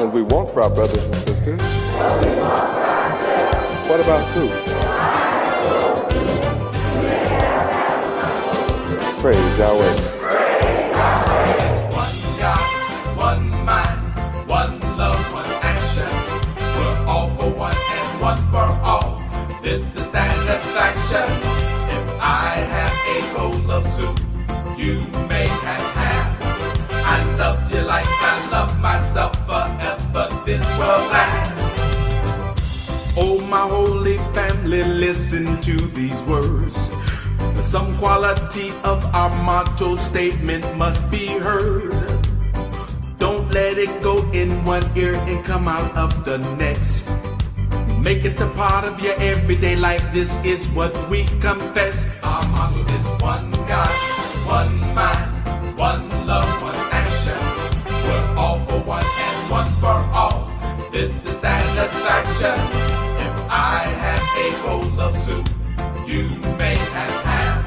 and we want for our brothers and sisters. What about food? Praise Yahweh. One God, one mind, one love, one action. We're all for one and one for all. This is satisfaction. If I have a bowl of soup, you may have half. I love you like I love myself forever. This will last. Oh, my holy family, listen to these words. Some quality of our motto statement must be heard. Don't let it go in one ear and come out of the next. Make it a part of your everyday life. This is what we confess. Our motto is one God, one mind, one love, one action. We're all for one and one for all. This is satisfaction. If I have a bowl of soup, you may have half.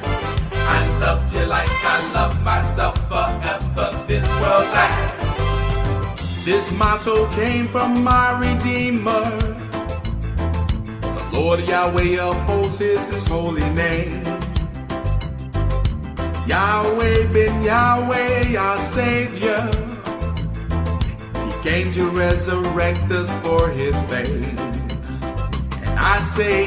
I love you like I love myself forever. This will last. This motto came from my Redeemer. The Lord Yahweh of hosts is his holy name. Yahweh ben Yahweh, our Savior. He came to resurrect us for his fame. And I say,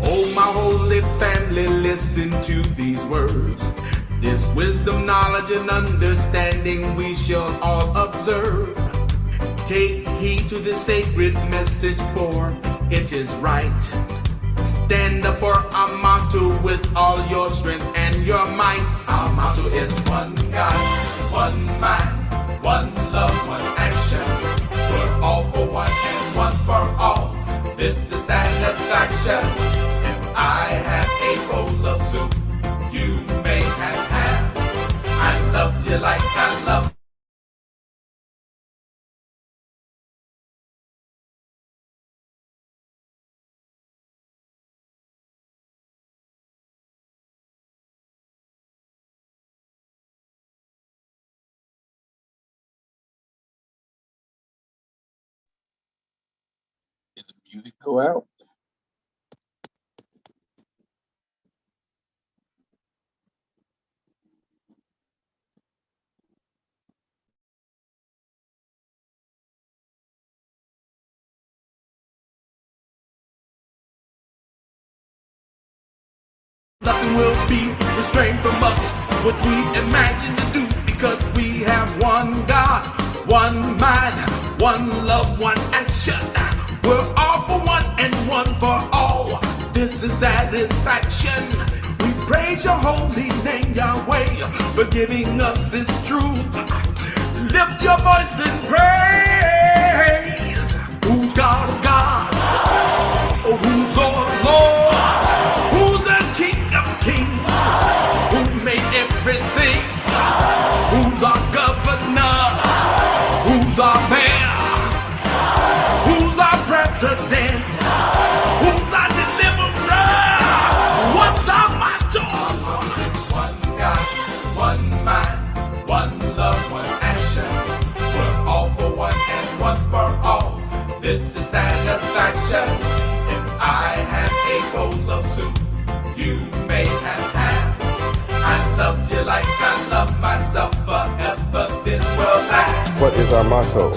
oh, my holy family, listen to these words. This wisdom, knowledge, and understanding we shall all observe. Take heed to the sacred message, for it is right. Stand up for our motto with all your strength and your might. Our motto is one God, one mind, one love, one action. We're all for one and one for all. This is satisfaction. If I have a bowl of soup, you may have half. I love you like I love. Did the music go out? Nothing will be restrained from us what we imagine to do, because we have one God, one mind, one love, one action. We're all for one and one for all. This is satisfaction. We praise your holy name, Yahweh, for giving us this truth. Lift your voice in praise. Who's God of gods? Oh, who's Lord of lords? Who's the King of kings? Who made everything? Who's our governor? Who's our mayor? Who's our president? Who's our deliverer? What's our motto? One God, one mind, one love, one action. We're all for one and one for all. This is satisfaction. If I have a bowl of soup, you may have half. I love you like I love myself forever. This will last. What is our motto?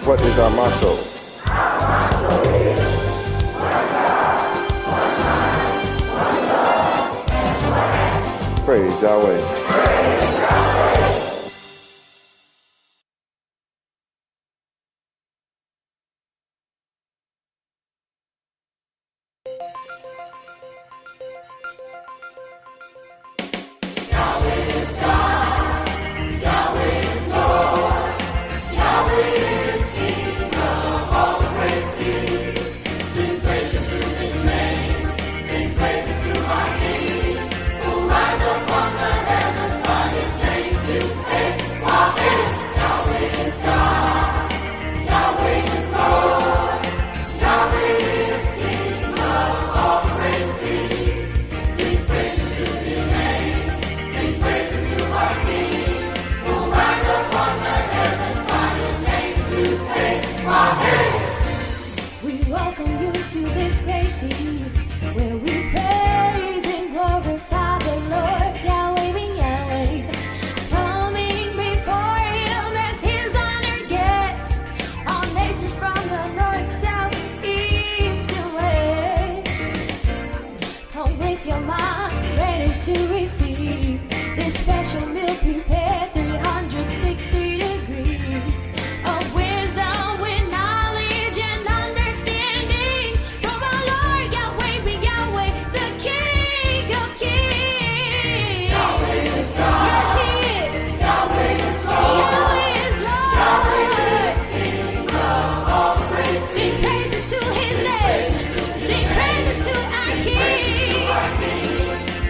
What is our motto? Praise Yahweh. Sing praises to our King, who rides upon the heavens by his to this great feast where we praise and glorify the Lord, Yahweh be Yahweh. Coming before Him as His honored guests, all nations from the north, south, east, and west. Come with your mind ready to receive this special meal prepared 360 degrees of wisdom with knowledge and understanding from our Lord Yahweh be Yahweh, the King of Kings. Yahweh is God. Yes, He is. Yahweh is Lord. Yahweh is Lord. Yahweh is King of all praise. Sing praises to His name. Sing praises to our King.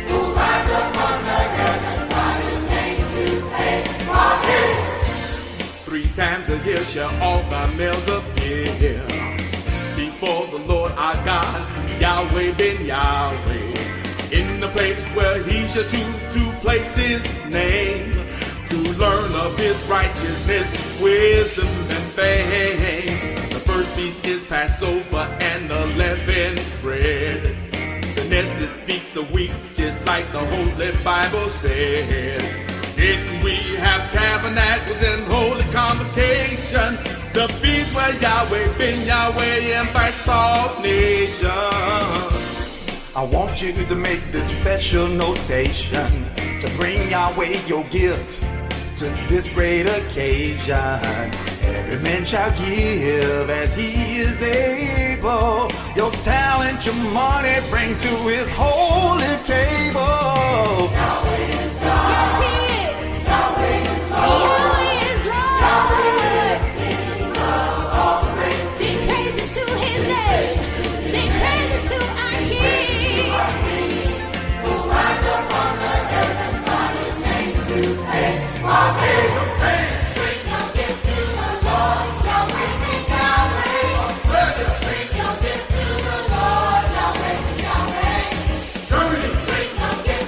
Who rides upon the heavens by His name to pay our King. 3 times a year shall all thy males appear before the Lord our God, Yahweh ben Yahweh, in the place where He shall choose to place His name, to learn of His righteousness, wisdom, and fame. The first feast is Passover and the leavened bread. The next is Feast of Weeks, just like the Holy Bible said. Then we have tabernacles and holy convocation, the feast where Yahweh ben Yahweh invites all nations. I want you to make this special notation to bring Yahweh your gift to this great occasion. Every man shall give as he is able. Your talent, your money, bring to His holy table. Yahweh is God. Yes, He is. Yahweh is Lord. Yahweh is Lord. Yahweh is King of all praise. Sing praises to His name. Sing praises to our King. Who rides upon the heavens by His name to pay our King. Bring your gift to the Lord, Yahweh be Yahweh. Bring your gift to the Lord, Yahweh be Yahweh. Bring your gift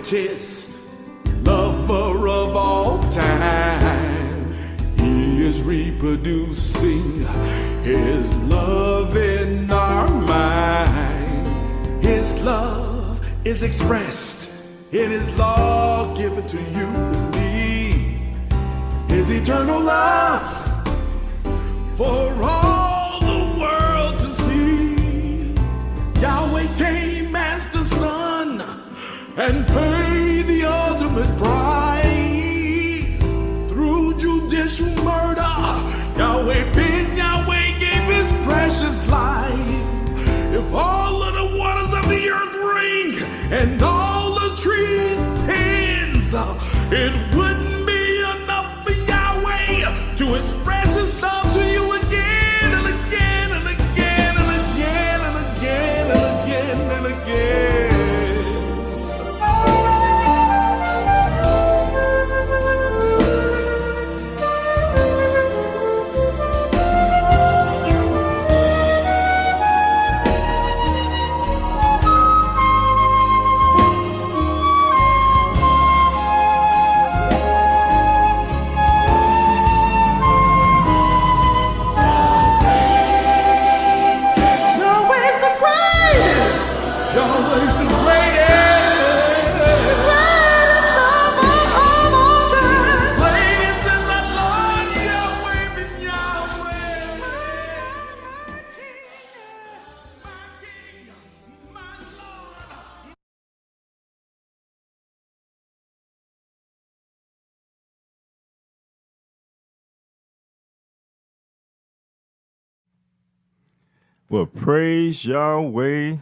greatest lover of all time. He is reproducing his love in our mind. His love is expressed in his law given to you and me. His eternal love for all the world to see. Yahweh came as the Son and paid the ultimate price. Through judicial murder, Yahweh Ben Yahweh gave his precious life. If all of the waters of the earth ring and all the trees pins, it wouldn't be enough for Yahweh to express his love to you again and again and again and again and again and again and again. Yahweh's the greatest. Yahweh's the greatest. Greatest is the Lord Yahweh ben Yahweh. My King, my Lord. Well, praise Yahweh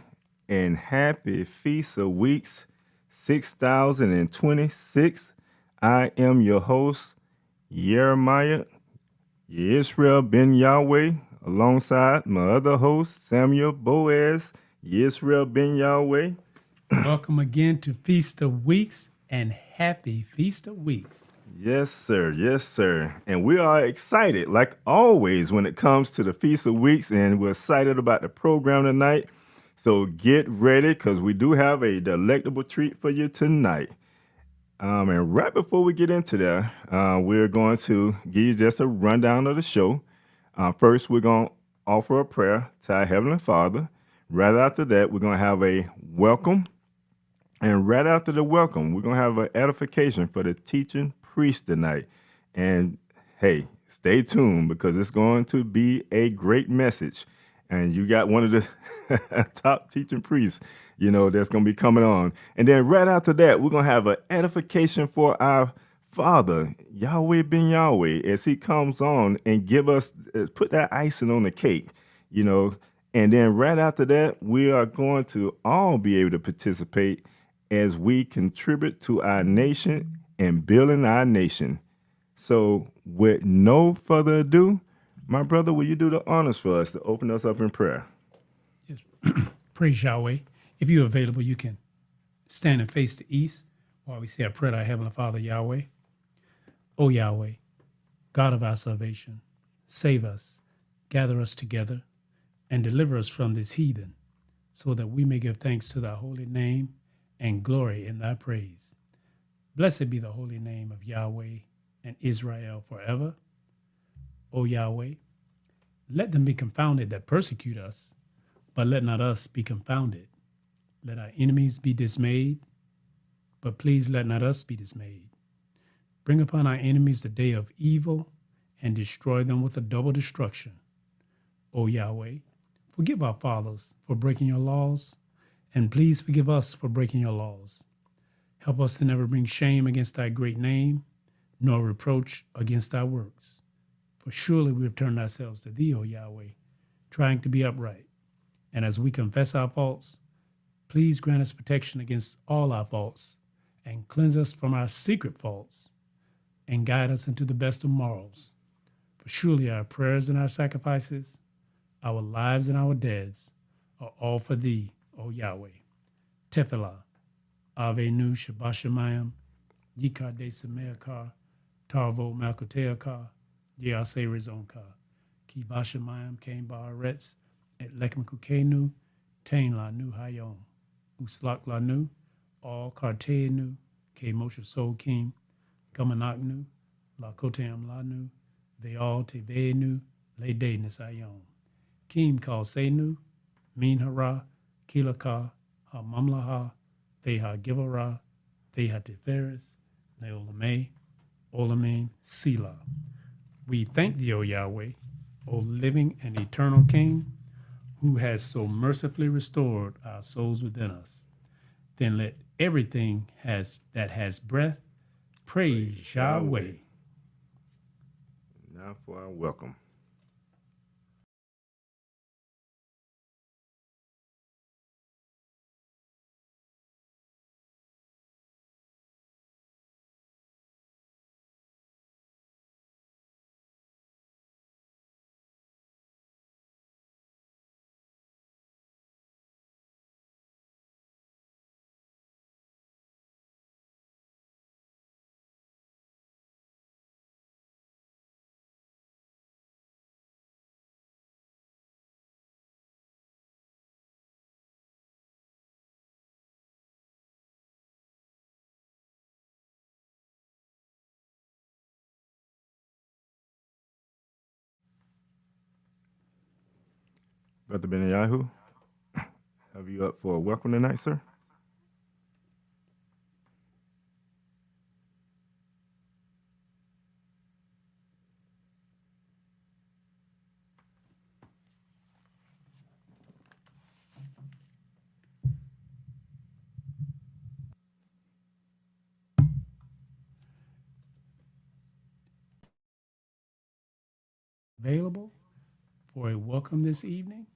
and happy Feast of Weeks 6026. I am your host, Jeremiah Yisrael ben Yahweh, alongside my other host, Samuel Boaz Yisrael ben Yahweh. Welcome again to Feast of Weeks and happy Feast of Weeks. Yes, sir. Yes, sir. And we are excited, like always, when it comes to the Feast of Weeks, and we're excited about the program tonight. So get ready, because we do have a delectable treat for you tonight. And right before we get into that, we're going to give you just a rundown of the show. First, we're going to offer a prayer to our Heavenly Father. Right after that, we're going to have a welcome. And right after the welcome, we're going to have an edification for the teaching priest tonight. And hey, stay tuned, because it's going to be a great message. And you got one of the top teaching priests, that's going to be coming on. And then right after that, we're going to have an edification for our Father, Yahweh ben Yahweh, as he comes on and put that icing on the cake, And then right after that, we are going to all be able to participate as we contribute to our nation and building our nation. So with no further ado, my brother, will you do the honors for us to open us up in prayer? Yes. Praise Yahweh. If you're available, you can stand and face the east while we say a prayer to our Heavenly Father, Yahweh. O Yahweh, God of our salvation, save us, gather us together, and deliver us from this heathen, so that we may give thanks to thy holy name and glory in thy praise. Blessed be the holy name of Yahweh and Israel forever. O Yahweh, let them be confounded that persecute us, but let not us be confounded. Let our enemies be dismayed, but please let not us be dismayed. Bring upon our enemies the day of evil and destroy them with a double destruction. O Yahweh, forgive our fathers for breaking your laws, and please forgive us for breaking your laws. Help us to never bring shame against thy great name, nor reproach against thy works. For surely we have turned ourselves to thee, O Yahweh, trying to be upright. And as we confess our faults, please grant us protection against all our faults, and cleanse us from our secret faults, and guide us into the best of morals. For surely our prayers and our sacrifices, our lives and our deads, are all for thee, O Yahweh. Tefillah, Avenu Shabashamayim, Yikar de Sameakar, Tarvo Malkoteakar, Yase Rezonka, Kibashamayim Kain Baaretz, Et Lekmakukenu, Tain La Nu Hayom, Uslak La Nu, all Karteenu, Ke Moshe Sokim, Gamanaknu, Lakotam Lanu, Veal Teveenu, Lede Nisayon, Kim Kalsenu, Min Hara, Kilaka, Ha Mamlaha, Veha Givara, Veha Tiferes, Leolame, Olamin, Sila. We thank thee, O Yahweh, O living and eternal King, who has so mercifully restored our souls within us. Then let everything that has breath praise Yahweh. Now for our welcome. Brother Benyahu, have you up for a welcome tonight, sir? Available for a welcome this evening?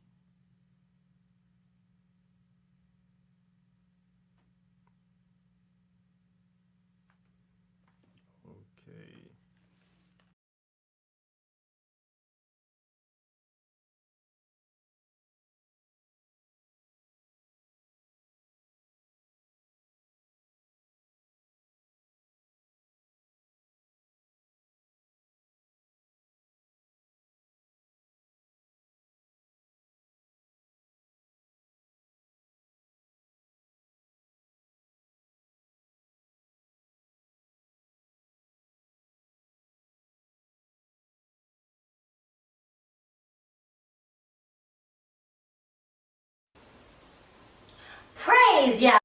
Okay. Praise Yahweh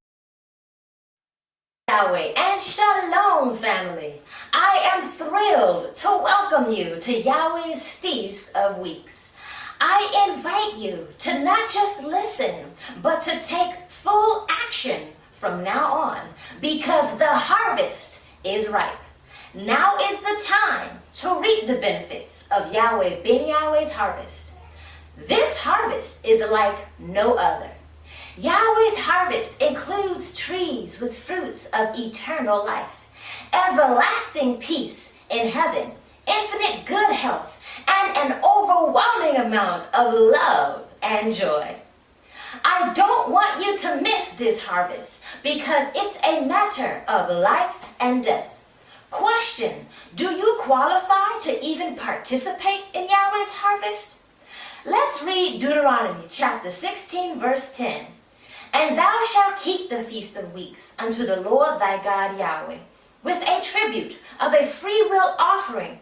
and Shalom, family. I am thrilled to welcome you to Yahweh's Feast of Weeks. I invite you to not just listen, but to take full action from now on, because the harvest is ripe. Now is the time to reap the benefits of Yahweh Ben Yahweh's harvest. This harvest is like no other. Yahweh's harvest includes trees with fruits of eternal life, everlasting peace in heaven, infinite good health, and an overwhelming amount of love and joy. I don't want you to miss this harvest because it's a matter of life and death. Question: do you qualify to even participate in Yahweh's harvest? Let's read Deuteronomy chapter 16, verse 10. And thou shalt keep the Feast of Weeks unto the Lord thy God Yahweh, with a tribute of a freewill offering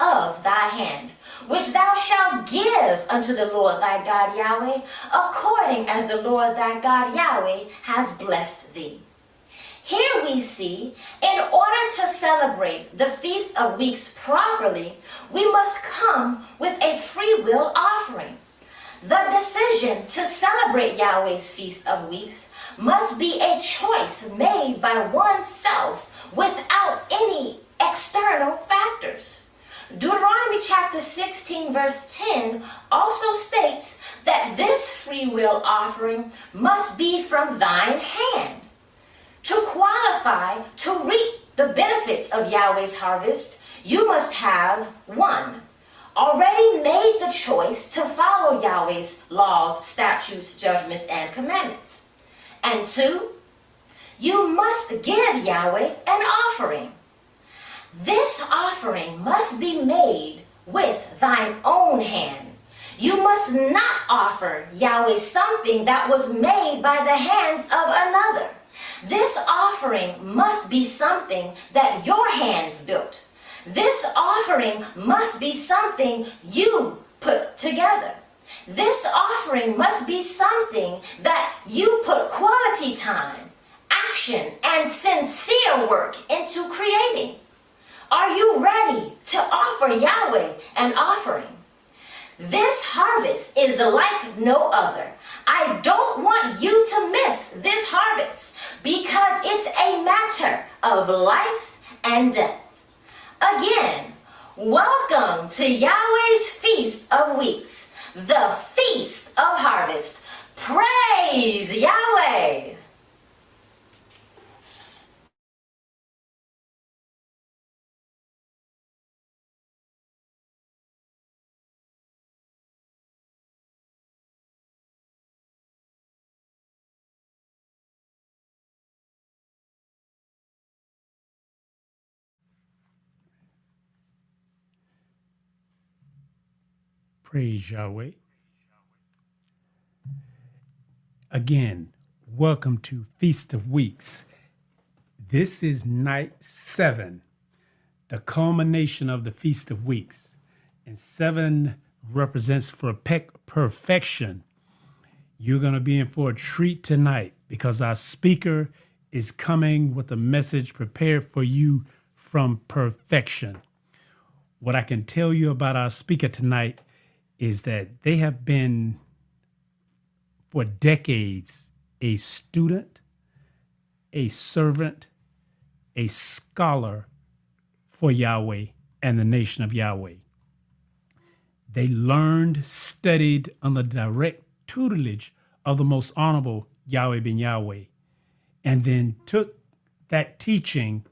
of thy hand, which thou shalt give unto the Lord thy God Yahweh, according as the Lord thy God Yahweh has blessed thee. Here we see, in order to celebrate the Feast of Weeks properly, we must come with a freewill offering. The decision to celebrate Yahweh's Feast of Weeks must be a choice made by oneself without any external factors. Deuteronomy chapter 16 verse 10 also states that this free will offering must be from thine hand. To qualify to reap the benefits of Yahweh's harvest, you must have 1. Already made the choice to follow Yahweh's laws, statutes, judgments, and commandments. And 2, you must give Yahweh an offering. This offering must be made with thine own hand. You must not offer Yahweh something that was made by the hands of another. This offering must be something that your hands built. This offering must be something you put together. This offering must be something that you put quality time, action, and sincere work into creating. Are you ready to offer Yahweh an offering? This harvest is like no other. I don't want you to miss this harvest because it's a matter of life and death. Again, welcome to Yahweh's Feast of Weeks, the Feast of Harvest. Praise Yahweh! Praise Yahweh. Again, welcome to Feast of Weeks. This is night 7, the culmination of the Feast of Weeks. And 7 represents for perfection. You're going to be in for a treat tonight because our speaker is coming with a message prepared for you from perfection. What I can tell you about our speaker tonight is that they have been for decades a student, a servant, a scholar for Yahweh and the nation of Yahweh. They learned, studied under direct tutelage of the most honorable Yahweh ben Yahweh, and then took that teaching,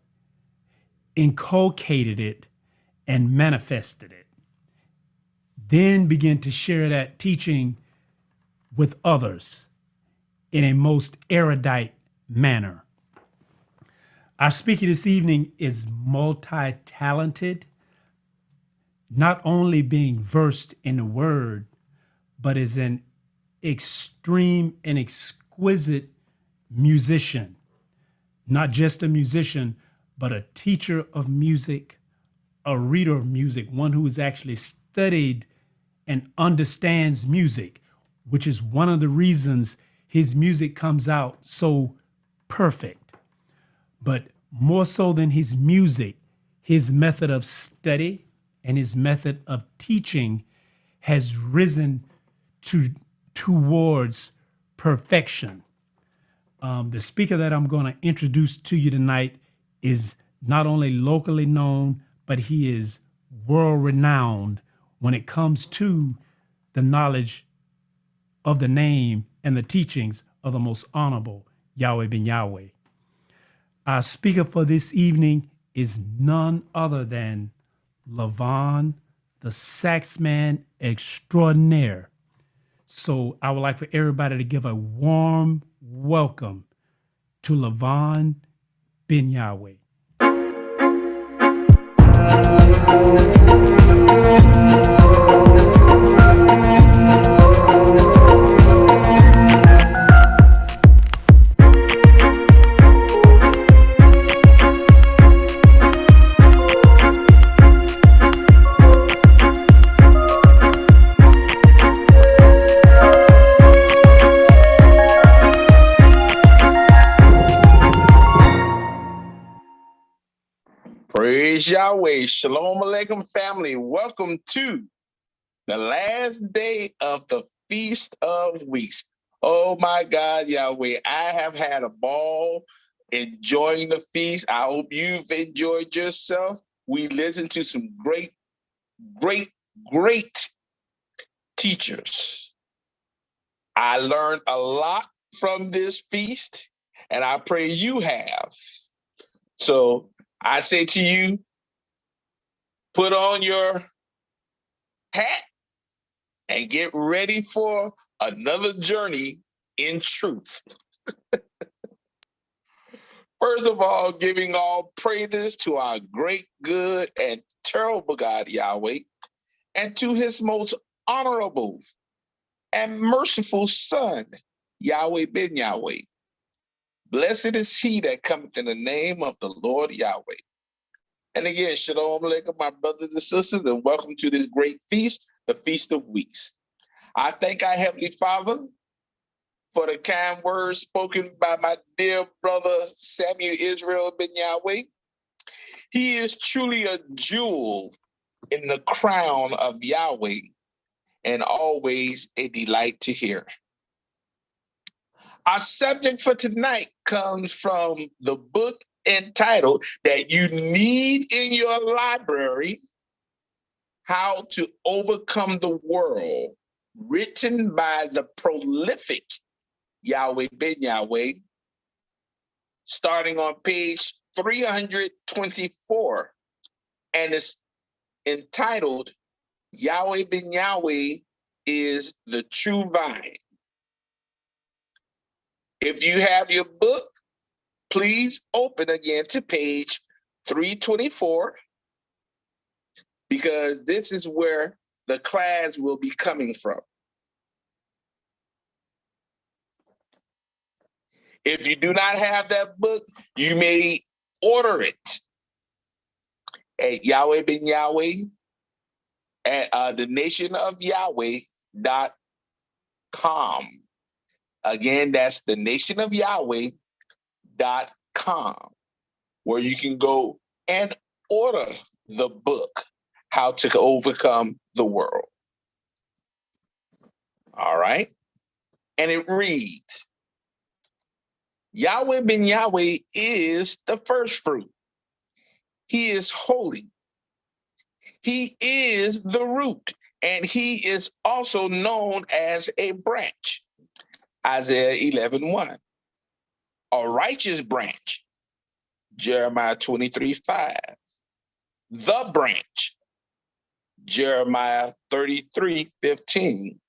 inculcated it, and manifested it. Then began to share that teaching with others in a most erudite manner. Our speaker this evening is multi-talented, not only being versed in the word, but is an extreme and exquisite musician. Not just a musician, but a teacher of music, a reader of music, one who has actually studied and understands music, which is one of the reasons his music comes out so perfect. But more so than his music, his method of study and his method of teaching has risen towards perfection. The speaker that I'm going to introduce to you tonight is not only locally known, but he is world renowned when it comes to the knowledge of the name and the teachings of the most honorable Yahweh ben Yahweh. Our speaker for this evening is none other than Lawvawn, the saxman extraordinaire. So I would like for everybody to give a warm welcome to Lawvawn ben Yahweh. Praise Yahweh. Shalom Aleichem family. Welcome to the last day of the Feast of Weeks. Oh my God, Yahweh, I have had a ball enjoying the feast. I hope you've enjoyed yourself. We listened to some great teachers. I learned a lot from this feast, and I pray you have. So I say to you, put on your hat and get ready for another journey in truth. First of all, giving all praises to our great, good, and terrible God, Yahweh, and to his most honorable and merciful Son, Yahweh ben Yahweh. Blessed is he that cometh in the name of the Lord Yahweh. And again, shalom aleichem, my brothers and sisters, and welcome to this great feast, the Feast of Weeks. I thank our Heavenly Father for the kind words spoken by my dear brother Samuel Israel ben Yahweh. He is truly a jewel in the crown of Yahweh and always a delight to hear. Our subject for tonight comes from the book entitled that you need in your library, How to Overcome the World, written by the prolific Yahweh ben Yahweh, starting on page 324, and it's entitled Yahweh ben Yahweh is the True Vine. If you have your book, please open again to page 324, because this is where the class will be coming from. If you do not have that book, you may order it at Yahweh ben Yahweh at the nationofyahweh.com. Again, that's the nationofyahweh.com, where you can go and order the book, How to Overcome the World. All right. And it reads, Yahweh ben Yahweh is the first fruit. He is holy. He is the root, and he is also known as a branch. Isaiah 11:1. A righteous branch. Jeremiah 23:5. The branch. Jeremiah 33:15.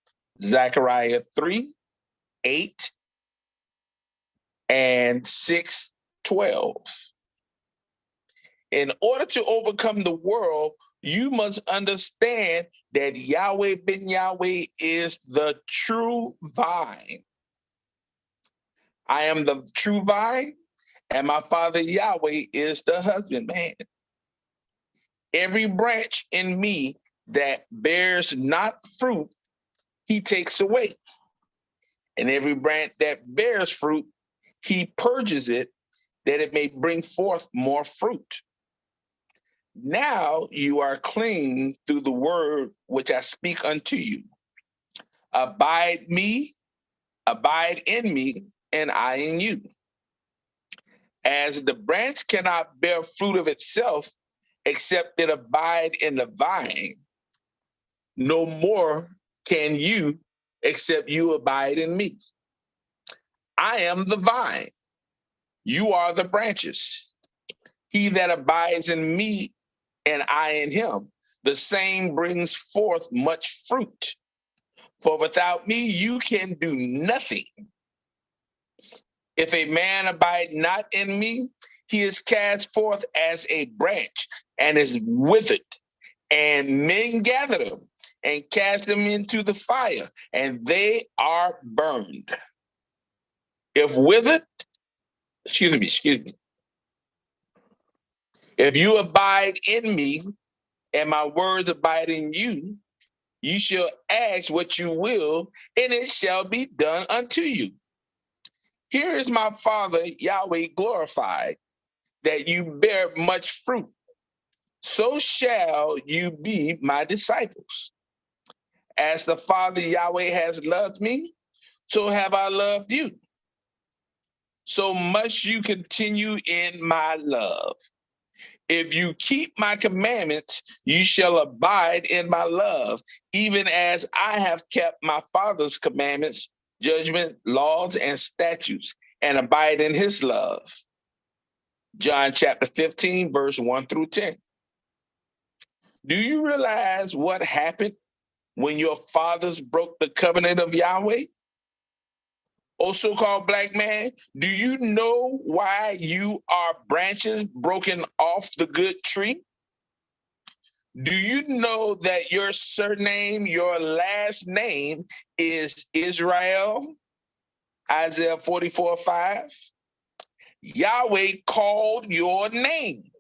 Zechariah 3:8 and 6:12. In order to overcome the world, you must understand that Yahweh ben Yahweh is the true vine. I am the true vine, and my Father Yahweh is the husbandman. Every branch in me that bears not fruit, he takes away. And every branch that bears fruit, he purges it, that it may bring forth more fruit. Now you are clean through the word which I speak unto you. Abide in me, and I in you. As the branch cannot bear fruit of itself, except it abide in the vine, no more can you, except you abide in me. I am the vine. You are the branches. He that abides in me and I in him, the same brings forth much fruit. For without me, you can do nothing. If a man abide not in me, he is cast forth as a branch and is withered, and men gather them and cast them into the fire, and they are burned. If withered, excuse me. If you abide in me, and my words abide in you, you shall ask what you will, and it shall be done unto you. Here is my Father Yahweh glorified, that you bear much fruit. So shall you be my disciples. As the Father Yahweh has loved me, so have I loved you. So must you continue in my love. If you keep my commandments, you shall abide in my love, even as I have kept my Father's commandments, judgments, laws, and statutes, and abide in his love. John chapter 15, verse 1 through 10. Do you realize what happened when your fathers broke the covenant of Yahweh? Oh, so-called black man, do you know why you are branches broken off the good tree? Do you know that your surname, your last name is Israel? Isaiah 44:5. Yahweh called your name.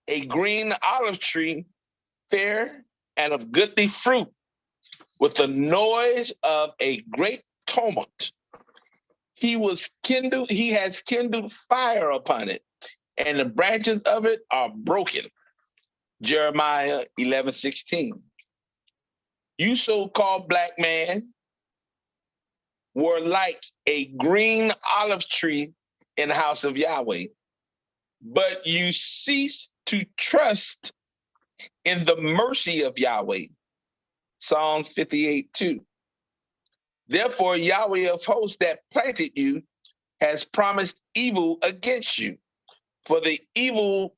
A green olive tree, fair and of goodly fruit, with the noise of a great tumult. He has kindled fire upon it, and the branches of it are broken. Jeremiah 11:16. You so-called black man were like a green olive tree in the house of Yahweh, but you ceased to trust in the mercy of Yahweh. Psalms 58:2. Therefore, Yahweh of hosts that planted you has promised evil against you. For the evil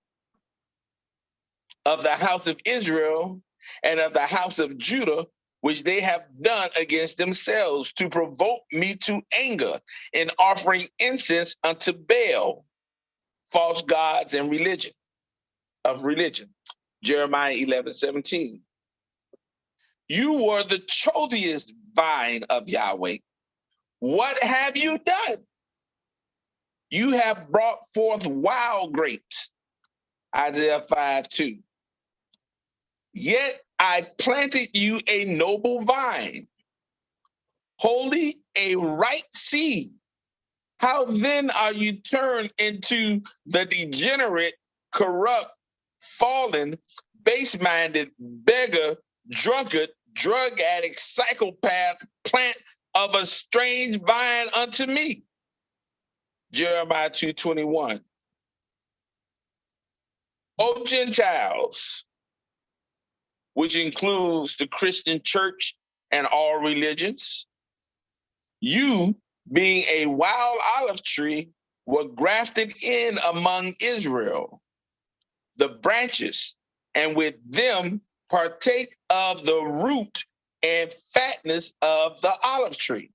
of the house of Israel and of the house of Judah, which they have done against themselves, to provoke me to anger in offering incense unto Baal, false gods and religion. Jeremiah 11:17. You were the choicest vine of Yahweh. What have you done? You have brought forth wild grapes. Isaiah 5:2. Yet I planted you a noble vine, holy, a right seed. How then are you turned into the degenerate, corrupt, fallen, base-minded, beggar, drunkard, drug addict, psychopath, plant of a strange vine unto me? Jeremiah 2:21. O Gentiles, which includes the Christian church and all religions, you, being a wild olive tree, were grafted in among Israel, the branches, and with them partake of the root and fatness of the olive tree.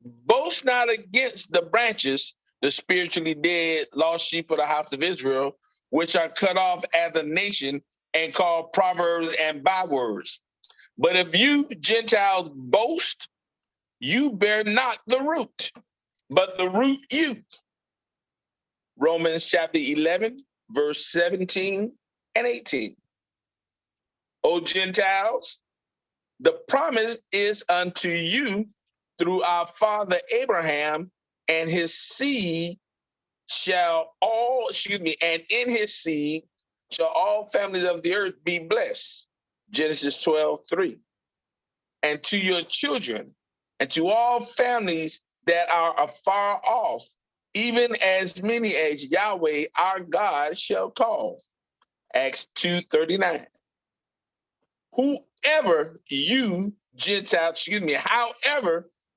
Boast not against the branches, the spiritually dead, lost sheep of the house of Israel, which are cut off as a nation and called proverbs and bywords. But if you Gentiles boast, you bear not the root, but the root you. Romans chapter 11, verse 17 and 18. O Gentiles, the promise is unto you through our father Abraham, and his seed and in his seed shall all families of the earth be blessed. Genesis 12:3. And to your children, and to all families that are afar off, even as many as Yahweh our God shall call. Acts 2:39. However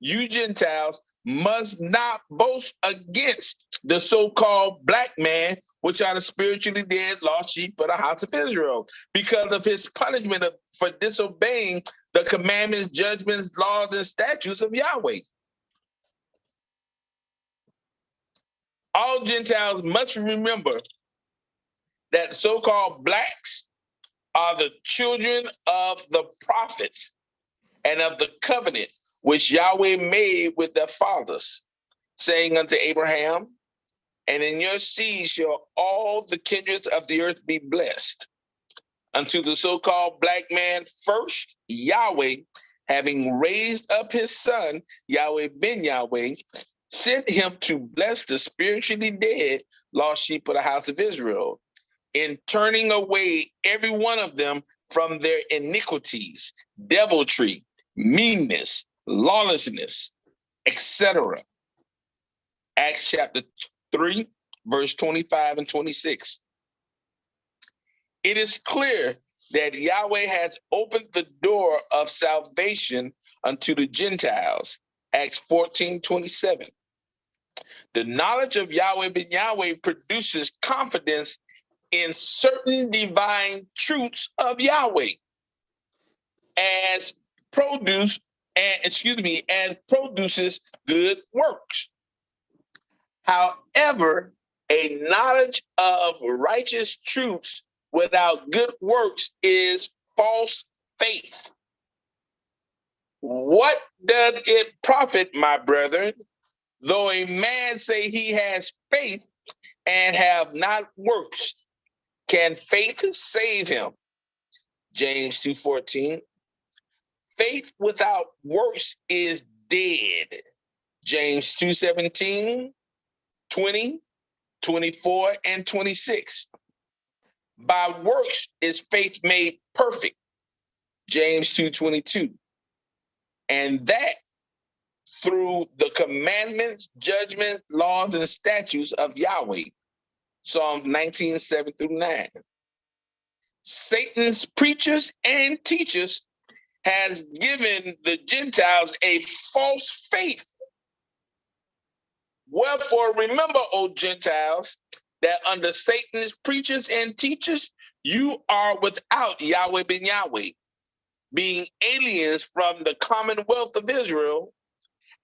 you Gentiles must not boast against the so-called black man, which are the spiritually dead, lost sheep of the house of Israel, because of his punishment for disobeying the commandments, judgments, laws, and statutes of Yahweh. All Gentiles must remember that so-called blacks are the children of the prophets and of the covenant which Yahweh made with their fathers, saying unto Abraham, and in your seed shall all the kindreds of the earth be blessed. Unto the so-called black man first, Yahweh, having raised up his son, Yahweh ben Yahweh, sent him to bless the spiritually dead, lost sheep of the house of Israel, in turning away every one of them from their iniquities, deviltry, meanness, lawlessness, etc. Acts chapter 3, verse 25 and 26. It is clear that Yahweh has opened the door of salvation unto the Gentiles. Acts 14:27. The knowledge of Yahweh ben Yahweh produces confidence in certain divine truths of Yahweh as produces good works. However, a knowledge of righteous truths without good works is false faith. What does it profit, my brethren, Though a man say he has faith and have not works, can faith save him? James 2:14. Faith without works is dead. James 2:17, 20, 24, and 26. By works is faith made perfect. James 2:22. And that through the commandments, judgments, laws, and statutes of Yahweh. Psalm 19:7-9. Satan's preachers and teachers has given the Gentiles a false faith. Wherefore, remember, O Gentiles, that under Satan's preachers and teachers, you are without Yahweh ben Yahweh, being aliens from the commonwealth of Israel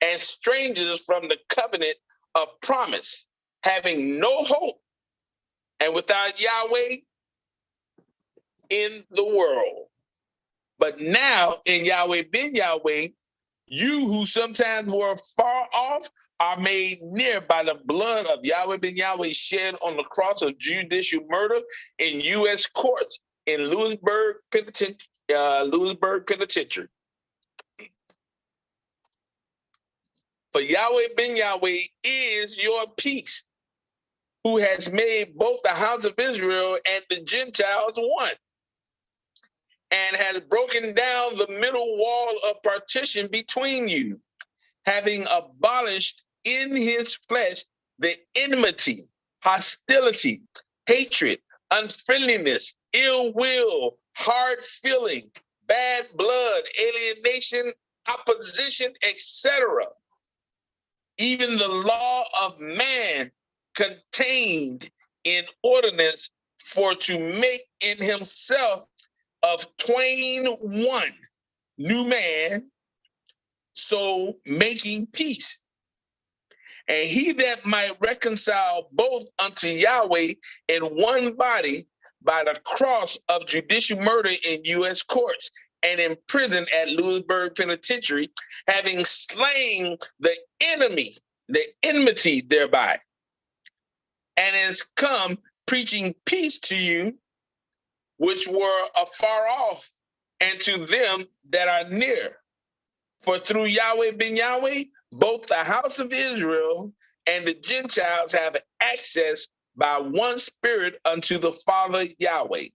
and strangers from the covenant of promise, having no hope and without Yahweh in the world. But now in Yahweh ben Yahweh, you who sometimes were far off are made near by the blood of Yahweh ben Yahweh shed on the cross of judicial murder in U.S. courts in Lewisburg Penitentiary. For Yahweh ben Yahweh is your peace, who has made both the house of Israel and the Gentiles one, and has broken down the middle wall of partition between you, having abolished in his flesh the enmity, hostility, hatred, unfriendliness, ill will, hard feeling, bad blood, alienation, opposition, etc. Even the law of man contained in ordinance, for to make in himself of twain one new man, so making peace. And he that might reconcile both unto Yahweh in one body by the cross of judicial murder in U.S. courts and in prison at Lewisburg Penitentiary, having slain the enemy, the enmity thereby, and is come preaching peace to you which were afar off, and to them that are near. For through Yahweh ben Yahweh, both the house of Israel and the Gentiles have access by one Spirit unto the Father Yahweh.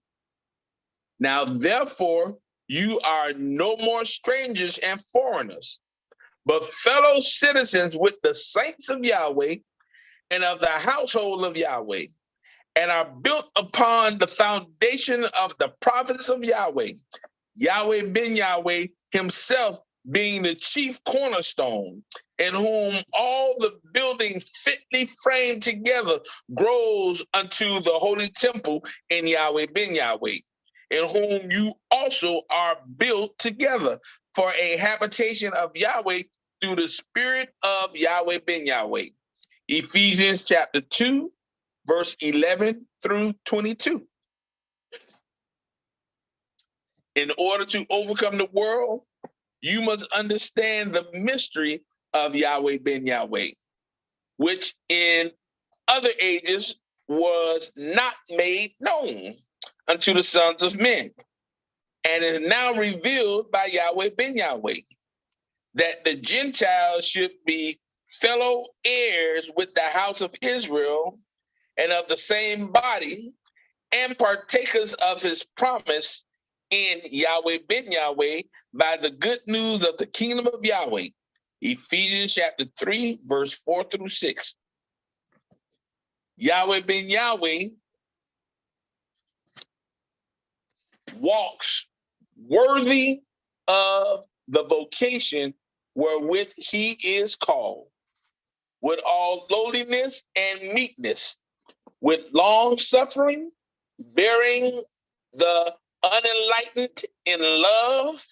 Now therefore, you are no more strangers and foreigners, but fellow citizens with the saints of Yahweh and of the household of Yahweh, and are built upon the foundation of the prophets of Yahweh, Yahweh ben Yahweh himself being the chief cornerstone, in whom all the building fitly framed together grows unto the holy temple in Yahweh ben Yahweh, in whom you also are built together for a habitation of Yahweh through the Spirit of Yahweh ben Yahweh. Ephesians chapter 2, verse 11 through 22. In order to overcome the world, you must understand the mystery of Yahweh ben Yahweh, which in other ages was not made known unto the sons of men, and is now revealed by Yahweh ben Yahweh, that the Gentiles should be fellow heirs with the house of Israel and of the same body, and partakers of his promise in Yahweh ben Yahweh by the good news of the kingdom of Yahweh. Ephesians chapter 3, verse 4 through 6. Yahweh ben Yahweh walks worthy of the vocation wherewith he is called, with all lowliness and meekness, with long suffering, bearing the unenlightened in love,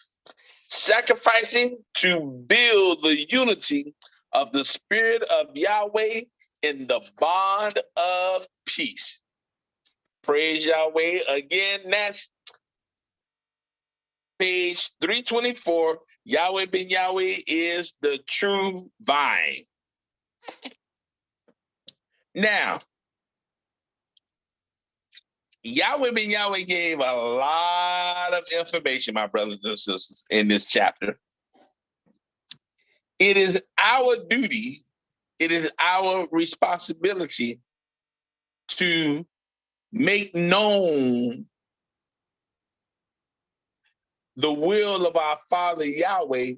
sacrificing to build the unity of the Spirit of Yahweh in the bond of peace. Praise Yahweh. Again, that's page 324. Yahweh ben Yahweh is the true vine. Now, Yahweh ben Yahweh gave a lot of information, my brothers and sisters, in this chapter. It is our duty, it is our responsibility to make known the will of our Father Yahweh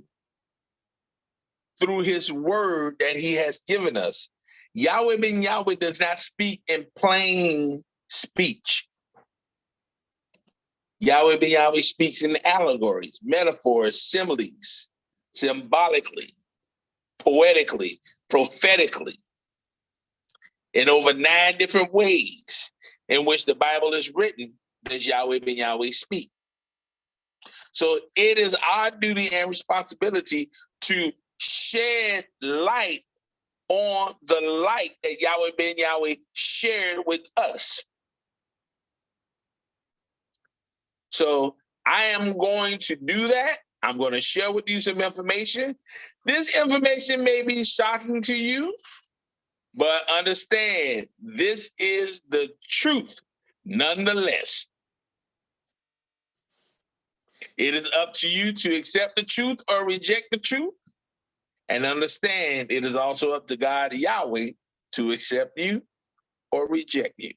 through his word that he has given us. Yahweh ben Yahweh does not speak in plain speech. Yahweh ben Yahweh speaks in allegories, metaphors, similes, symbolically, poetically, prophetically, in over 9 different ways in which the Bible is written does Yahweh ben Yahweh speak. So it is our duty and responsibility to shed light on the light that Yahweh ben Yahweh shared with us. So I am going to do that. I'm going to share with you some information. This information may be shocking to you, but understand this is the truth nonetheless. It is up to you to accept the truth or reject the truth. And understand it is also up to God, Yahweh, to accept you or reject you.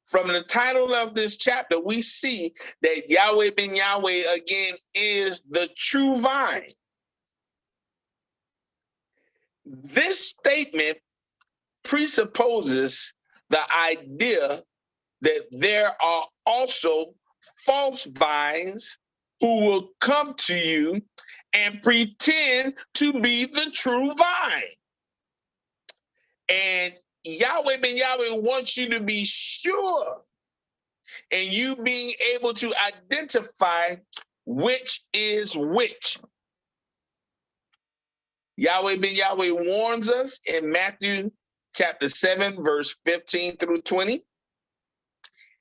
From the title of this chapter, we see that Yahweh ben Yahweh, again, is the true vine. This statement presupposes the idea that there are also false vines who will come to you and pretend to be the true vine. And Yahweh ben Yahweh wants you to be sure and you being able to identify which is which. Yahweh ben Yahweh warns us in Matthew chapter 7, verse 15 through 20.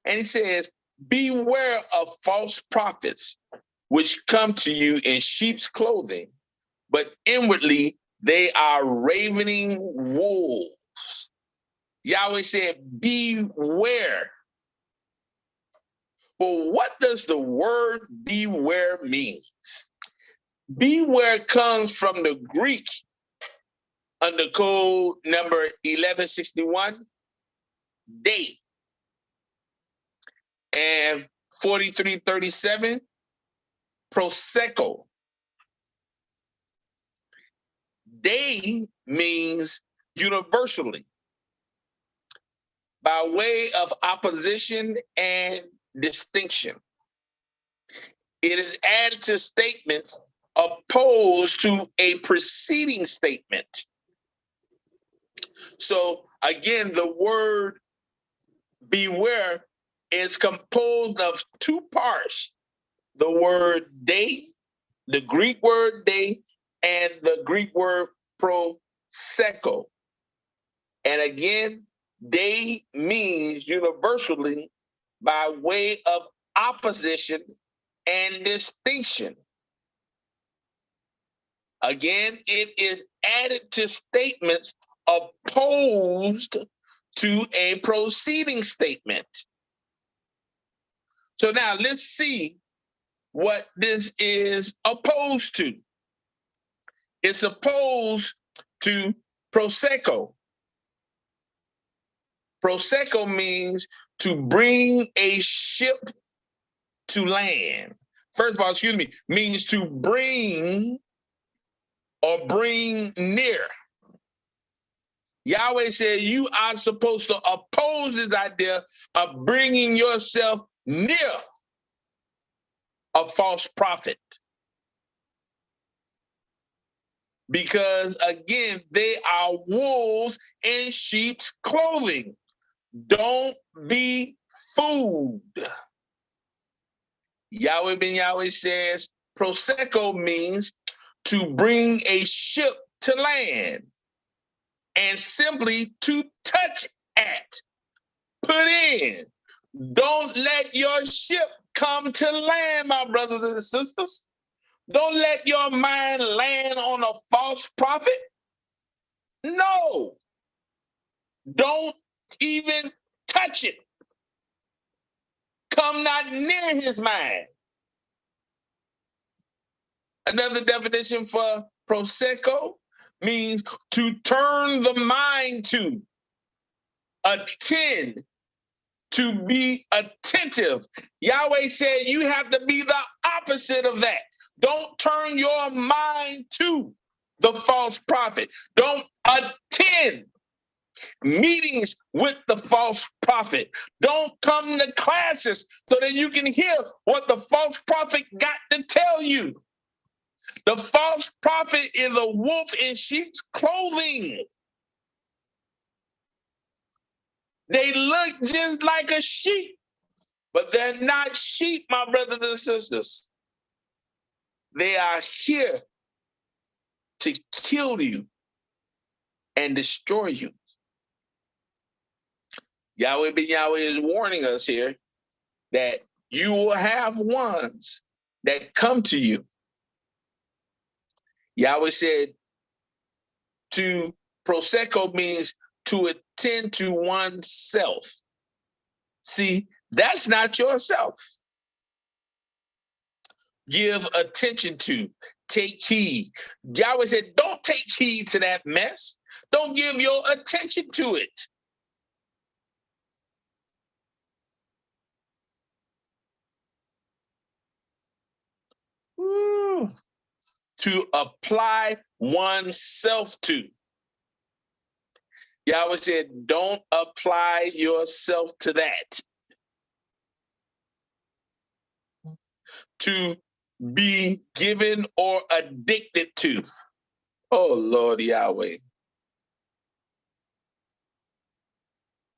And he says, beware of false prophets, which come to you in sheep's clothing, but inwardly they are ravening wolves. Yahweh said, beware. Well, what does the word beware mean? Beware comes from the Greek under code number 1161, day, and 4337, prosecco. Day means universally, by way of opposition and distinction. It is added to statements opposed to a preceding statement. So again, the word beware is composed of 2 parts. The word day, the Greek word day, and the Greek word prosecco. And again, day means universally by way of opposition and distinction. Again, it is added to statements opposed to a preceding statement. So now let's see what this is opposed to. It's opposed to prosecco. Prosecco means to bring a ship to land. First of all, means to bring or bring near. Yahweh said you are supposed to oppose this idea of bringing yourself near a false prophet. Because again, they are wolves in sheep's clothing. Don't be fooled. Yahweh ben Yahweh says prosecco means to bring a ship to land and simply to touch at, put in. Don't let your ship come to land, my brothers and sisters. Don't let your mind land on a false prophet. No, don't even touch it. Come not near his mind. Another definition for proseko means to turn the mind to, attend, to be attentive. Yahweh said you have to be the opposite of that. Don't turn your mind to the false prophet. Don't attend meetings with the false prophet. Don't come to classes so that you can hear what the false prophet got to tell you. The false prophet is a wolf in sheep's clothing. They look just like a sheep, but they're not sheep, my brothers and sisters. They are here to kill you and destroy you. Yahweh ben Yahweh is warning us here that you will have ones that come to you. Yahweh said to proseko means to attend to oneself. See, that's not yourself. Give attention to, take heed. Yahweh said, don't take heed to that mess. Don't give your attention to it. Ooh. To apply oneself to. Yahweh said, don't apply yourself to that. To be given or addicted to. Oh, Lord Yahweh.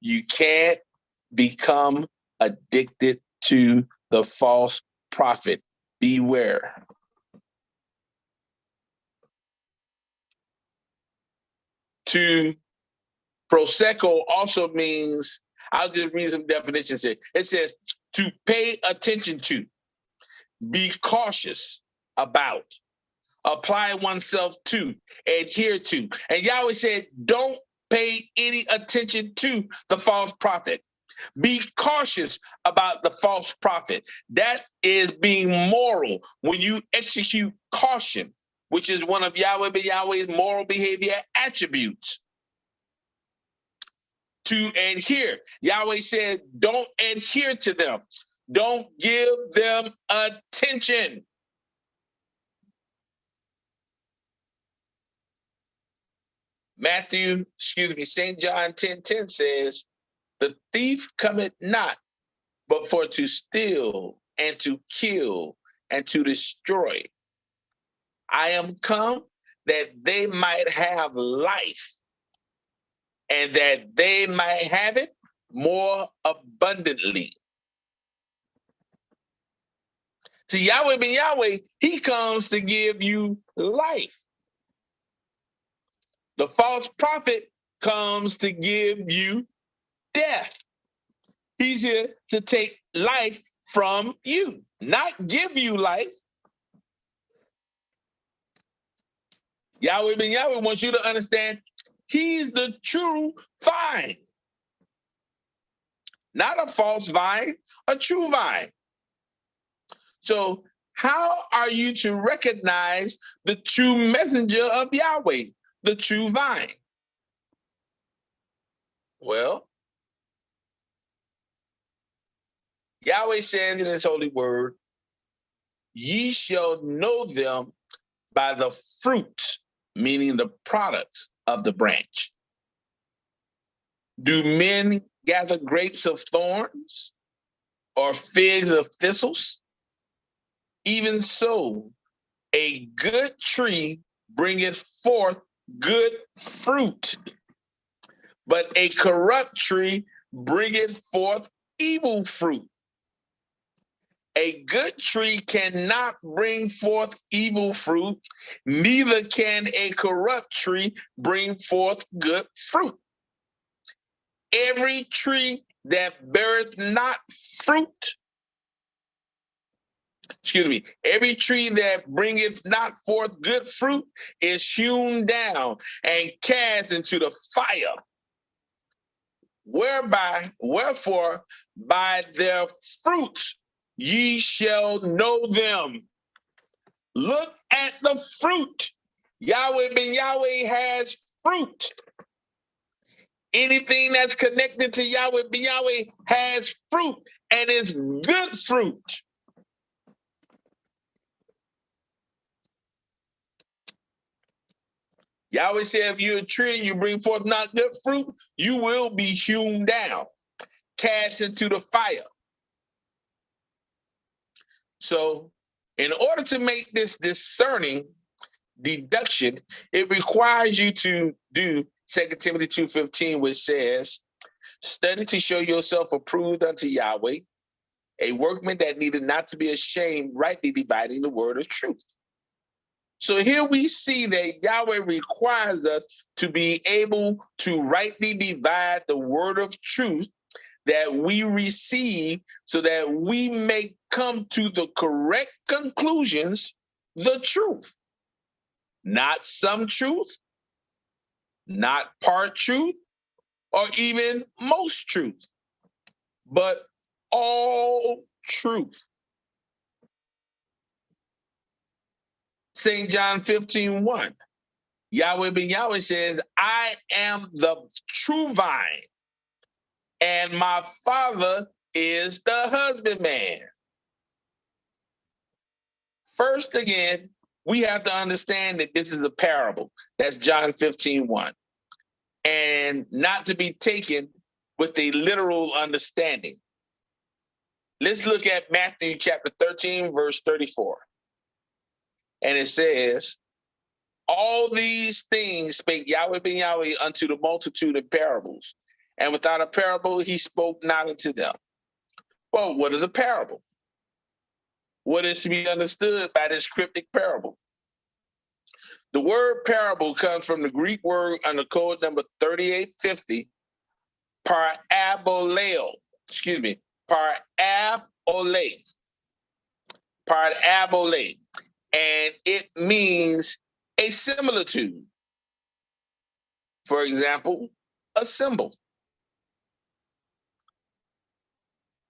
You can't become addicted to the false prophet. Beware. To proseko also means, I'll just read some definitions here. It says to pay attention to, be cautious about, apply oneself to, adhere to. And Yahweh said, don't pay any attention to the false prophet. Be cautious about the false prophet. That is being moral when you execute caution, which is one of Yahweh ben Yahweh's moral behavior attributes. To adhere. Yahweh said, don't adhere to them. Don't give them attention. St. John 10:10 says, the thief cometh not, but for to steal and to kill and to destroy. I am come that they might have life, and that they might have it more abundantly. See, Yahweh ben Yahweh, he comes to give you life. The false prophet comes to give you death. He's here to take life from you, not give you life. Yahweh ben Yahweh wants you to understand he's the true vine. Not a false vine, a true vine. So how are you to recognize the true messenger of Yahweh, the true vine? Well, Yahweh says in his holy word, ye shall know them by the fruits, meaning the products of the branch. Do men gather grapes of thorns or figs of thistles? Even so, a good tree bringeth forth good fruit, but a corrupt tree bringeth forth evil fruit. A good tree cannot bring forth evil fruit, neither can a corrupt tree bring forth good fruit. Every tree that beareth not fruit excuse me, every tree that bringeth not forth good fruit is hewn down and cast into the fire. Wherefore, by their fruits ye shall know them. Look at the fruit. Yahweh ben Yahweh has fruit. Anything that's connected to Yahweh ben Yahweh has fruit, and it's good fruit. Yahweh said, if you're a tree and you bring forth not good fruit, you will be hewn down, cast into the fire. So in order to make this discerning deduction, it requires you to do 2 Timothy 2:15, which says, study to show yourself approved unto Yahweh, a workman that needed not to be ashamed, rightly dividing the word of truth. So here we see that Yahweh requires us to be able to rightly divide the word of truth that we receive so that we may come to the correct conclusions, the truth. Not some truth, not part truth, or even most truth, but all truth. St. John 15:1, Yahweh ben Yahweh says, I am the true vine, and my Father is the husbandman. First, again, we have to understand that this is a parable. That's John 15:1, and not to be taken with a literal understanding. Let's look at Matthew chapter 13, verse 34. And it says, all these things spake Yahweh ben Yahweh unto the multitude in parables, and without a parable he spoke not unto them. Well, what is a parable? What is to be understood by this cryptic parable? The word parable comes from the Greek word under code number 3850, paraboleo. Excuse me, parabole. Parabole. And it means a similitude. For example, a symbol.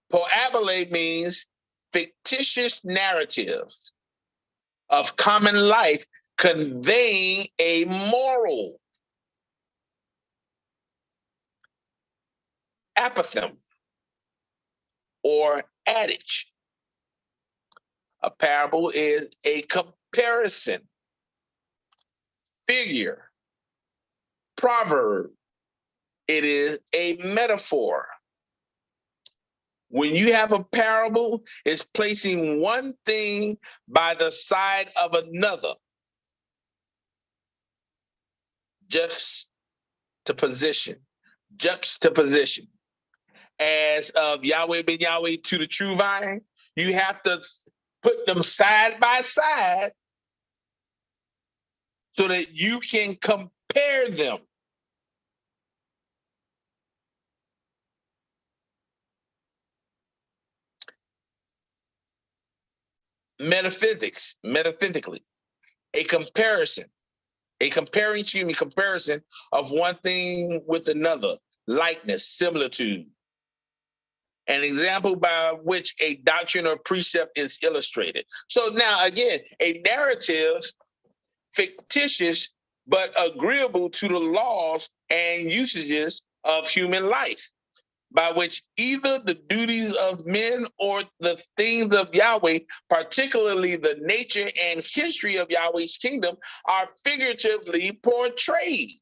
Parabole means fictitious narratives of common life conveying a moral. Apothegm or adage. A parable is a comparison, figure, proverb. It is a metaphor. When you have a parable, it's placing one thing by the side of another. Juxtaposition. As of Yahweh ben Yahweh to the true vine, you have to put them side by side so that you can compare them. Metaphysically, a comparison of one thing with another, likeness, similitude. An example by which a doctrine or precept is illustrated. So now again, a narrative, fictitious, but agreeable to the laws and usages of human life, by which either the duties of men or the things of Yahweh, particularly the nature and history of Yahweh's kingdom, are figuratively portrayed.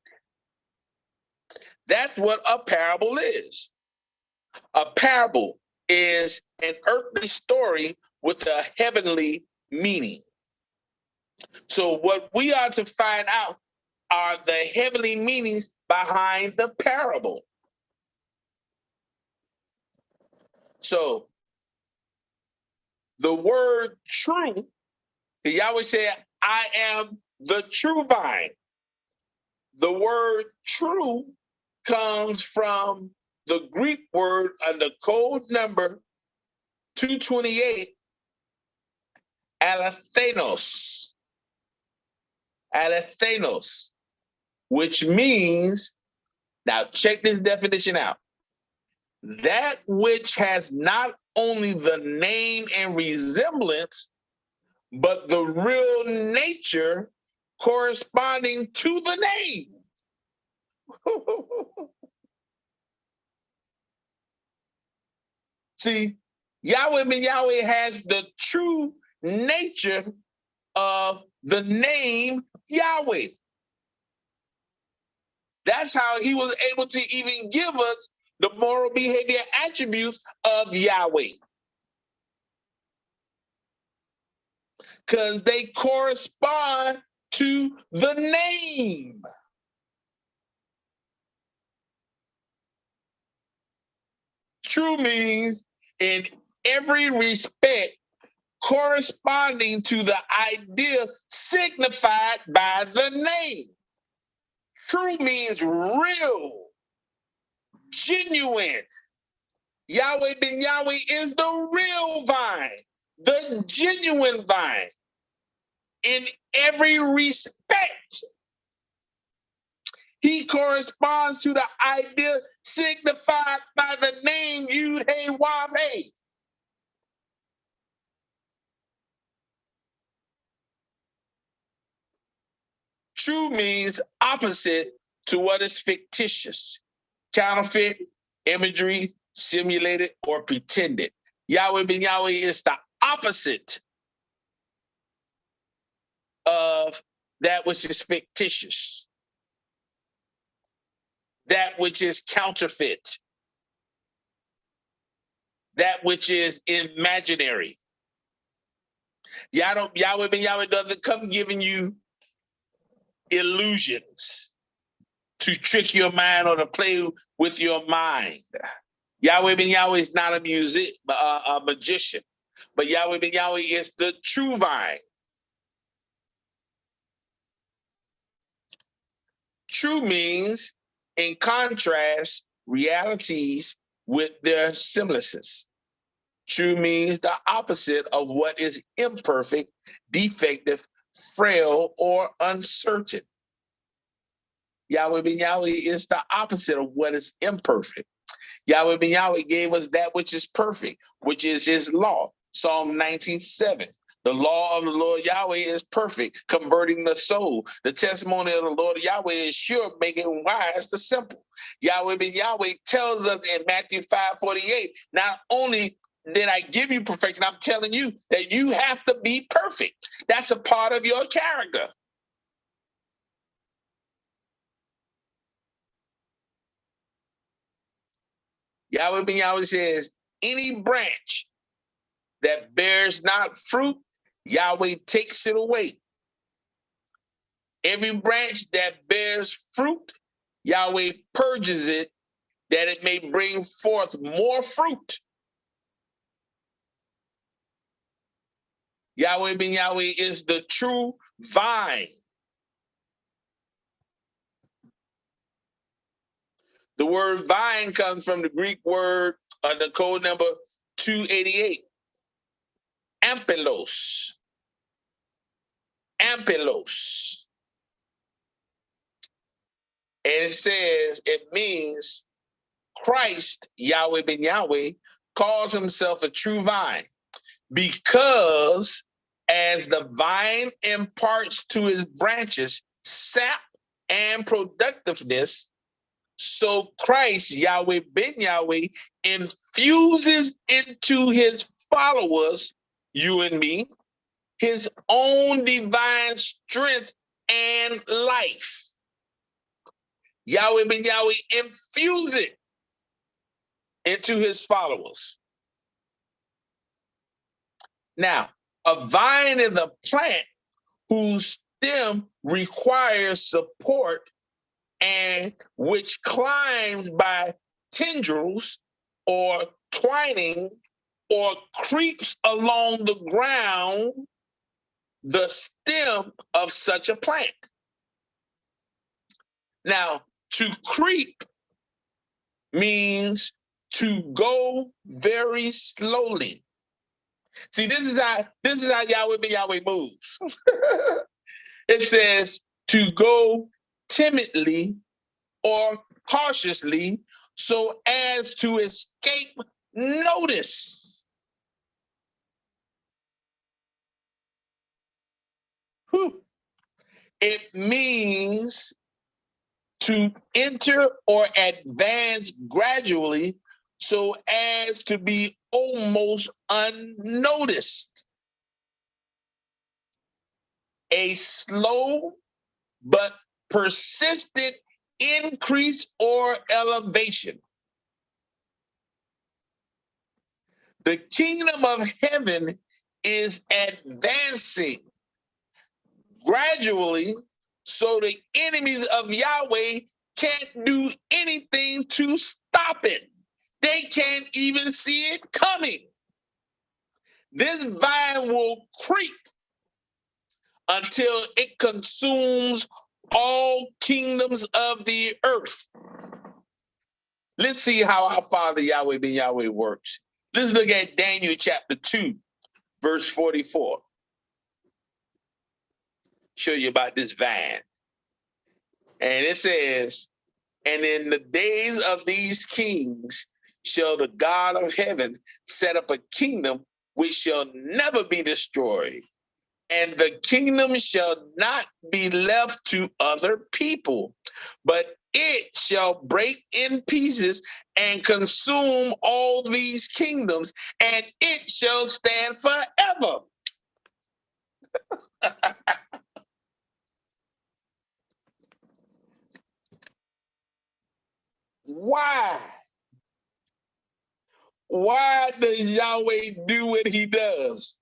That's what a parable is. A parable is an earthly story with a heavenly meaning. So what we are to find out are the heavenly meanings behind the parable. So the word true, Yahweh said, I am the true vine. The word true comes from the Greek word under code number 228, Alethanos. Alethanos, which means, now check this definition out. That which has not only the name and resemblance, but the real nature corresponding to the name. See, Yahweh ben Yahweh has the true nature of the name Yahweh. That's how he was able to even give us the moral behavior attributes of Yahweh. Because they correspond to the name. True means in every respect corresponding to the idea signified by the name. True means real, genuine. Yahweh ben Yahweh is the real vine, the genuine vine. In every respect, he corresponds to the idea signified by the name Yud Hey Wav Hey. True means opposite to what is fictitious, counterfeit, imagery, simulated, or pretended. Yahweh ben Yahweh is the opposite of that which is fictitious, that which is counterfeit, that which is imaginary. Yahweh ben Yahweh doesn't come giving you illusions to trick your mind or to play with your mind. Yahweh ben Yahweh is not a magician, but Yahweh ben Yahweh is the true vine. True means, in contrast, realities with their semblances. True means the opposite of what is imperfect, defective, frail, or uncertain. Yahweh ben Yahweh is the opposite of what is imperfect. Yahweh ben Yahweh gave us that which is perfect, which is his law. Psalm 19:7. The law of the Lord Yahweh is perfect, converting the soul. The testimony of the Lord Yahweh is sure, making wise the simple. Yahweh ben Yahweh tells us in Matthew 5:48, not only did I give you perfection, I'm telling you that you have to be perfect. That's a part of your character. Yahweh ben Yahweh says, any branch that bears not fruit, Yahweh takes it away. Every branch that bears fruit, Yahweh purges it, that it may bring forth more fruit. Yahweh ben Yahweh is the true vine. The word vine comes from the Greek word, the code number 288, ampelos. Ampelos. And it says, it means Christ, Yahweh ben Yahweh, calls himself a true vine because as the vine imparts to his branches sap and productiveness, so Christ, Yahweh ben Yahweh, infuses into his followers, you and me, his own divine strength and life. Yahweh ben Yahweh infuse it into his followers. Now, a vine is a plant whose stem requires support and which climbs by tendrils or twining or creeps along the ground, the stem of such a plant. Now, to creep means to go very slowly. See, this is how Yahweh ben Yahweh moves. It says to go timidly or cautiously so as to escape notice. Whew. It means to enter or advance gradually so as to be almost unnoticed. A slow but persistent increase or elevation. The kingdom of heaven is advancing gradually so the enemies of Yahweh can't do anything to stop it. They can't even see it coming. This vine will creep until it consumes all kingdoms of the earth. Let's see how our Father Yahweh ben Yahweh works. Let's look at Daniel chapter 2, verse 44. Show you about this vine. And it says, and in the days of these kings shall the God of heaven set up a kingdom which shall never be destroyed. And the kingdom shall not be left to other people, but it shall break in pieces and consume all these kingdoms, and it shall stand forever. Why? Why does Yahweh do what he does?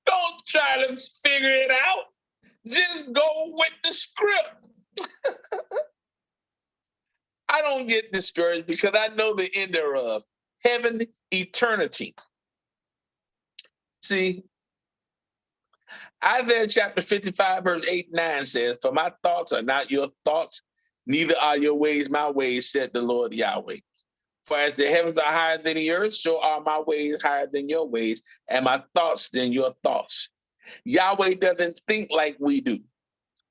Don't try to figure it out. Just go with the script. I don't get discouraged because I know the end thereof. Heaven, eternity. See, Isaiah chapter 55, verse 8 and 9 says, for my thoughts are not your thoughts, neither are your ways my ways, said the Lord Yahweh. For as the heavens are higher than the earth, so are my ways higher than your ways, and my thoughts than your thoughts. Yahweh doesn't think like we do,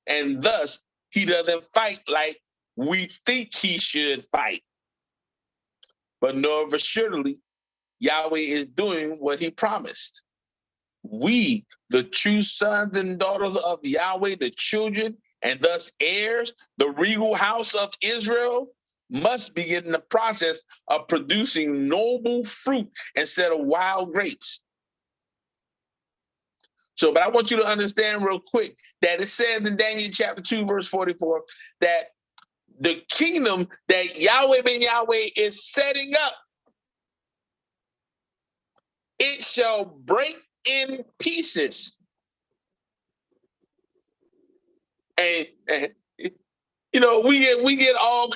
and thus he doesn't fight like we think he should fight. But know of assuredly, Yahweh is doing what he promised. We, the true sons and daughters of Yahweh, the children, and thus heirs, the regal house of Israel, must begin the process of producing noble fruit instead of wild grapes. So, but I want you to understand real quick that it says in Daniel chapter 2, verse 44, that the kingdom that Yahweh ben Yahweh is setting up, it shall break in pieces. And you know, we get all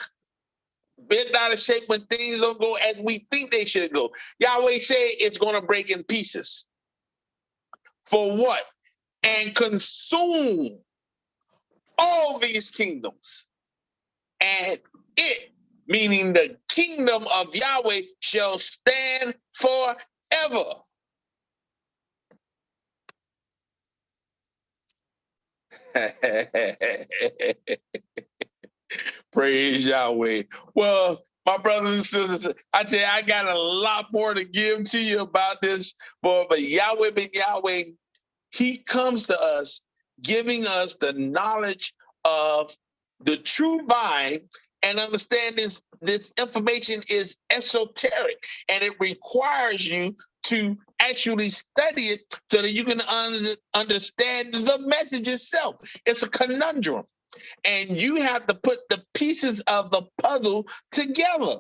bent out of shape when things don't go as we think they should go. Yahweh said it's going to break in pieces. For what? And consume all these kingdoms. And it, meaning the kingdom of Yahweh, shall stand forever. Praise Yahweh. Well, my brothers and sisters, I tell you, I got a lot more to give to you about this, but Yahweh ben Yahweh, he comes to us giving us the knowledge of the true vine, and understand this information is esoteric, and it requires you to actually study it so that you can understand the message itself. It's a conundrum. And you have to put the pieces of the puzzle together.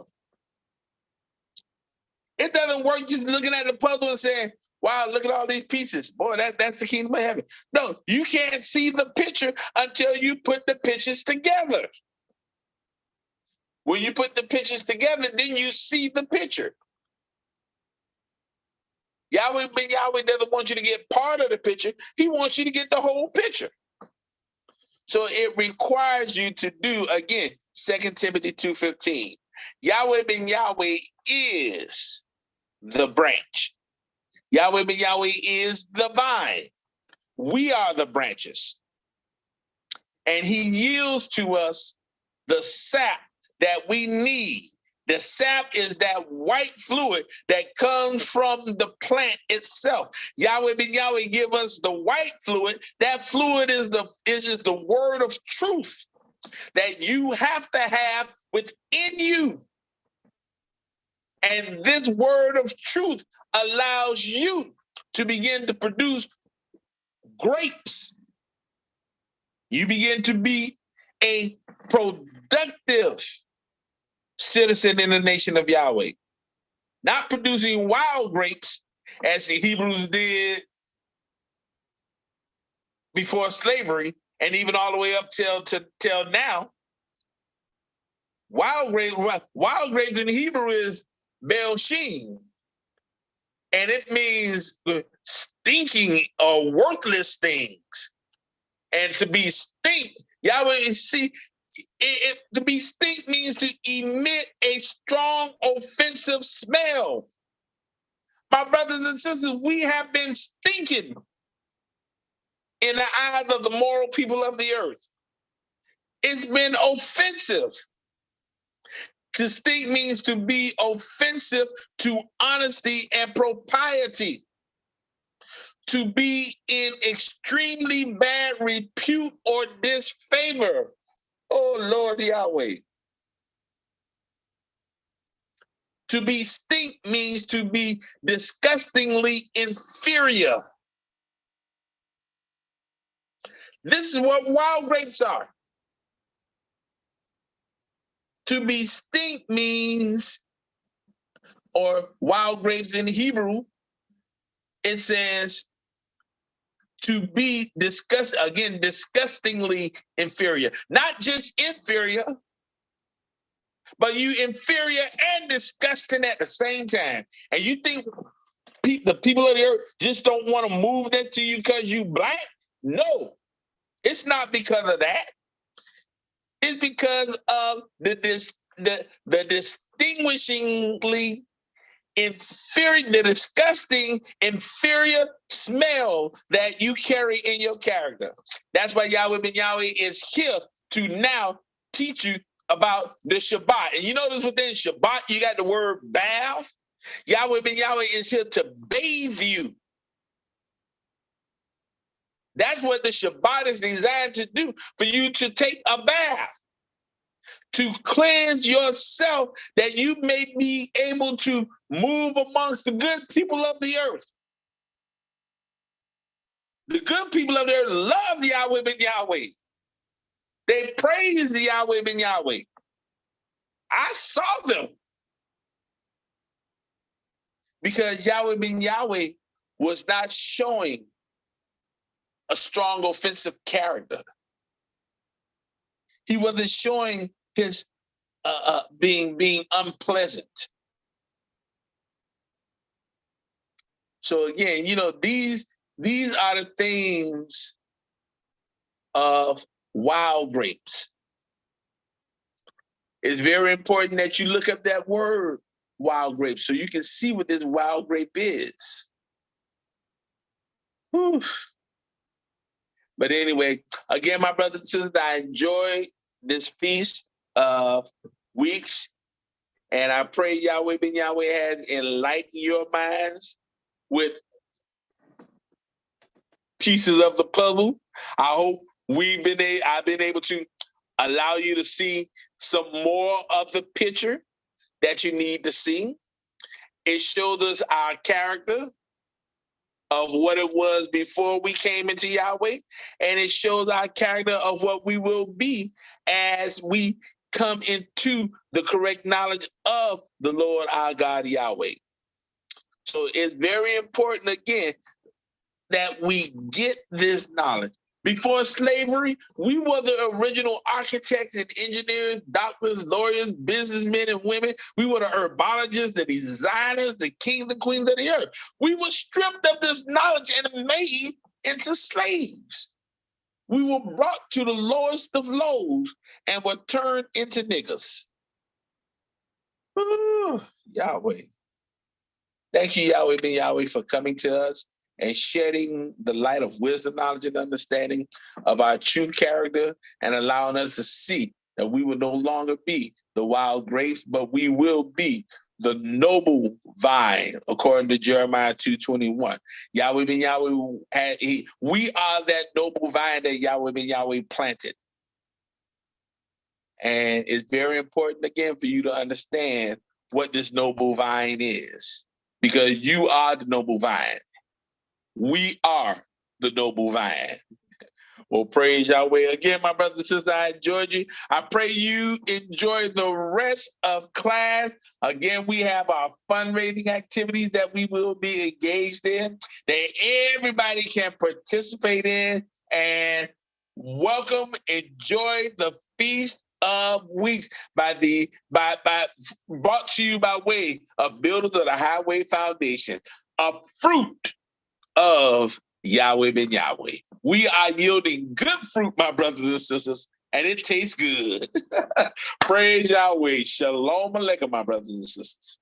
It doesn't work just looking at the puzzle and saying, wow, look at all these pieces. Boy, that's the kingdom of heaven. No, you can't see the picture until you put the pieces together. When you put the pictures together, then you see the picture. Yahweh ben Yahweh doesn't want you to get part of the picture. He wants you to get the whole picture. So it requires you to do, again, 2 Timothy 2:15. Yahweh ben Yahweh is the branch. Yahweh ben Yahweh is the vine. We are the branches. And he yields to us the sap that we need. The sap is that white fluid that comes from the plant itself. Yahweh ben Yahweh give us the white fluid. That fluid is the word of truth that you have to have within you. And this word of truth allows you to begin to produce grapes. You begin to be a productive citizen in the nation of Yahweh. Not producing wild grapes as the Hebrews did before slavery and even all the way up till now. Wild grapes in Hebrew is Belshim. And it means stinking or worthless things. And to be stink, Yahweh, see, to be stink means to emit a strong offensive smell. My brothers and sisters, we have been stinking in the eyes of the moral people of the earth. It's been offensive. To stink means to be offensive to honesty and propriety. To be in extremely bad repute or disfavor. Oh, Lord Yahweh. To be stink means to be disgustingly inferior. This is what wild grapes are. To be stink means, or wild grapes in Hebrew, it says to be disgustingly inferior. Not just inferior, but you inferior and disgusting at the same time. And you think the people of the earth just don't want to move that to you because you black? No, it's not because of that. It's because of the distinguishingly inferior, the disgusting, inferior smell that you carry in your character. That's why Yahweh ben Yahweh is here to now teach you about the Shabbat. And you notice within Shabbat, you got the word bath. Yahweh ben Yahweh is here to bathe you. That's what the Shabbat is designed to do, for you to take a bath, to cleanse yourself, that you may be able to move amongst the good people of the earth. The good people of the earth love the Yahweh ben Yahweh. They praise the Yahweh ben Yahweh. I saw them because Yahweh ben Yahweh was not showing a strong offensive character. He wasn't showing his being unpleasant. So again, you know, these are the things of wild grapes. It's very important that you look up that word, wild grape, so you can see what this wild grape is. Whew. But anyway, again, my brothers and sisters, I enjoy this feast of weeks, and I pray Yahweh ben Yahweh has enlightened your minds with pieces of the puzzle. I hope I've been able to allow you to see some more of the picture that you need to see. It showed us our character of what it was before we came into Yahweh, and it shows our character of what we will be as we come into the correct knowledge of the Lord our God Yahweh. So it's very important, again, that we get this knowledge. Before slavery, we were the original architects and engineers, doctors, lawyers, businessmen and women. We were the herbologists, the designers, the kings and queens of the earth. We were stripped of this knowledge and made into slaves. We were brought to the lowest of lows and were turned into niggas. Ooh, Yahweh. Thank you, Yahweh ben Yahweh, for coming to us and shedding the light of wisdom, knowledge, and understanding of our true character and allowing us to see that we will no longer be the wild grapes, but we will be the noble vine, according to Jeremiah 2:21. Yahweh ben Yahweh, we are that noble vine that Yahweh ben Yahweh planted. And it's very important, again, for you to understand what this noble vine is, because you are the noble vine. We are the noble vine. Well, praise Yahweh. Again, my brothers and sisters, I enjoyed you. I pray you enjoy the rest of class. Again, we have our fundraising activities that we will be engaged in, that everybody can participate in. And welcome, enjoy the Feast of Weeks brought to you by way of Builders of the Highway Foundation, a fruit of Yahweh ben Yahweh. We are yielding good fruit, my brothers and sisters, and it tastes good. Praise Yahweh. Shalom Aleichem, my brothers and sisters.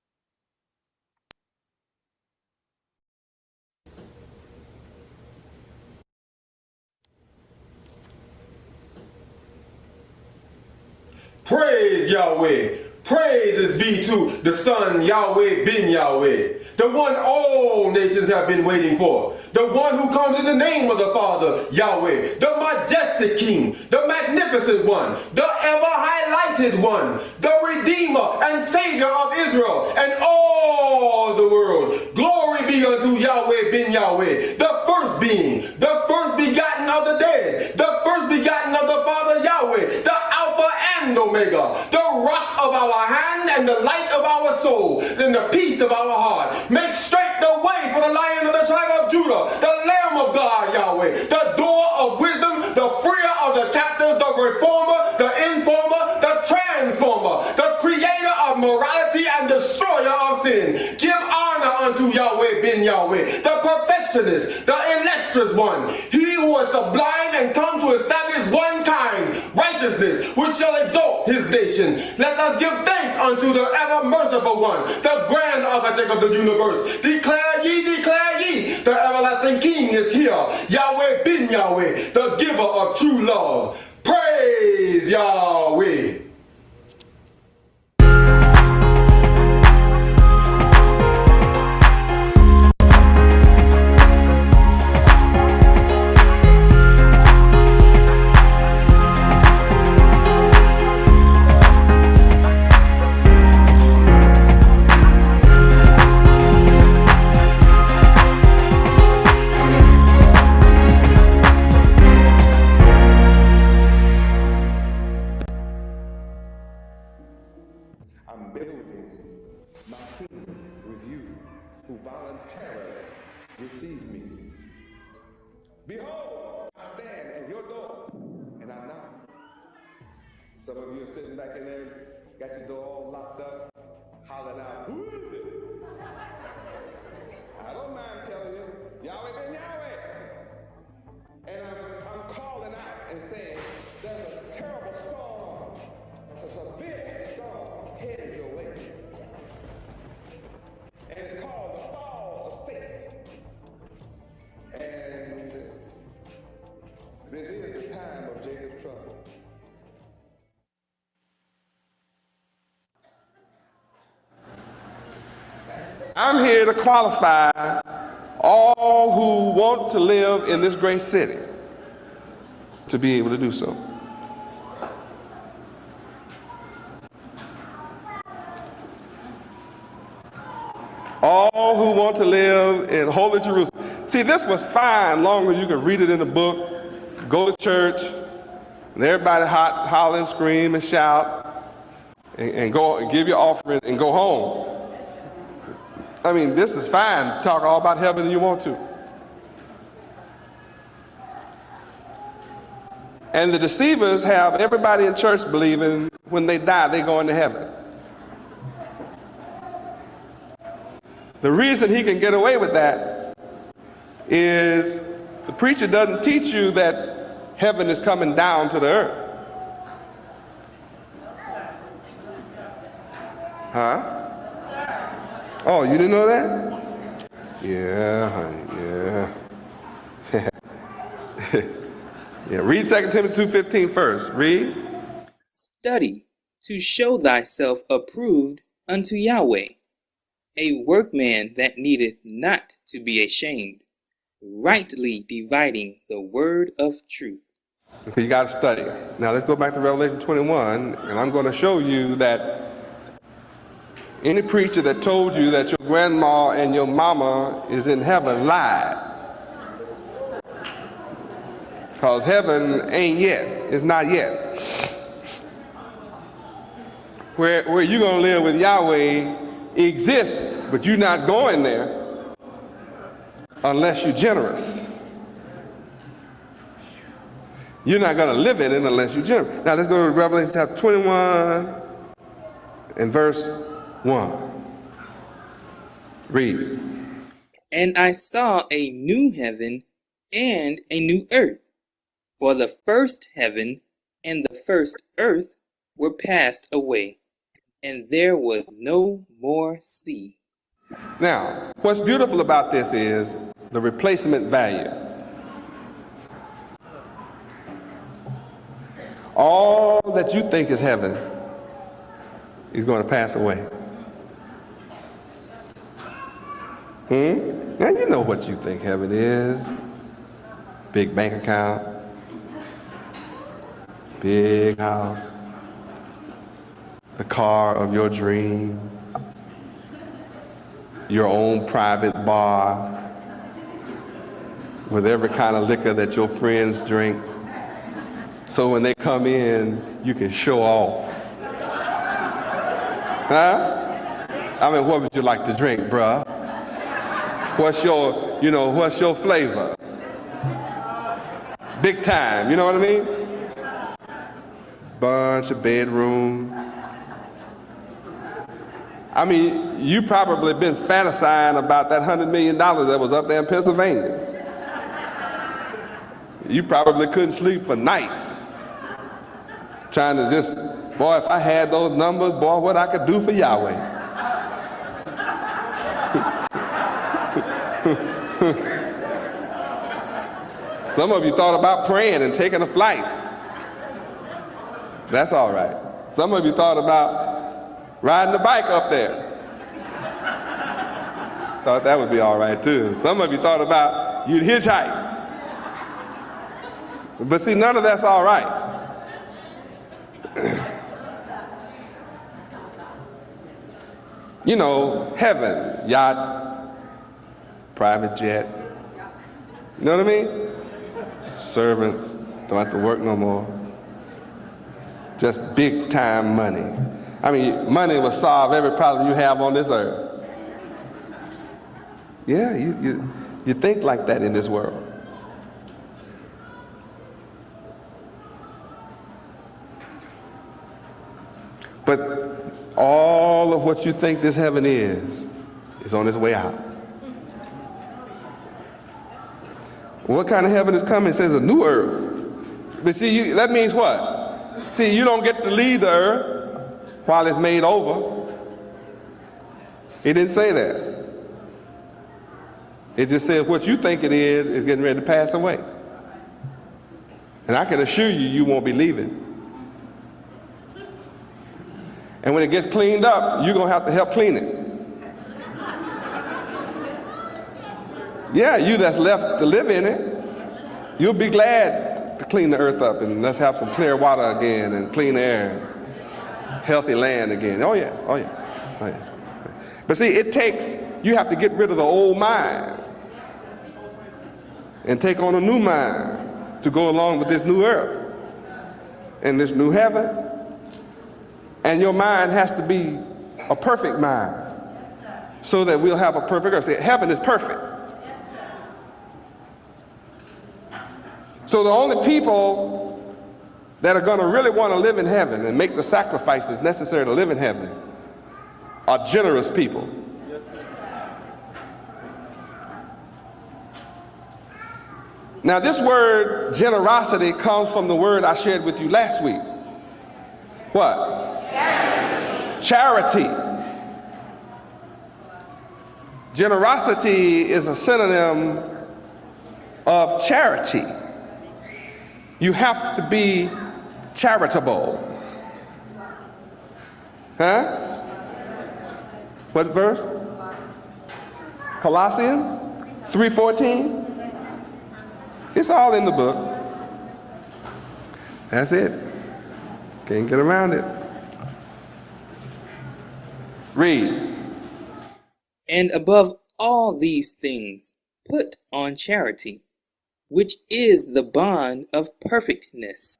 Praise Yahweh. Praises be to the Son, Yahweh ben Yahweh, the one all nations have been waiting for, the one who comes in the name of the Father, Yahweh, the majestic King, the magnificent one, the ever-highlighted one, the Redeemer and Savior of Israel and all the world. Glory be unto Yahweh ben Yahweh, the first being, the first begotten of the dead, the first begotten of the Father, Yahweh, the Alpha and Omega, the rock of our hand and the light of our soul, and the peace of our heart. Make straight the way for the Lion of the tribe of Judah, the Lamb of God, Yahweh, the door of wisdom, the freer of the captives, the reformer, the informer, the transformer, the creator of morality and destroyer of sin. Give honor unto Yahweh ben Yahweh, the perfectionist, the illustrious one, he who is sublime and come to establish one kind, righteousness, which shall exalt his nation. Let us give thanks unto the ever merciful one, the grand architect of the universe. Declare ye, the everlasting King is here. Yahweh ben Yahweh, the giver of true love. Praise Yahweh. I'm building my kingdom with you who voluntarily receive me. Behold, I stand at your door and I knock. Some of you are sitting back in there, got your door all locked up, hollering out, who is it? I don't mind telling you, Yahweh ben Yahweh. And I'm calling out and saying, there's a terrible storm, a severe storm headed your way. And it's called the fall of Satan. And this is the time of Jacob's trouble. I'm here to qualify all who want to live in this great city to be able to do so. All who want to live in Holy Jerusalem. See, this was fine long as you could read it in the book, go to church, and everybody holler and scream and shout and go and give your offering and go home. I mean, this is fine. Talk all about heaven if you want to. And the deceivers have everybody in church believing when they die, they go into heaven. The reason he can get away with that is the preacher doesn't teach you that heaven is coming down to the earth. Huh? Oh, you didn't know that? Yeah, honey, yeah. Yeah, read 2 Timothy 2:15 first. Read. Study to show thyself approved unto Yahweh, a workman that needeth not to be ashamed, rightly dividing the word of truth. Okay, you got to study. Now let's go back to Revelation 21, and I'm going to show you that any preacher that told you that your grandma and your mama is in heaven lied. Because heaven ain't yet. It's not yet. Where you're going to live with Yahweh exists, but you're not going there unless you're generous. You're not going to live in it unless you're generous. Now let's go to Revelation chapter 21 and verse 1. Read. And I saw a new heaven and a new earth, for the first heaven and the first earth were passed away, and there was no more sea. Now, what's beautiful about this is the replacement value. All that you think is heaven is going to pass away. Now you know what you think heaven is. Big bank account, big house, the car of your dream, your own private bar with every kind of liquor that your friends drink. So when they come in, you can show off. Huh? I mean, what would you like to drink, bruh? What's your flavor? Big time, you know what I mean? Bunch of bedrooms. I mean, you probably been fantasizing about that $100 million that was up there in Pennsylvania. You probably couldn't sleep for nights. Trying to just, boy, if I had those numbers, boy, what I could do for Yahweh. Some of you thought about praying and taking a flight. That's all right. Some of you thought about riding the bike up there. Thought that would be all right too. Some of you thought about you'd hitchhike. But see, none of that's all right. You know, heaven, yacht, private jet. You know what I mean? Servants, don't have to work no more. Just big time money. I mean, money will solve every problem you have on this earth. Yeah, you think like that in this world. But all of what you think this heaven is on its way out. What kind of heaven is coming? It says a new earth. But see, that means what? See, you don't get to leave the earth while it's made over. It didn't say that. It just says what you think it is getting ready to pass away. And I can assure you, you won't be leaving. And when it gets cleaned up, you're going to have to help clean it. Yeah, you that's left to live in it, you'll be glad to clean the earth up and let's have some clear water again and clean air, healthy land again. Oh yeah, oh yeah, oh yeah. But see, you have to get rid of the old mind and take on a new mind to go along with this new earth and this new heaven. And your mind has to be a perfect mind so that we'll have a perfect earth. See, heaven is perfect. So the only people that are going to really want to live in heaven and make the sacrifices necessary to live in heaven are generous people. Now this word generosity comes from the word I shared with you last week. What? Charity. Generosity is a synonym of charity. You have to be charitable. Huh? What verse? Colossians 3:14. It's all in the book. That's it. Can't get around it. Read. And above all these things, put on charity, which is the bond of perfectness.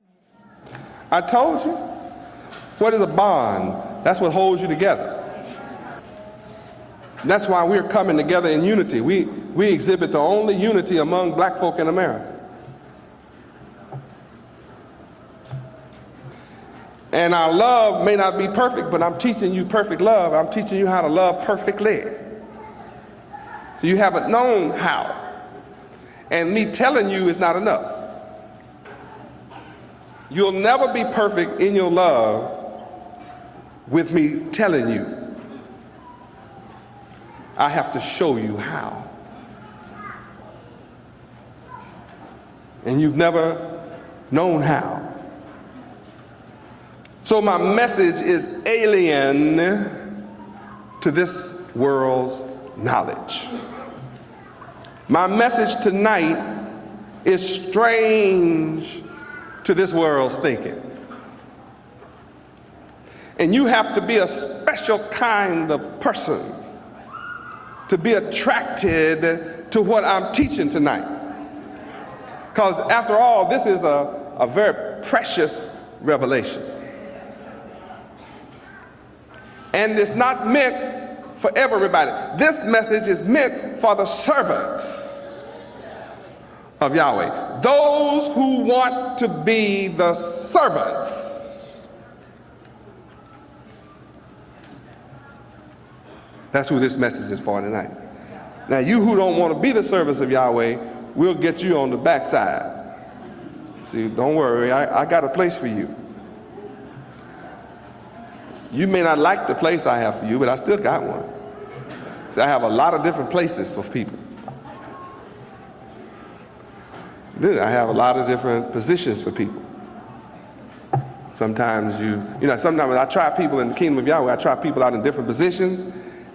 I told you. What is a bond? That's what holds you together. That's why we're coming together in unity. We exhibit the only unity among black folk in America. And our love may not be perfect, but I'm teaching you perfect love. I'm teaching you how to love perfectly. So you haven't known how. And me telling you is not enough. You'll never be perfect in your love with me telling you. I have to show you how. And you've never known how. So my message is alien to this world's knowledge. My message tonight is strange to this world's thinking. And you have to be a special kind of person to be attracted to what I'm teaching tonight. Because after all, this is a very precious revelation. And it's not meant for everybody. This message is meant for the servants of Yahweh. Those who want to be the servants. That's who this message is for tonight. Now, you who don't want to be the servants of Yahweh, we'll get you on the backside. See, don't worry, I got a place for you. You may not like the place I have for you, but I still got one. See, I have a lot of different places for people. I have a lot of different positions for people. Sometimes sometimes when I try people in the kingdom of Yahweh, I try people out in different positions.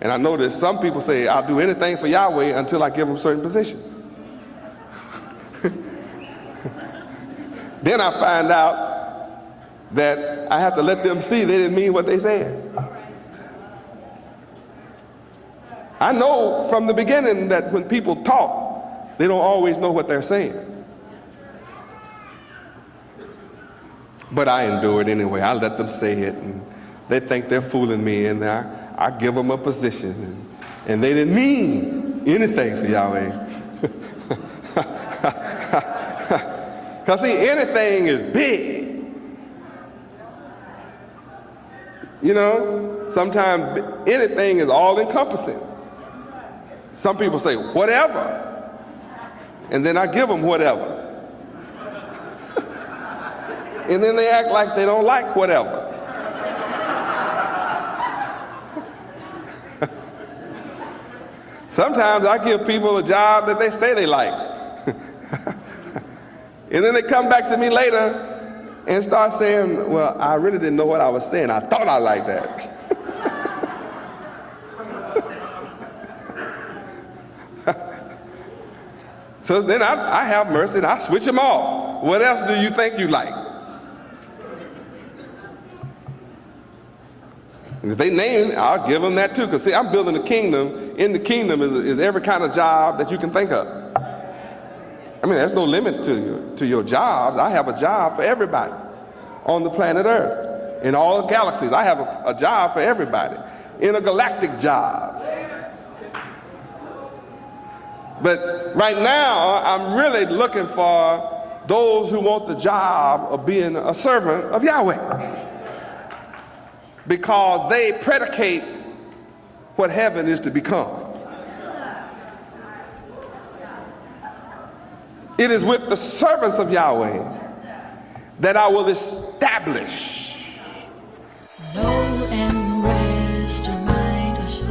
And I notice some people say, I'll do anything for Yahweh until I give them certain positions. Then I find out that I have to let them see they didn't mean what they said. I know from the beginning that when people talk, they don't always know what they're saying. But I endure it anyway. I let them say it, and they think they're fooling me, and I give them a position, and they didn't mean anything for Yahweh. Because see, anything is big. You know, sometimes anything is all-encompassing. Some people say, whatever, and then I give them whatever. And then they act like they don't like whatever. Sometimes I give people a job that they say they like. And then they come back to me later and start saying, well, I really didn't know what I was saying. I thought I liked that. So then I have mercy and I switch them off. What else do you think you like? And if they name it, I'll give them that too. Because see, I'm building a kingdom. In the kingdom is every kind of job that you can think of. I mean, there's no limit to your jobs. I have a job for everybody on the planet Earth. In all the galaxies, I have a job for everybody. Intergalactic jobs. But right now, I'm really looking for those who want the job of being a servant of Yahweh. Because they predicate what heaven is to become. It is with the servants of Yahweh that I will establish. Know and rest your mind ashore,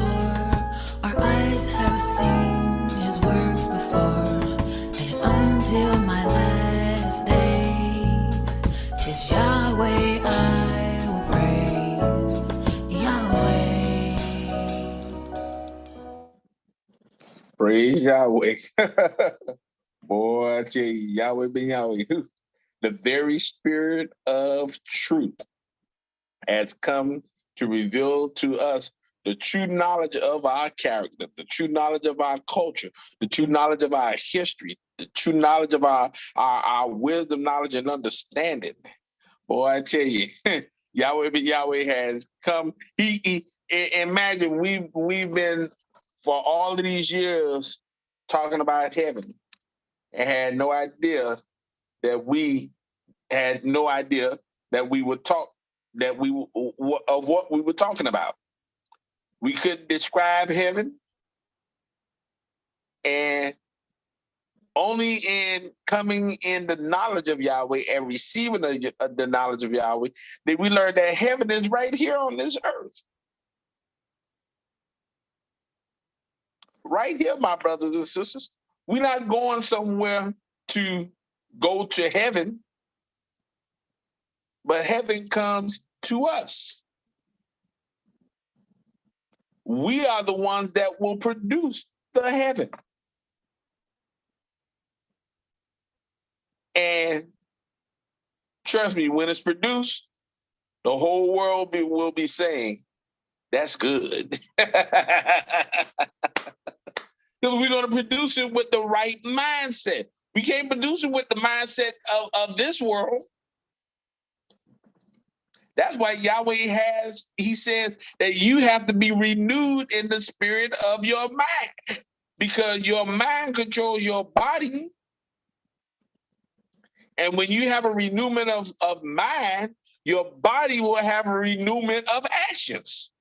our eyes eyes have seen his works before, and until my last days, 'tis Yahweh I will praise, Yahweh. Praise Yahweh. Boy, I tell you, Yahweh ben Yahweh. The very spirit of truth has come to reveal to us the true knowledge of our character, the true knowledge of our culture, the true knowledge of our history, the true knowledge of our wisdom, knowledge, and understanding. Boy, I tell you, Yahweh ben Yahweh has come. Imagine we've been for all of these years talking about heaven and had no idea that we would talk of what we were talking about. We couldn't describe heaven, and only in coming in the knowledge of Yahweh and receiving the knowledge of Yahweh did we learn that heaven is right here on this earth. Right here, my brothers and sisters. We're not going somewhere to go to heaven, but heaven comes to us. We are the ones that will produce the heaven. And trust me, when it's produced, the whole world will be saying, that's good. Because we're going to produce it with the right mindset. We can't produce it with the mindset of this world. That's why Yahweh he said that you have to be renewed in the spirit of your mind, because your mind controls your body. And when you have a renewment of mind, your body will have a renewment of actions.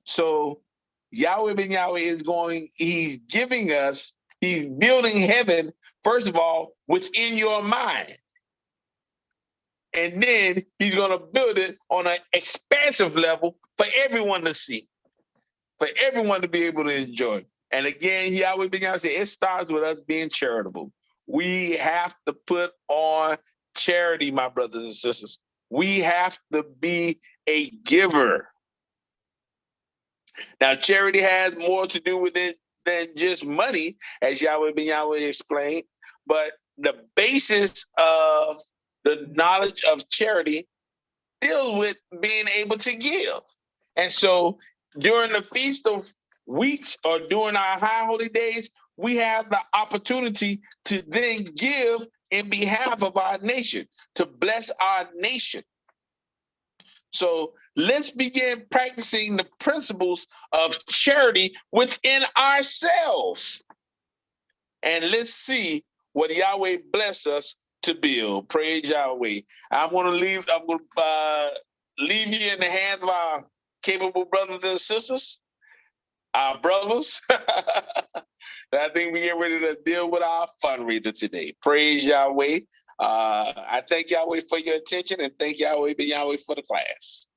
So Yahweh ben Yahweh he's building heaven, first of all, within your mind. And then he's going to build it on an expansive level for everyone to see, for everyone to be able to enjoy. And again, Yahweh ben Yahweh said, it starts with us being charitable. We have to put on charity, my brothers and sisters. We have to be a giver. Now, charity has more to do with it than just money, as Yahweh ben Yahweh explained, but the basis of the knowledge of charity deals with being able to give. And so during the Feast of Weeks or during our high holy days, we have the opportunity to then give in behalf of our nation, to bless our nation. So let's begin practicing the principles of charity within ourselves. And let's see what Yahweh bless us to build. Praise Yahweh. I'm going to leave you in the hands of our capable brothers and sisters, our brothers. I think we get ready to deal with our fundraiser today. Praise Yahweh. I thank Yahweh for your attention, and thank Yahweh ben Yahweh for the class.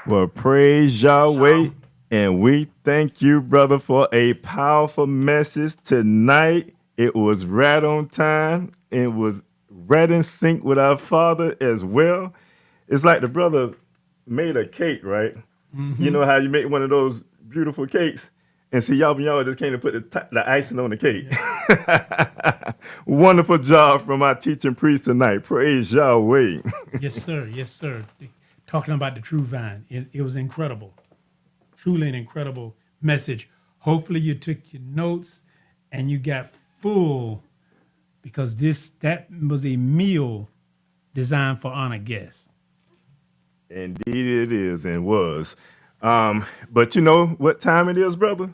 Well, praise Yahweh, and we thank you, brother, for a powerful message tonight. It was right on time. It was right in sync with our Father as well. It's like the brother made a cake, right? Mm-hmm. You know how you make one of those beautiful cakes? And see, y'all just came to put the icing on the cake. Yeah. Wonderful job from our teaching priest tonight. Praise Yahweh. Yes, sir. Yes, sir. Talking about the true vine. It was incredible. Truly an incredible message. Hopefully you took your notes and you got full, because that was a meal designed for honored guests. Indeed it is and was. But you know what time it is, brother?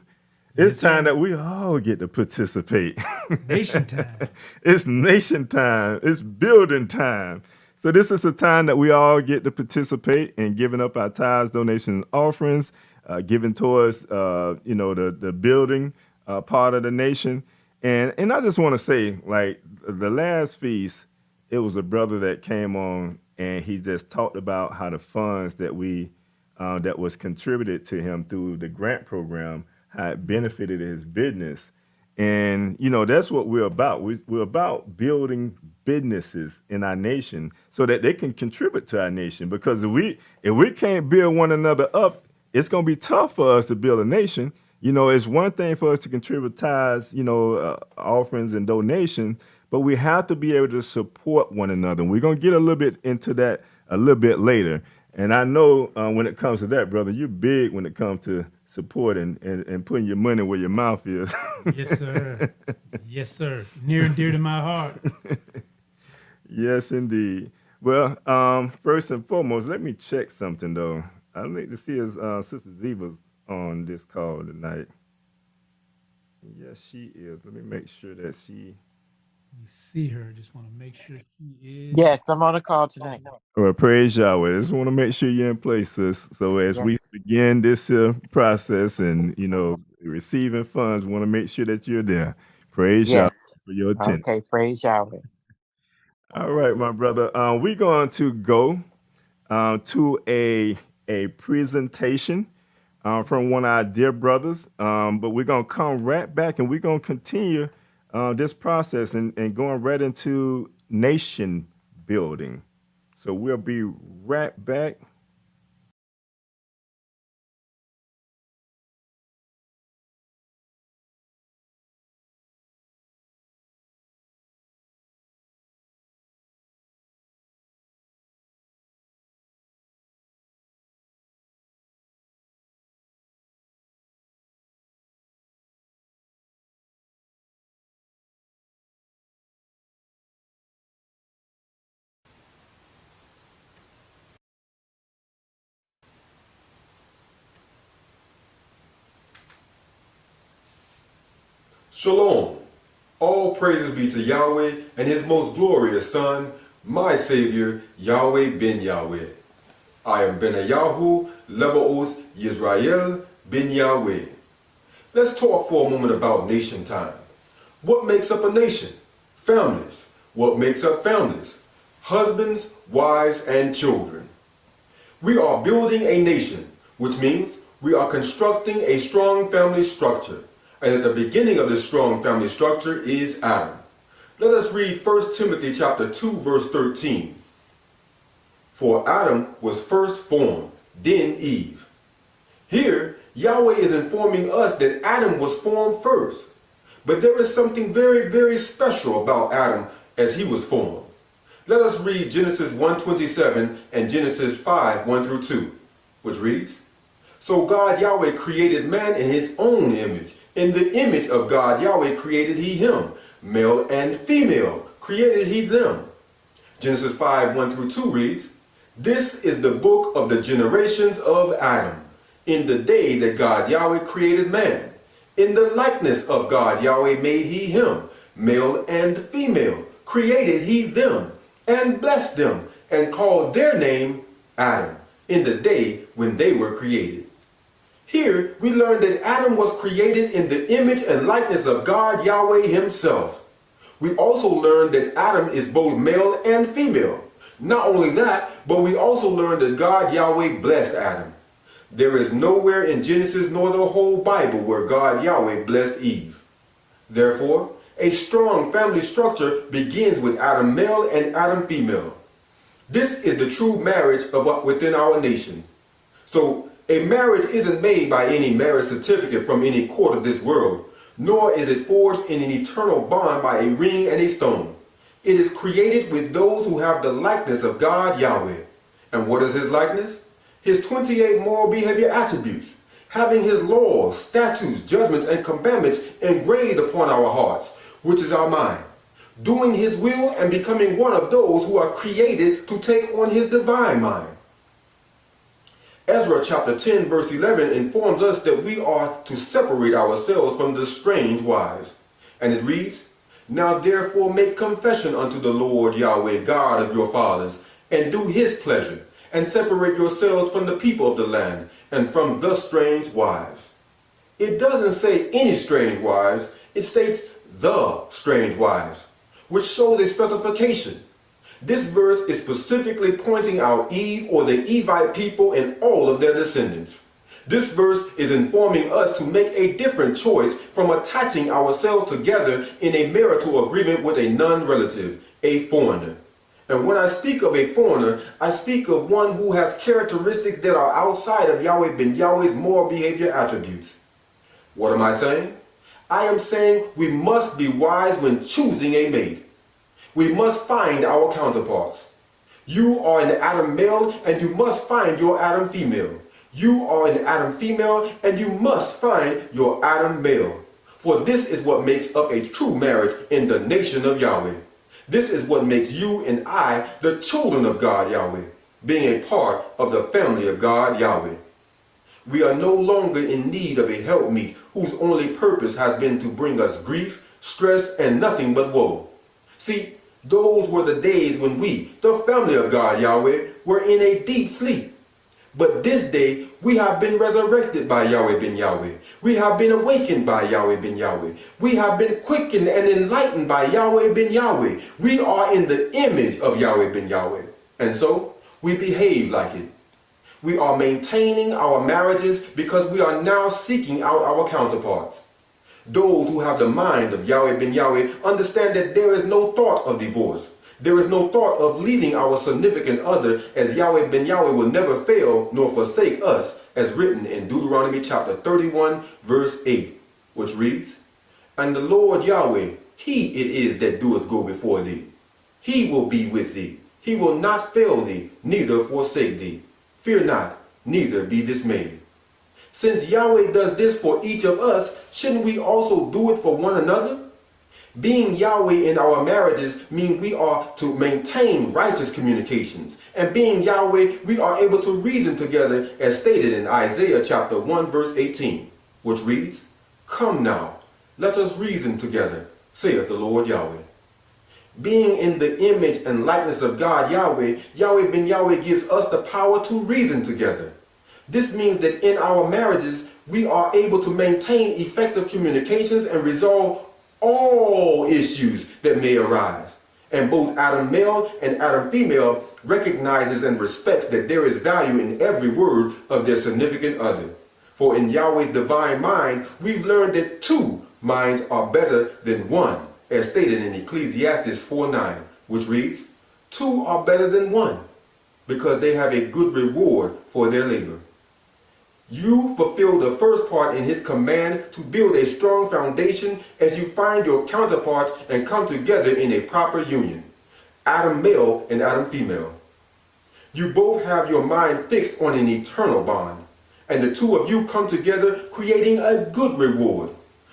It's time that we all get to participate. Nation time. It's nation time. It's building time. So this is the time that we all get to participate in giving up our tithes, donations, and offerings. giving towards the building part of the nation. And I just want to say, like, the last feast, it was a brother that came on and he just talked about how the funds that that was contributed to him through the grant program had benefited his business. And that's what we're about. We're about building businesses in our nation so that they can contribute to our nation. Because if we can't build one another up, it's going to be tough for us to build a nation. It's one thing for us to contribute tithes, offerings and donations, but we have to be able to support one another. And we're going to get a little bit into that a little bit later. And I know when it comes to that, brother, you're big when it comes to support and putting your money where your mouth is. Yes, sir. Yes, sir. Near and dear to my heart. Yes, indeed. Well, first and foremost, let me check something, though. I'd like to see if Sister Ziva's on this call tonight. Yes, she is. Let me make sure that she... We see her. Just want to make sure she is. Yes, I'm on a call tonight. Well, praise Yahweh. I just want to make sure you're in place, sis. So as we Yes. begin this process and, receiving funds, we want to make sure that you're there. Praise Yahweh Yes. for your attendance. Okay, praise Yahweh. All right, my brother. We're going to go to a presentation from one of our dear brothers, but we're going to come right back and we're going to continue this process and going right into nation building. So we'll be right back. Shalom. All praises be to Yahweh and his most glorious Son, my Savior, Yahweh ben Yahweh. I am Benayahu, Lebaoth, Yisrael ben Yahweh. Let's talk for a moment about nation time. What makes up a nation? Families. What makes up families? Husbands, wives, and children. We are building a nation, which means we are constructing a strong family structure. And at the beginning of this strong family structure is Adam. Let us read 1 Timothy chapter 2, verse 13. For Adam was first formed, then Eve. Here, Yahweh is informing us that Adam was formed first. But there is something very, very special about Adam as he was formed. Let us read Genesis 1:27 and Genesis 5:1 through 2, which reads, So God Yahweh created man in his own image. In the image of God Yahweh created he him. Male and female created he them. Genesis 5:1 through 2 reads, This is the book of the generations of Adam, in the day that God Yahweh created man. In the likeness of God Yahweh made he him. Male and female created he them, and blessed them, and called their name Adam, in the day when they were created. Here we learn that Adam was created in the image and likeness of God Yahweh himself. We also learn that Adam is both male and female. Not only that, but we also learn that God Yahweh blessed Adam. There is nowhere in Genesis nor the whole Bible where God Yahweh blessed Eve. Therefore, a strong family structure begins with Adam male and Adam female. This is the true marriage within our nation. So, a marriage isn't made by any marriage certificate from any court of this world, nor is it forged in an eternal bond by a ring and a stone. It is created with those who have the likeness of God Yahweh. And what is his likeness? His 28 moral behavior attributes, having his laws, statutes, judgments, and commandments engraved upon our hearts, which is our mind, doing his will and becoming one of those who are created to take on his divine mind. Ezra chapter 10 verse 11 informs us that we are to separate ourselves from the strange wives. And it reads, Now therefore make confession unto the Lord Yahweh God of your fathers, and do his pleasure, and separate yourselves from the people of the land, and from the strange wives. It doesn't say any strange wives, it states the strange wives, which shows a specification. This verse is specifically pointing out Eve or the Evite people and all of their descendants. This verse is informing us to make a different choice from attaching ourselves together in a marital agreement with a non-relative, a foreigner. And when I speak of a foreigner, I speak of one who has characteristics that are outside of Yahweh ben Yahweh's moral behavior attributes. What am I saying? I am saying we must be wise when choosing a mate. We must find our counterparts. You are an Adam male and you must find your Adam female. You are an Adam female and you must find your Adam male. For this is what makes up a true marriage in the nation of Yahweh. This is what makes you and I the children of God Yahweh, being a part of the family of God Yahweh. We are no longer in need of a helpmeet whose only purpose has been to bring us grief, stress, and nothing but woe. See, those were the days when we, the family of God Yahweh, were in a deep sleep. But this day, we have been resurrected by Yahweh ben Yahweh. We have been awakened by Yahweh ben Yahweh. We have been quickened and enlightened by Yahweh ben Yahweh. We are in the image of Yahweh ben Yahweh. And so, we behave like it. We are maintaining our marriages because we are now seeking out our counterparts. Those who have the mind of Yahweh ben Yahweh understand that there is no thought of divorce. There is no thought of leaving our significant other, as Yahweh ben Yahweh will never fail nor forsake us, as written in Deuteronomy chapter 31 verse 8, which reads, "And the Lord Yahweh, he it is that doeth go before thee. He will be with thee. He will not fail thee, neither forsake thee. Fear not, neither be dismayed." Since Yahweh does this for each of us, shouldn't we also do it for one another? Being Yahweh in our marriages means we are to maintain righteous communications. And being Yahweh, we are able to reason together as stated in Isaiah chapter 1 verse 18, which reads, "Come now, let us reason together, saith the Lord Yahweh." Being in the image and likeness of God Yahweh, Yahweh ben Yahweh gives us the power to reason together. This means that in our marriages, we are able to maintain effective communications and resolve all issues that may arise. And both Adam male and Adam female recognizes and respects that there is value in every word of their significant other. For in Yahweh's divine mind, we've learned that two minds are better than one, as stated in Ecclesiastes 4:9, which reads, "Two are better than one, because they have a good reward for their labor." You fulfill the first part in his command to build a strong foundation as you find your counterparts and come together in a proper union, Adam male and Adam female. You both have your mind fixed on an eternal bond, and the two of you come together creating a good reward.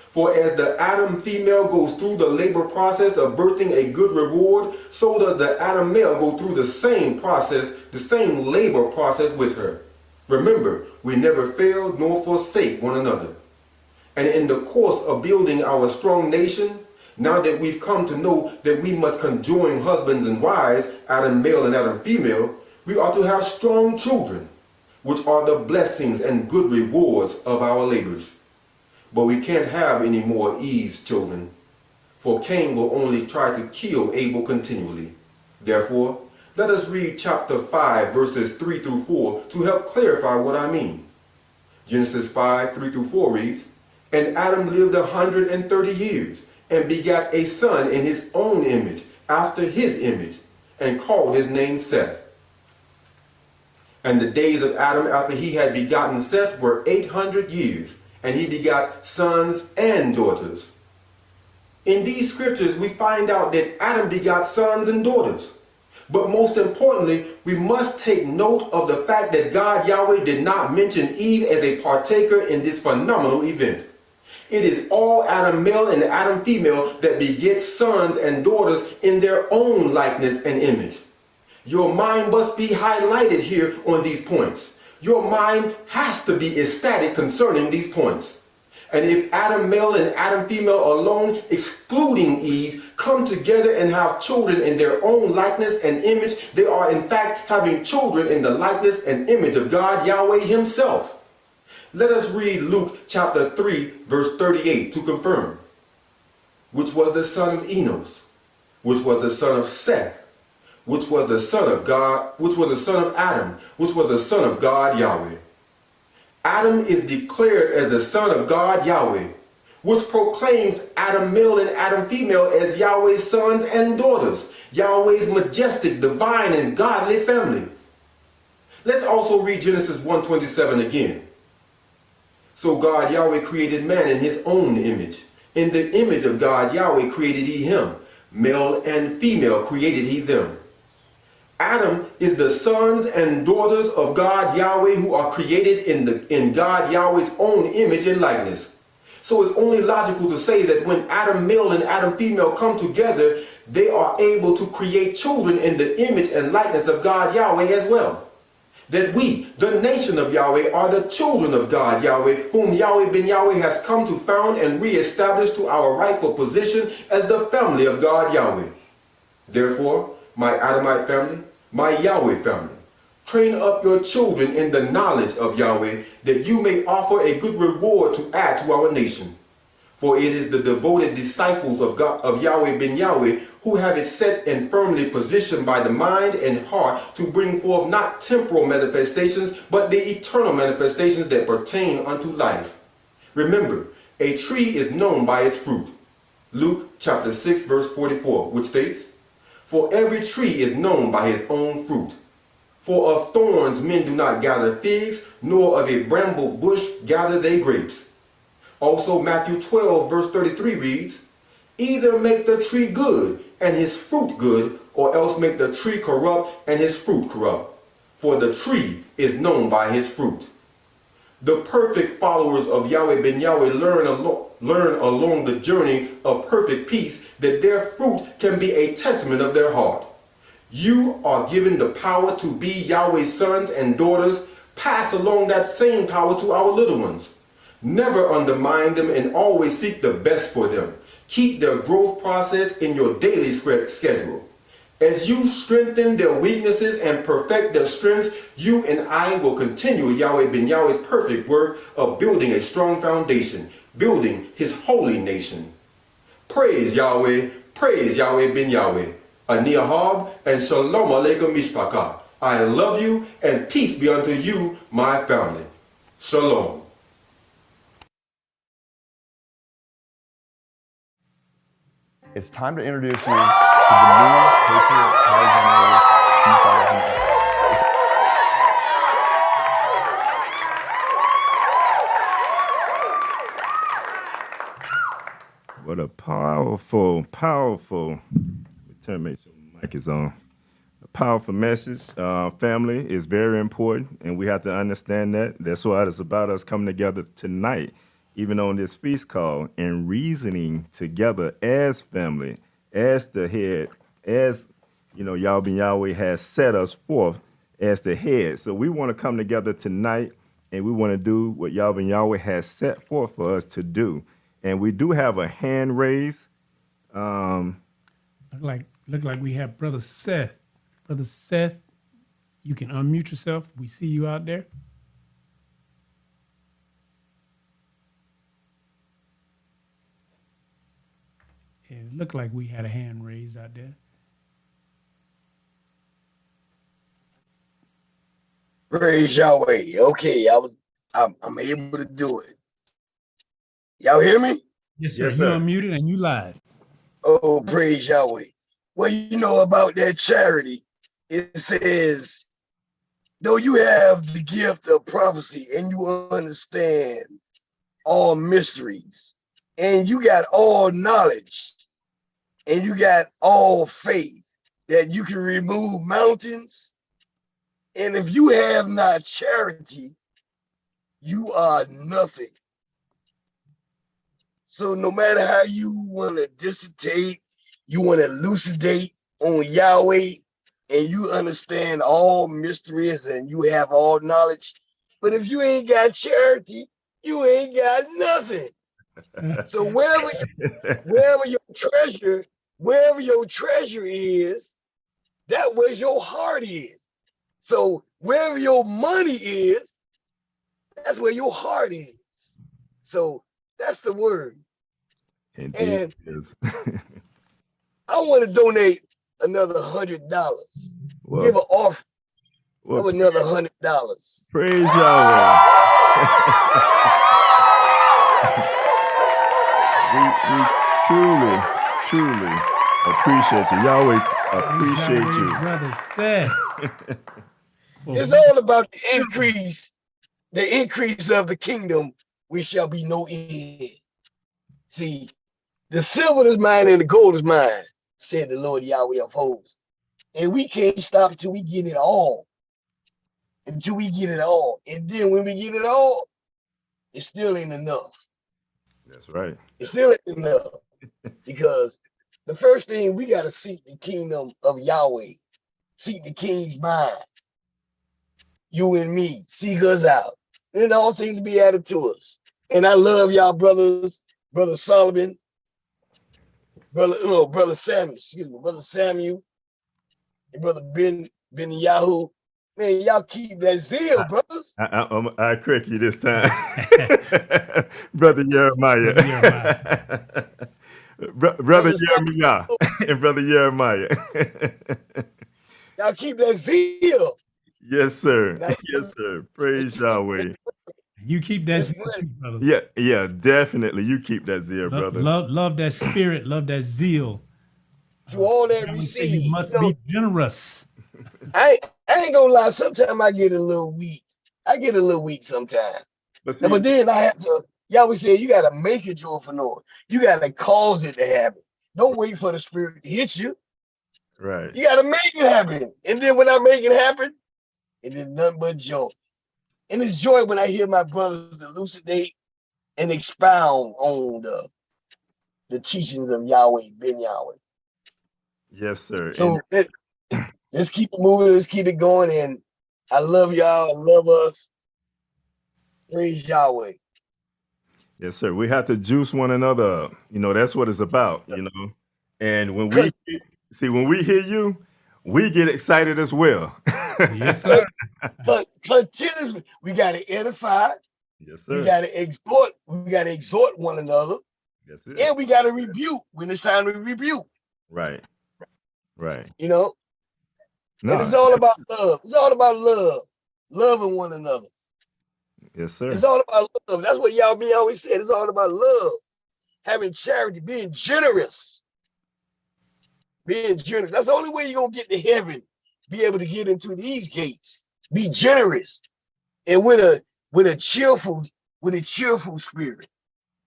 For as the Adam female goes through the labor process of birthing a good reward, so does the Adam male go through the same process, the same labor process with her. Remember, we never fail nor forsake one another. And in the course of building our strong nation, now that we've come to know that we must conjoin husbands and wives, Adam male and Adam female, we ought to have strong children, which are the blessings and good rewards of our labors. But we can't have any more Eve's children, for Cain will only try to kill Abel continually. Therefore, let us read chapter 5 verses 3 through 4 to help clarify what I mean. Genesis 5, 3 through 4 reads, "And Adam lived 130 years, and begat a son in his own image, after his image, and called his name Seth. And the days of Adam after he had begotten Seth were 800 years, and he begot sons and daughters." In these scriptures, we find out that Adam begot sons and daughters. But most importantly, we must take note of the fact that God Yahweh did not mention Eve as a partaker in this phenomenal event. It is all Adam male and Adam female that beget sons and daughters in their own likeness and image. Your mind must be highlighted here on these points. Your mind has to be ecstatic concerning these points. And if Adam male and Adam female alone, excluding Eve, come together and have children in their own likeness and image, they are in fact having children in the likeness and image of God Yahweh himself. Let us read Luke chapter 3, verse 38 to confirm. Which was the son of Enos, which was the son of Seth, which was the son of God, which was the son of Adam, which was the son of God Yahweh. Adam is declared as the son of God Yahweh, which proclaims Adam male and Adam female as Yahweh's sons and daughters, Yahweh's majestic, divine, and godly family. Let's also read Genesis 1:27 again. So God Yahweh created man in his own image. In the image of God Yahweh created he him. Male and female created he them. Adam is the sons and daughters of God Yahweh who are created in God Yahweh's own image and likeness. So it's only logical to say that when Adam male and Adam female come together, they are able to create children in the image and likeness of God Yahweh as well. That we, the nation of Yahweh, are the children of God Yahweh, whom Yahweh ben Yahweh has come to found and reestablish to our rightful position as the family of God Yahweh. Therefore, my Adamite family, my Yahweh family, train up your children in the knowledge of Yahweh, that you may offer a good reward to add to our nation. For it is the devoted disciples of God, of Yahweh ben Yahweh, who have it set and firmly positioned by the mind and heart to bring forth not temporal manifestations, but the eternal manifestations that pertain unto life. Remember, a tree is known by its fruit. Luke chapter 6, verse 44, which states, For every tree is known by his own fruit. For of thorns men do not gather figs, nor of a bramble bush gather they grapes. Also Matthew 12, verse 33 reads, Either make the tree good and his fruit good, or else make the tree corrupt and his fruit corrupt. For the tree is known by his fruit. The perfect followers of Yahweh ben Yahweh learn along the journey of perfect peace that their fruit can be a testament of their heart. You are given the power to be Yahweh's sons and daughters. Pass along that same power to our little ones. Never undermine them and always seek the best for them. Keep their growth process in your daily schedule. As you strengthen their weaknesses and perfect their strengths, you and I will continue Yahweh ben Yahweh's perfect work of building a strong foundation, building his holy nation. Praise Yahweh ben Yahweh. Aniyahab and Shalom Aleichem Mishpachah. I love you and peace be unto you, my family. Shalom. It's time to introduce you to the new Patriot Power Generator 2000X. What a powerful, make sure the mic is on. A powerful message. Family is very important, and we have to understand that. That's why it's about us coming together tonight, even on this feast call, and reasoning together as family, as the head, as Yahweh ben Yahweh has set us forth as the head. So we want to come together tonight, and we want to do what Yahweh ben Yahweh has set forth for us to do. And we do have a hand raised. Look like we have Brother Seth. Brother Seth, you can unmute yourself. We see you out there. It looked like we had a hand raised out there. Praise Yahweh. Okay, I'm able to do it. Y'all hear me? Yes, sir. Yes, You're sir. unmuted and you live. Oh, praise Yahweh. Well, you know about that charity, it says, though you have the gift of prophecy and you understand all mysteries, and you got all knowledge, and you got all faith, that you can remove mountains. And if you have not charity, you are nothing. So no matter how you want to dissertate, you want to elucidate on Yahweh, and you understand all mysteries and you have all knowledge, but if you ain't got charity, you ain't got nothing. So wherever your treasure is, that where your heart is. So wherever your money is, That's where your heart is. So that's the word. Indeed And it is. I want to donate another $100. Give well, an offer well, of another $100. praise Yahweh. we truly, truly appreciate you. Yahweh appreciate you. Brother said. It's all about the increase of the kingdom, we shall be no end. See, the silver is mine and the gold is mine, said the Lord Yahweh of hosts. And we can't stop until we get it all. Until we get it all. And then when we get it all, it still ain't enough. That's right. It still ain't enough. Because the first thing we got to seek the kingdom of Yahweh, seek the king's mind. You and me, seek us out. And all things be added to us. And I love y'all brothers, Brother Solomon, Brother Samuel, and Brother Ben Yahoo. Man, y'all keep that zeal, brothers. I correct you this time. Brother Jeremiah. Brother Jeremiah and Brother Jeremiah. Y'all keep that zeal. Yes, sir. Yes, sir. Praise Yahweh. You keep that zeal too, brother. Yeah, definitely. You keep that zeal, brother. Love that spirit, love that zeal. To all that We say receive. you must be generous. I ain't gonna lie, sometimes I get a little weak. Sometimes. But then I have to, Yahweh said, you gotta make it joyful noise. You gotta cause it to happen. Don't wait for the spirit to hit you. Right. You gotta make it happen. And then when I make it happen, it is nothing but joy. And it's joy when I hear my brothers elucidate and expound on the teachings of Yahweh, Ben Yahweh. Yes, sir. So let's keep it moving, let's keep it going. And I love y'all, I love us. Praise Yahweh. Yes, sir. We have to juice one another up. That's what it's about, And when we hear you, we get excited as well. Yes, sir. But continuously, we gotta edify. Yes, sir. We gotta exhort one another. That's it. And we gotta rebuke when it's time to rebuke. Right. No. And it's all about love. It's all about love. Loving one another. Yes, sir. It's all about love. That's what Yahweh always said. It's all about love. Having charity, being generous. That's the only way you're gonna get to heaven. Be able to get into these gates. Be generous. And with a cheerful spirit,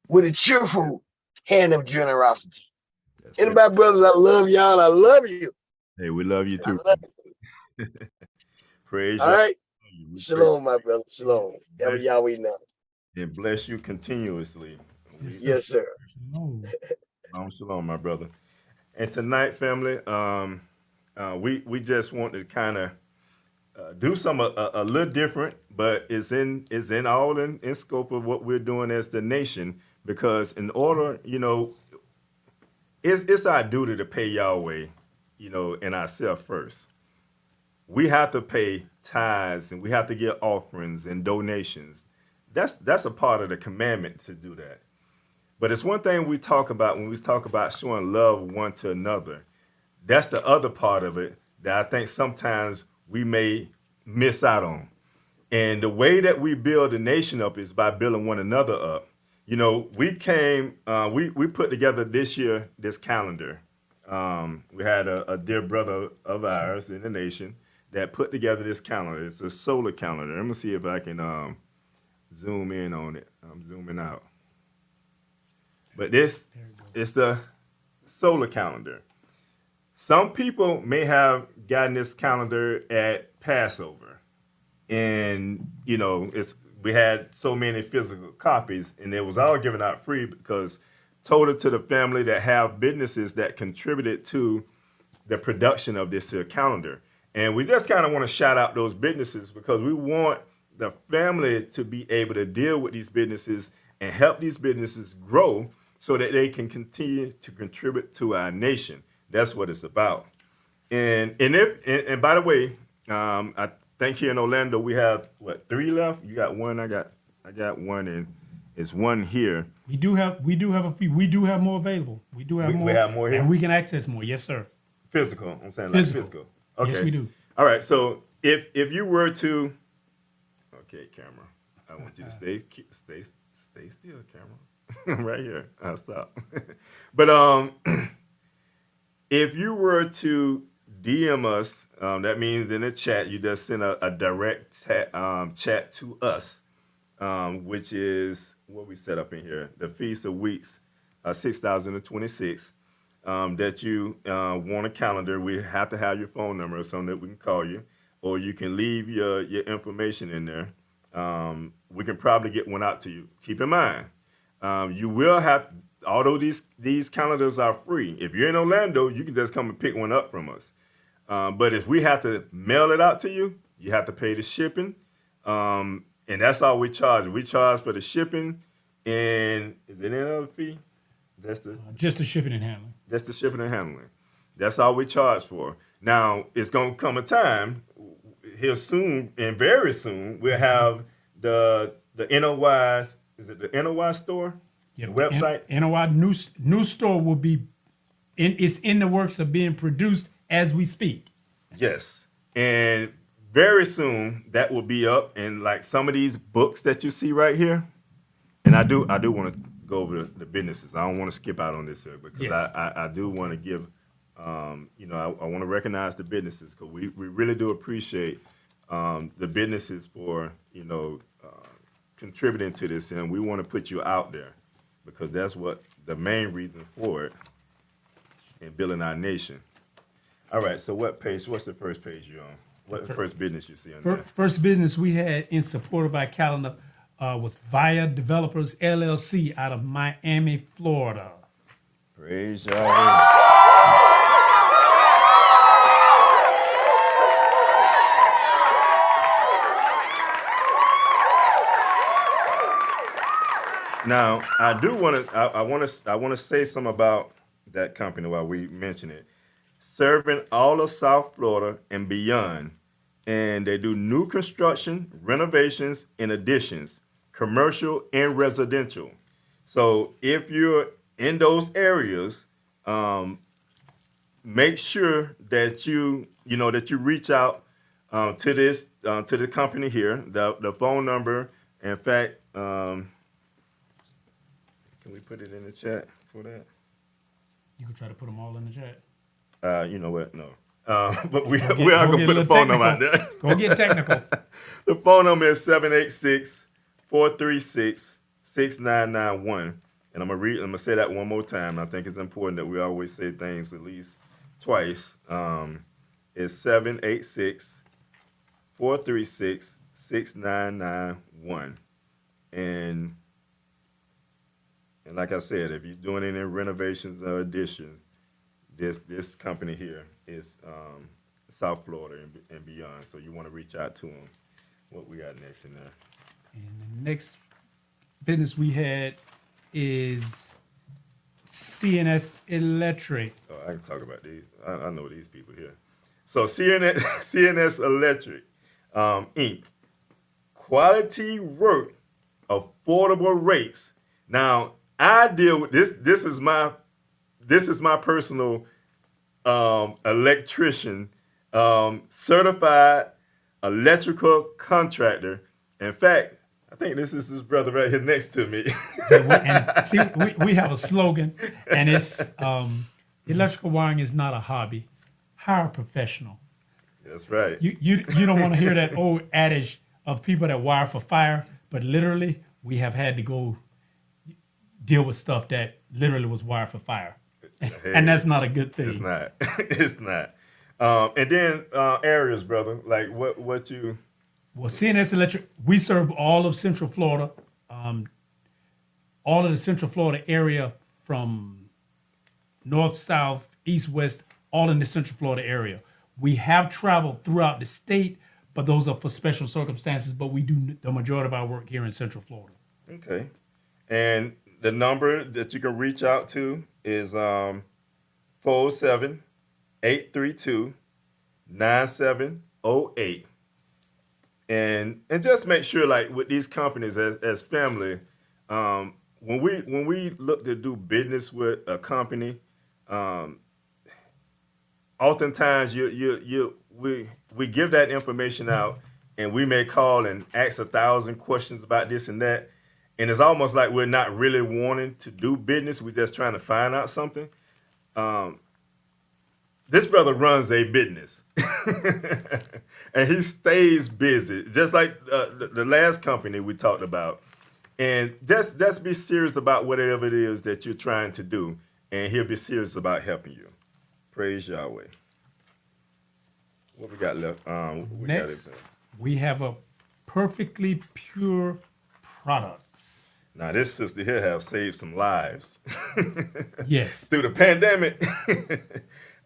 with a cheerful hand of generosity. And my brothers, I love y'all. I love you. Hey, we love you too. Praise all right. Shalom, my brother. Shalom. Yahweh now. And bless you continuously. Yes, sir. Shalom, my brother. And tonight, family, we just want to kind of do something a little different, but it's in scope of what we're doing as the nation. Because in order, it's our duty to pay Yahweh, and ourselves first. We have to pay tithes and we have to give offerings and donations. That's a part of the commandment to do that. But it's one thing we talk about when we talk about showing love one to another. That's the other part of it that I think sometimes we may miss out on. And the way that we build a nation up is by building one another up. We put together this year this calendar. We had a dear brother of ours in the nation that put together this calendar. It's a solar calendar. Let me see if I can zoom in on it. I'm zooming out. But it's the solar calendar. Some people may have gotten this calendar at Passover. And, we had so many physical copies, and it was all given out free because told it to the family that have businesses that contributed to the production of this calendar. And we just kind of want to shout out those businesses because we want the family to be able to deal with these businesses and help these businesses grow so that they can continue to contribute to our nation. That's what it's about. And by the way, I think here in Orlando we have what 3 left. You got one. I got one, and it's one here. We do have a few. We do have more available. We do have more. We have more here? And we can access more. Yes, sir. Physical. I'm saying Physical. like physical. Okay. Yes, we do. All right. So if you were to, okay, camera, I want you to stay still, camera, right here. I'll stop. But if you were to DM us, that means in the chat you just send a direct chat to us, which is what we set up in here, the Feast of Weeks 6026. That you want a calendar. We have to have your phone number or something that we can call you, or you can leave your information in there. We can probably get one out to you. Keep in mind, you will have, although these calendars are free, if you're in Orlando, you can just come and pick one up from us. But if we have to mail it out to you, you have to pay the shipping. And that's all we charge. We charge for the shipping, and is it any other fee? That's just the shipping and handling. That's the shipping and handling. That's all we charge for. Now, it's going to come a time here soon, and very soon, we'll have the NOY, is it the NOY store? Yeah, the website? NOY new store will be, it's in the works of being produced as we speak. Yes. And very soon, that will be up. And like some of these books that you see right here, and I do want to go over the businesses. I don't want to skip out on this here because Yes. I do want to give, I want to recognize the businesses because we really do appreciate the businesses for, contributing to this, and we want to put you out there because that's what the main reason for it in building our nation. All right, so what's the first page you're on? What's the first business you see on there? First business we had in support of our calendar was Via Developers LLC out of Miami, Florida. Praise Yahweh. Now, I want to say something about that company while we mention it. Serving all of South Florida and beyond, and they do new construction, renovations, and additions, commercial and residential. So if you're in those areas, make sure that you reach out to the company here. The phone number. In fact, can we put it in the chat for that? You can try to put them all in the chat. You know what? No. But we are going to put the phone number out there. Go get technical. The phone number is 786-436-6991. And I'm going to say that one more time. I think it's important that we always say things at least twice. It's 786-436-6991. And like I said, if you're doing any renovations or additions, this company here is South Florida and beyond. So you want to reach out to them. What we got next in there? And the next business we had is CNS Electric. Oh, I can talk about these. I know these people here. So CNS Electric, Inc. Quality work, affordable rates. Now I deal with this. This is my personal electrician, certified electrical contractor. In fact, I think this is his brother right here next to me. And see, we have a slogan, and it's electrical wiring is not a hobby. Hire a professional. That's right. You don't want to hear that old adage of people that wire for fire, but literally we have had to go deal with stuff that literally was wired for fire. Hey, and that's not a good thing. It's not. It's not. And then areas, brother, like what you... Well, CNS Electric, we serve all of Central Florida, all of the Central Florida area from north, south, east, west, all in the Central Florida area. We have traveled throughout the state, but those are for special circumstances, but we do the majority of our work here in Central Florida. Okay. And the number that you can reach out to is 407-832-9708. and just make sure, like with these companies as family, when we look to do business with a company, um, oftentimes we give that information out, and we may call and ask 1,000 questions about this and that, and it's almost like we're not really wanting to do business. We're just trying to find out something. Um, this brother runs a business, and he stays busy, just like the last company we talked about. And just be serious about whatever it is that you're trying to do, and he'll be serious about helping you. Praise Yahweh. What we got left? We got Next, we have a perfectly pure products. Now this sister here have saved some lives. Yes. Through the pandemic.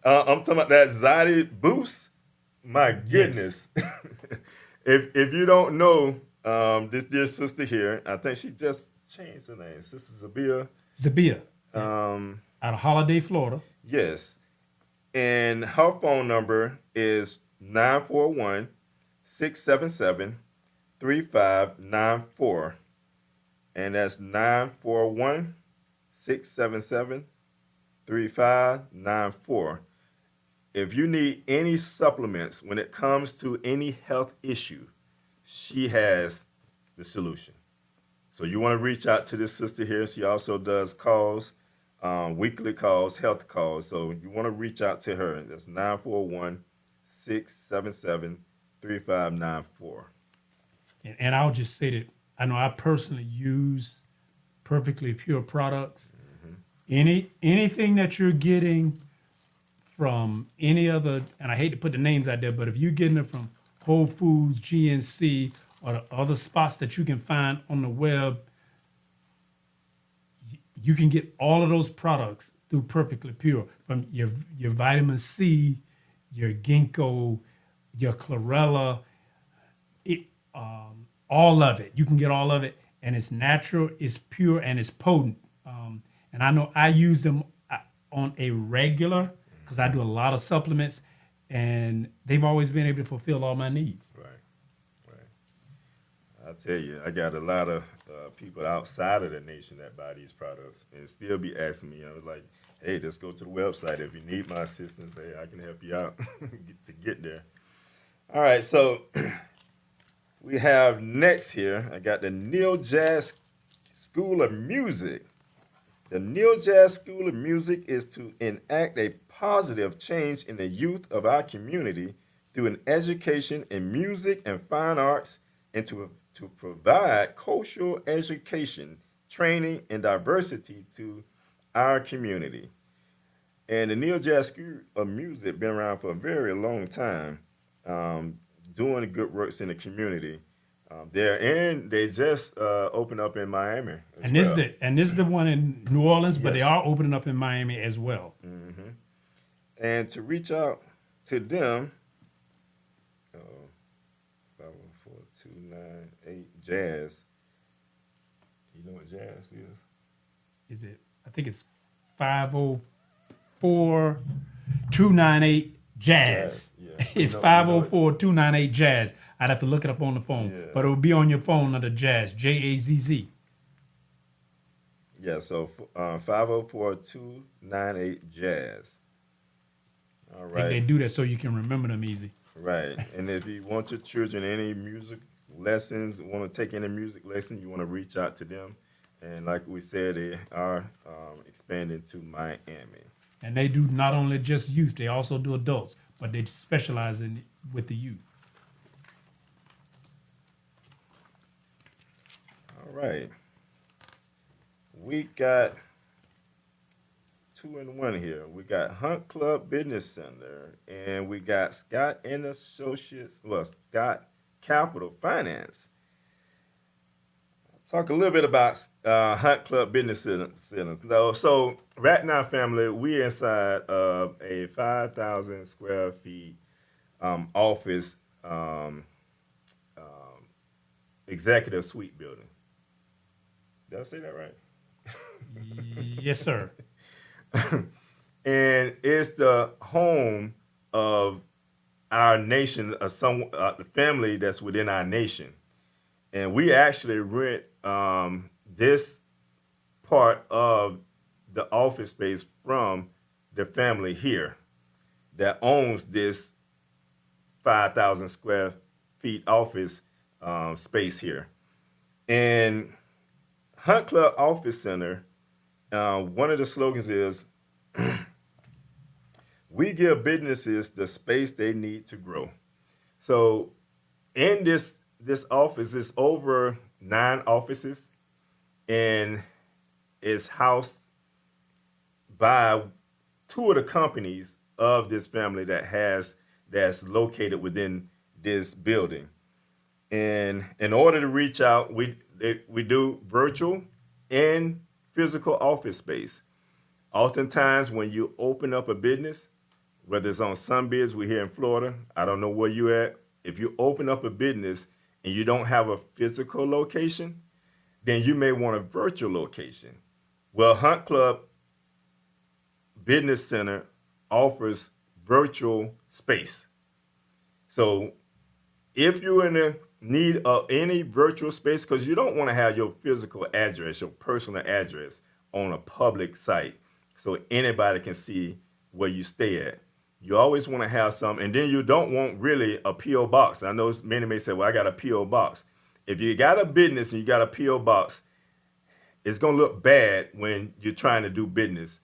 I'm talking about that Zodi boost. My goodness. If you don't know, this dear sister here, I think she just changed her name. Sister Zabia. Zabia. Out of Holiday, Florida. Yes. And her phone number is 941 677 3594. And that's 941 677 3594. If you need any supplements when it comes to any health issue, she has the solution. So you want to reach out to this sister here. She also does calls, weekly calls, health calls. So you want to reach out to her. That's 941 677 3594. And I'll just say that I know I personally use perfectly pure products. Anything that you're getting from any other, and I hate to put the names out there, but if you're getting it from Whole Foods, GNC, or the other spots that you can find on the web, you can get all of those products through Perfectly Pure, from your vitamin C, your ginkgo, your chlorella, all of it. You can get all of it, and it's natural, it's pure, and it's potent. And I know I use them on a regular, because I do a lot of supplements, and they've always been able to fulfill all my needs. Right. I tell you, I got a lot of people outside of the nation that buy these products and still be asking me. I was like, hey, just go to the website. If you need my assistance, hey, I can help you out to get there. All right, so we have next here, I got the Neil Jazz School of Music. The Neil Jazz School of Music is to enact a positive change in the youth of our community through an education in music and fine arts, and to provide cultural education, training, and diversity to our community. And the Neil Jazz School of Music been around for a very long time, doing good works in the community. They just opened up in Miami. And this is the one in New Orleans, but they are opening up in Miami as well. Mm-hmm. And to reach out to them, 504-298 Jazz. You know what Jazz is? Is it? I think it's 504-298 Jazz. Yeah. It's 504-298 Jazz. I'd have to look it up on the phone, but it will be on your phone under Jazz, Jazz. Yeah, so 504-298 Jazz. All right. I think they do that so you can remember them easy. Right. And if you want your children any music lessons, want to take any music lesson, you want to reach out to them. And like we said, they are expanding to Miami. And they do not only just youth, they also do adults, but they specialize in with the youth. All right. We got 2 in 1 here. We got Hunt Club Business Center, and we got Scott and Associates, Scott Capital Finance. Talk a little bit about Hunt Club Business Center. So right now, family, we're inside of a 5,000 square feet office executive suite building. Did I say that right? Yes, sir. And it's the home of our nation, the family that's within our nation, and we actually rent this part of the office space from the family here that owns this 5,000 square feet office space here. And Hunt Club Office Center, one of the slogans is, we give businesses the space they need to grow. So in this office, it's over 9 offices, and it's housed by 2 of the companies of this family that's located within this building. And in order to reach out, we do virtual and physical office space. Oftentimes, when you open up a business, whether it's on Sunbiz, we're here in Florida. I don't know where you at. If you open up a business and you don't have a physical location, then you may want a virtual location. Well, Hunt Club Business Center offers virtual space. So if you're in the need of any virtual space, because you don't want to have your physical address, your personal address on a public site so anybody can see where you stay at. You always want to have some, and then you don't want really a P.O. box. I know many may say, well, I got a P.O. box. If you got a business and you got a P.O. box, it's going to look bad when you're trying to do business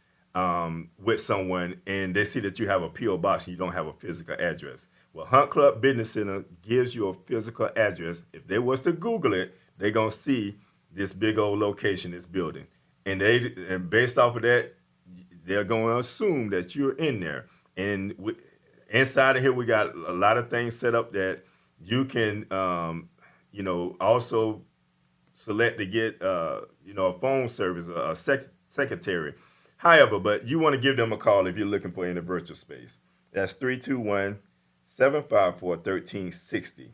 with someone and they see that you have a P.O. box and you don't have a physical address. Well, Hunt Club Business Center gives you a physical address. If they was to Google it, they're going to see this big old location, this building. And based off of that, they're going to assume that you're in there. And inside of here, we got a lot of things set up that you can, also select to get, a phone service, a secretary. However, but you want to give them a call if you're looking for any virtual space. That's 321-754-1360.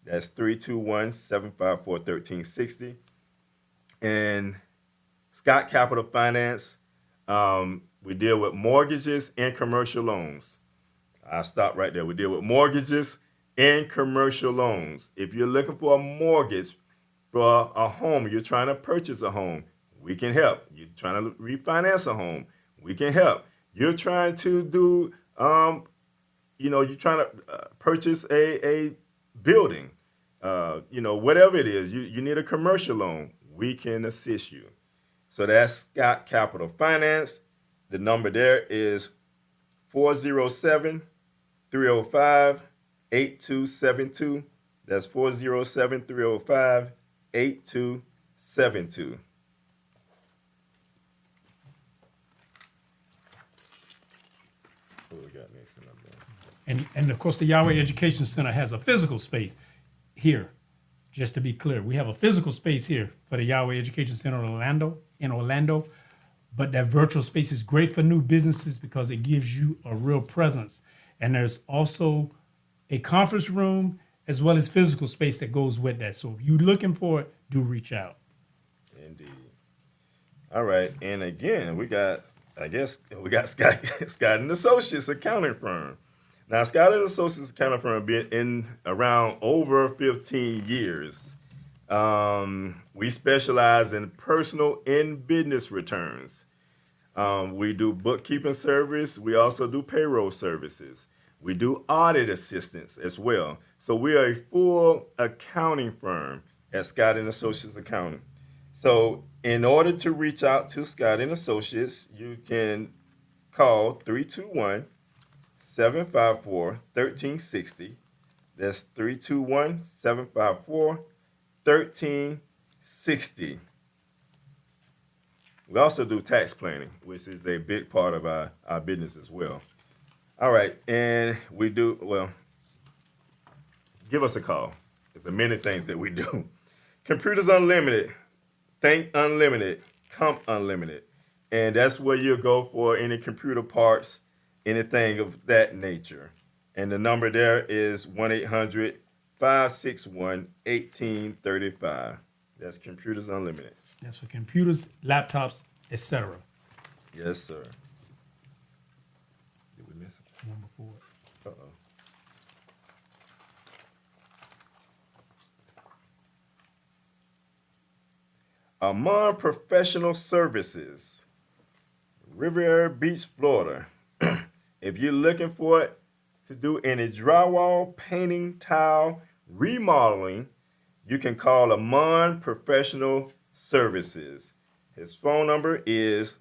That's 321-754-1360. And Scott Capital Finance, we deal with mortgages and commercial loans. I'll stop right there. We deal with mortgages and commercial loans. If you're looking for a mortgage for a home, you're trying to purchase a home, we can help. You're trying to refinance a home, we can help. You're trying to do, you're trying to purchase a building, whatever it is, you need a commercial loan, we can assist you. So that's Scott Capital Finance. The number there is 407-305-8272. That's 407-305-8272. What we got next in up there? And of course, the Yahweh Education Center has a physical space here. Just to be clear, we have a physical space here for the Yahweh Education Center in Orlando. But that virtual space is great for new businesses because it gives you a real presence. And there's also a conference room as well as physical space that goes with that. So if you're looking for it, do reach out. Indeed. All right. And again, we got Scott and Associates accounting firm. Now, Scott and Associates accounting firm been in around over 15 years. We specialize in personal and business returns. We do bookkeeping service. We also do payroll services. We do audit assistance as well. So we are a full accounting firm at Scott and Associates Accounting. So in order to reach out to Scott and Associates, you can call 321-754-1360. That's 321-754-1360. We also do tax planning, which is a big part of our business as well. All right, and we do, give us a call. There's many things that we do. Computers Unlimited, Think Unlimited, Comp Unlimited. And that's where you'll go for any computer parts, anything of that nature. And the number there is 1-800-561-1835. That's Computers Unlimited. That's for computers, laptops, etc. Yes, sir. Did we miss One before. it? Uh-oh. Amon Professional Services, Riviera Beach, Florida. If you're looking for it to do any drywall, painting, tile, remodeling, you can call Amon Professional Services. His phone number is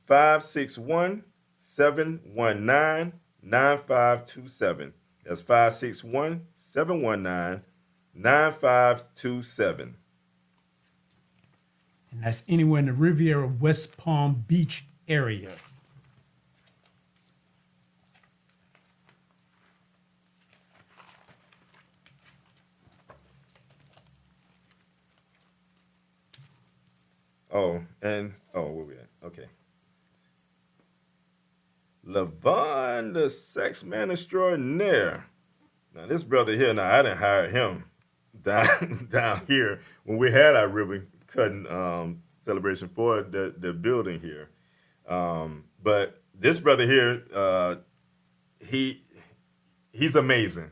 561-719-9527. That's 561-719-9527. And that's anywhere in the Riviera West Palm Beach area. Where we at? Okay. Lawvawn, the sex man extraordinaire. Now this brother here, I didn't hire him down here when we had our ribbon cutting celebration for the building here. But this brother here, he's amazing.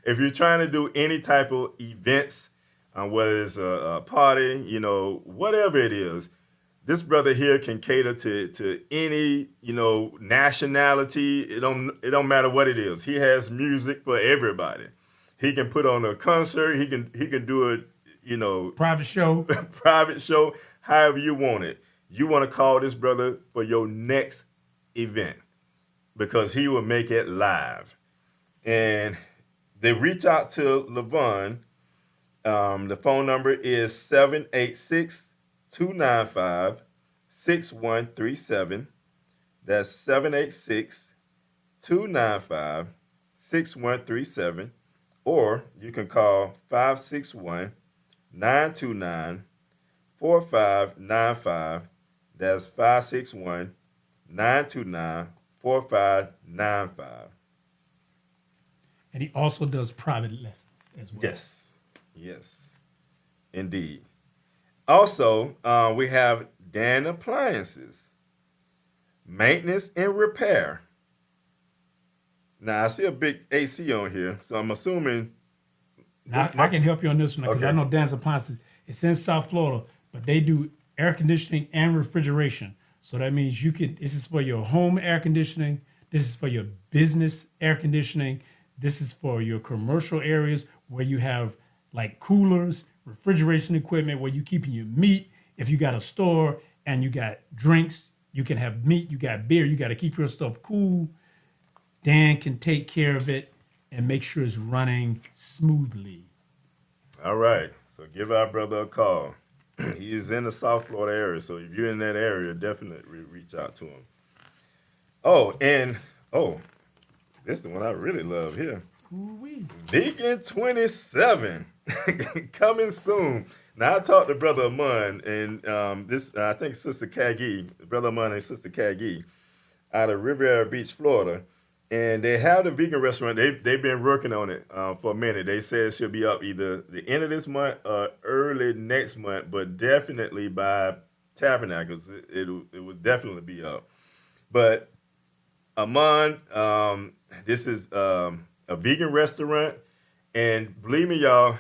If you're trying to do any type of events, whether it's a party, whatever it is, this brother here can cater to any, nationality. It don't matter what it is. He has music for everybody. He can put on a concert. He can do it, Private show. private show, however you want it. You want to call this brother for your next event because he will make it live. And they reach out to Lawvawn. The phone number is 786-295-6137. That's 786-295-6137. Or you can call 561-929-4595. That's 561-929-4595. And he also does private lessons as well. Yes, indeed. Also, we have Dan Appliances, maintenance and repair. Now, I see a big AC on here, so I'm assuming. Now, I can help you on this one because Okay. I know Dan's Appliances. It's in South Florida, but they do air conditioning and refrigeration. So that means this is for your home air conditioning. This is for your business air conditioning. This is for your commercial areas where you have like coolers, refrigeration equipment, where you're keeping your meat. If you got a store and you got drinks, you can have meat, you got beer, you got to keep your stuff cool. Dan can take care of it and make sure it's running smoothly. All right, so give our brother a call. He is in the South Florida area, so if you're in that area, definitely reach out to him. This is the one I really love here. Ooh-wee. Vegan 27 coming soon. Now I talked to Brother Amon and I think Sister Kagi, Brother Amon and Sister Kagi, out of Riviera Beach, Florida, and they have the vegan restaurant. They've been working on it for a minute. They said it should be up either the end of this month or early next month, but definitely by Tabernacles it will definitely be up. But Amon, this is a vegan restaurant, and believe me, y'all,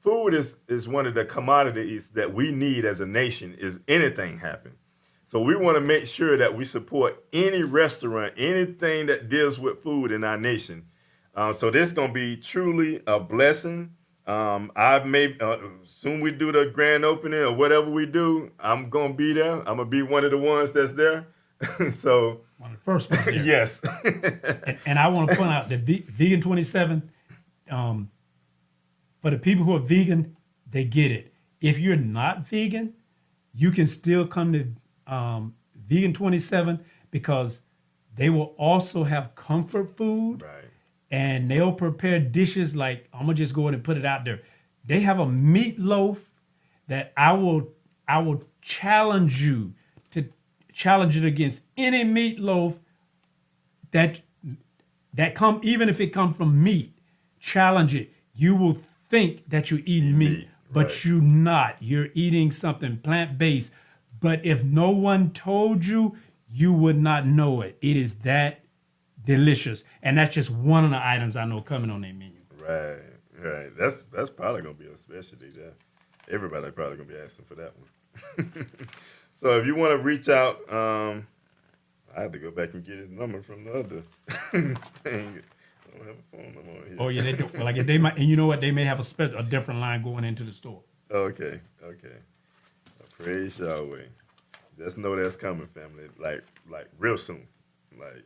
food is one of the commodities that we need as a nation if anything happens. So we want to make sure that we support any restaurant, anything that deals with food in our nation. So this is going to be truly a blessing. Soon we do the grand opening or whatever we do, I'm going to be there. I'm going to be one of the ones that's there. So One of the first ones there. yes. And I want to point out that Vegan 27, for the people who are vegan, they get it. If you're not vegan, you can still come to Vegan 27 because they will also have comfort food. Right. And they'll prepare dishes like, I'm going to just go in and put it out there. They have a meatloaf that I will challenge you to challenge it against any meatloaf that come, even if it comes from meat, challenge it. You will think that you're eating meat, but right. you're not. You're eating something plant-based. But if no one told you, you would not know it. It is that delicious. And that's just one of the items I know coming on their menu. Right. That's probably gonna be a specialty there. Everybody probably gonna be asking for that one. So if you want to reach out, I have to go back and get his number from the other thing. I don't have a phone number on here. Oh yeah, they do. Like they might, and you know what? They may have a different line going into the store. Okay. Praise Yahweh. Just know that's coming, family. Like real soon. Like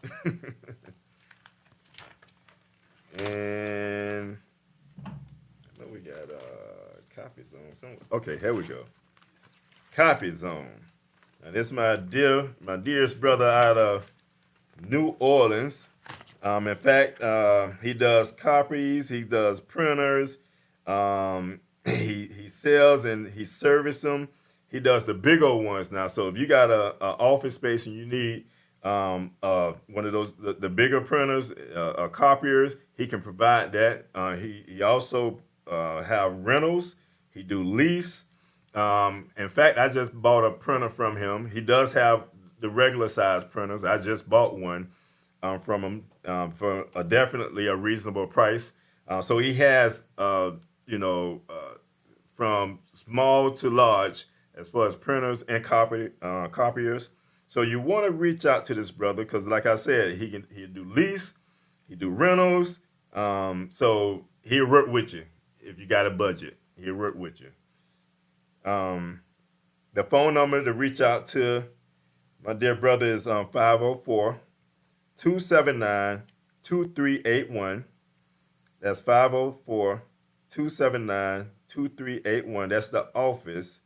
and I know we got Copy Zone. Okay, here we go. Copy Zone. And this is my dearest brother out of New Orleans. In fact, he does copies, he does printers, he sells and he services them. He does the big old ones now. So if you got a office space and you need one of those the bigger printers, copiers, he can provide that. He also have rentals. He do lease. In fact, I just bought a printer from him. He does have the regular size printers. I just bought one from him for definitely a reasonable price. So he has, from small to large as far as printers and copiers. So you want to reach out to this brother because, like I said, he do lease, he do rentals. So he'll work with you if you got a budget. He'll work with you. The phone number to reach out to my dear brother is 504-279-2381. That's 504-279-2381. That's the office.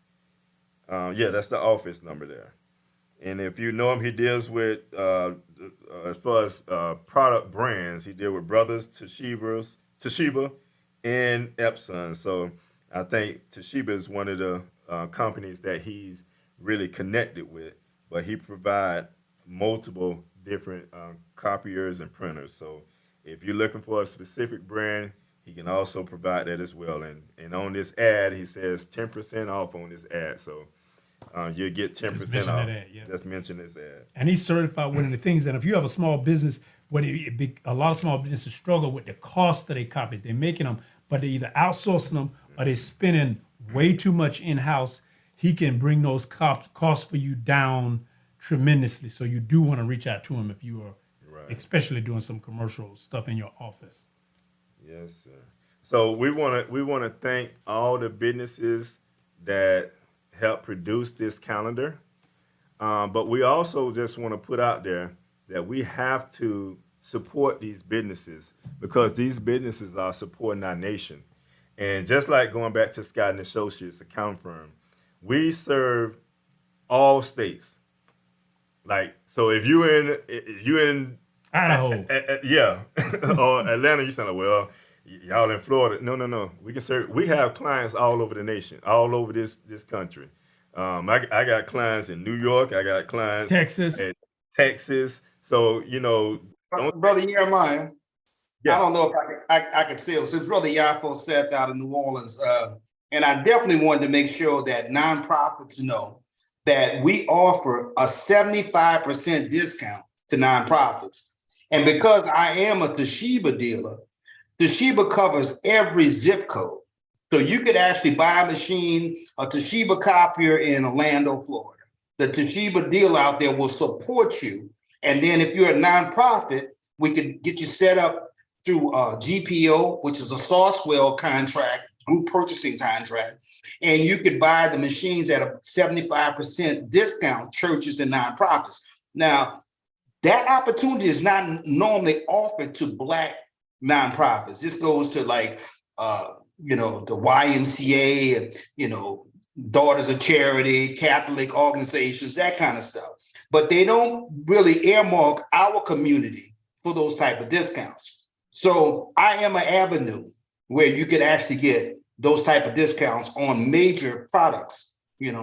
That's the office number there. And if you know him, he deals with, as far as product brands, he deals with Brothers, Toshiba, and Epson. So I think Toshiba is one of the companies that he's really connected with, but he provides multiple different copiers and printers. So if you're looking for a specific brand, he can also provide that as well. And on this ad, he says 10% off on this ad. So you'll get 10% off. Just mention this ad. And he's certified. One of the things that if you have a small business, a lot of small businesses struggle with the cost of their copies. They're making them, but they're either outsourcing them or they're spending way too much in-house. He can bring those costs for you down tremendously. So you do want to reach out to him if you are especially doing some commercial stuff in your office. Yes, sir. So we want to thank all the businesses that help produce this calendar. But we also just want to put out there that we have to support these businesses because these businesses are supporting our nation. And just like going back to Scott and Associates accounting firm, we serve all states. Like, so if you in Idaho, or Atlanta, you sound like, well, y'all in Florida. No. We can serve. We have clients all over the nation, all over this country. I got clients in New York. I got clients in Texas. So Brother Jeremiah. Yes. I don't know if I can say it. Since Brother Yafo said out of New Orleans, and I definitely wanted to make sure that nonprofits know that we offer a 75% discount to nonprofits. And because I am a Toshiba dealer, Toshiba covers every zip code. So you could actually buy a machine, a Toshiba copier in Orlando, Florida. The Toshiba dealer out there will support you. And then if you're a nonprofit, we could get you set up through GPO, which is a Sourcewell contract, group purchasing contract. And you could buy the machines at a 75% discount, churches and nonprofits. Now, that opportunity is not normally offered to Black nonprofits. This goes to like, the YMCA and, Daughters of Charity, Catholic organizations, that kind of stuff. But they don't really earmark our community for those type of discounts. So I am an avenue where you could actually get those type of discounts on major products,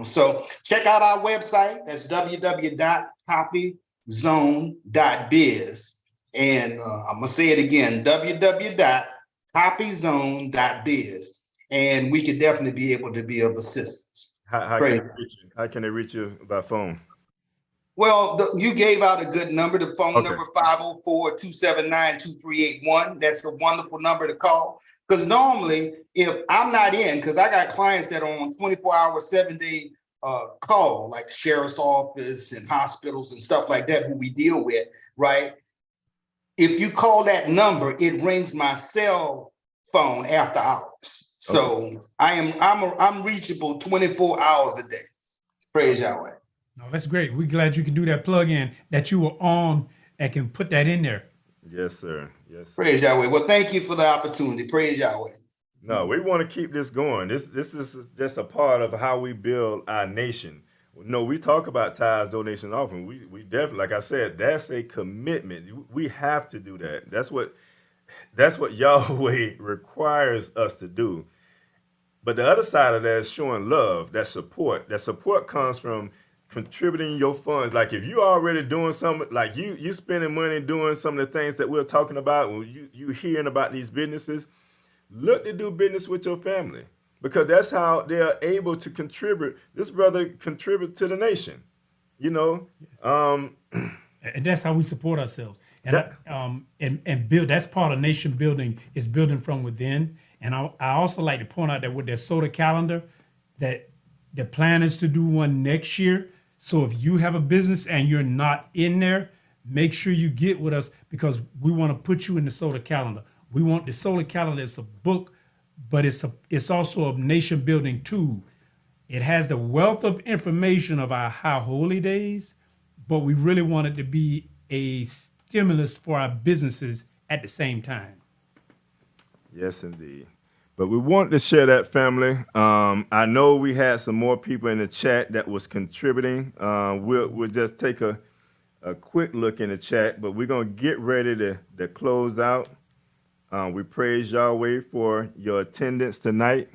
So check out our website. That's www.copyzone.biz. And I'm going to say it again, www.copyzone.biz. And we could definitely be able to be of assistance. How can they reach you by phone? Well, you gave out a good number, the phone number 504-279-2381. That's a wonderful number to call. Because normally, if I'm not in, because I got clients that are on 24-hour, 7-day call, like the sheriff's office and hospitals and stuff like that, who we deal with, right? If you call that number, it rings my cell phone after hours. So I'm reachable 24 hours a day. Praise Yahweh. No, that's great. We're glad you can do that plug in that you were on and can put that in there. Yes, sir. Yes, sir. Praise Yahweh. Well, thank you for the opportunity. Praise Yahweh. No, we want to keep this going. This is just a part of how we build our nation. No, we talk about tithes, donation, offering. We definitely, like I said, that's a commitment. We have to do that. That's what Yahweh requires us to do. But the other side of that is showing love, that support. That support comes from contributing your funds. Like if you already doing something, like you spending money doing some of the things that we're talking about, when you hearing about these businesses, look to do business with your family, because that's how they're able to contribute. This brother contribute to the nation, you know. And that's how we support ourselves. And build. That's part of nation building, is building from within. And I also like to point out that with their soda calendar, that the plan is to do one next year. So if you have a business and you're not in there, make sure you get with us, because we want to put you in the soda calendar. We want the solar calendar. It's a book, but it's also a nation building tool. It has the wealth of information of our high holy days, but we really want it to be a stimulus for our businesses at the same time. Yes, indeed. But we wanted to share that, family. I know we had some more people in the chat that was contributing. We'll just take a quick look in the chat, but we're going to get ready to close out. We praise Yahweh for your attendance tonight.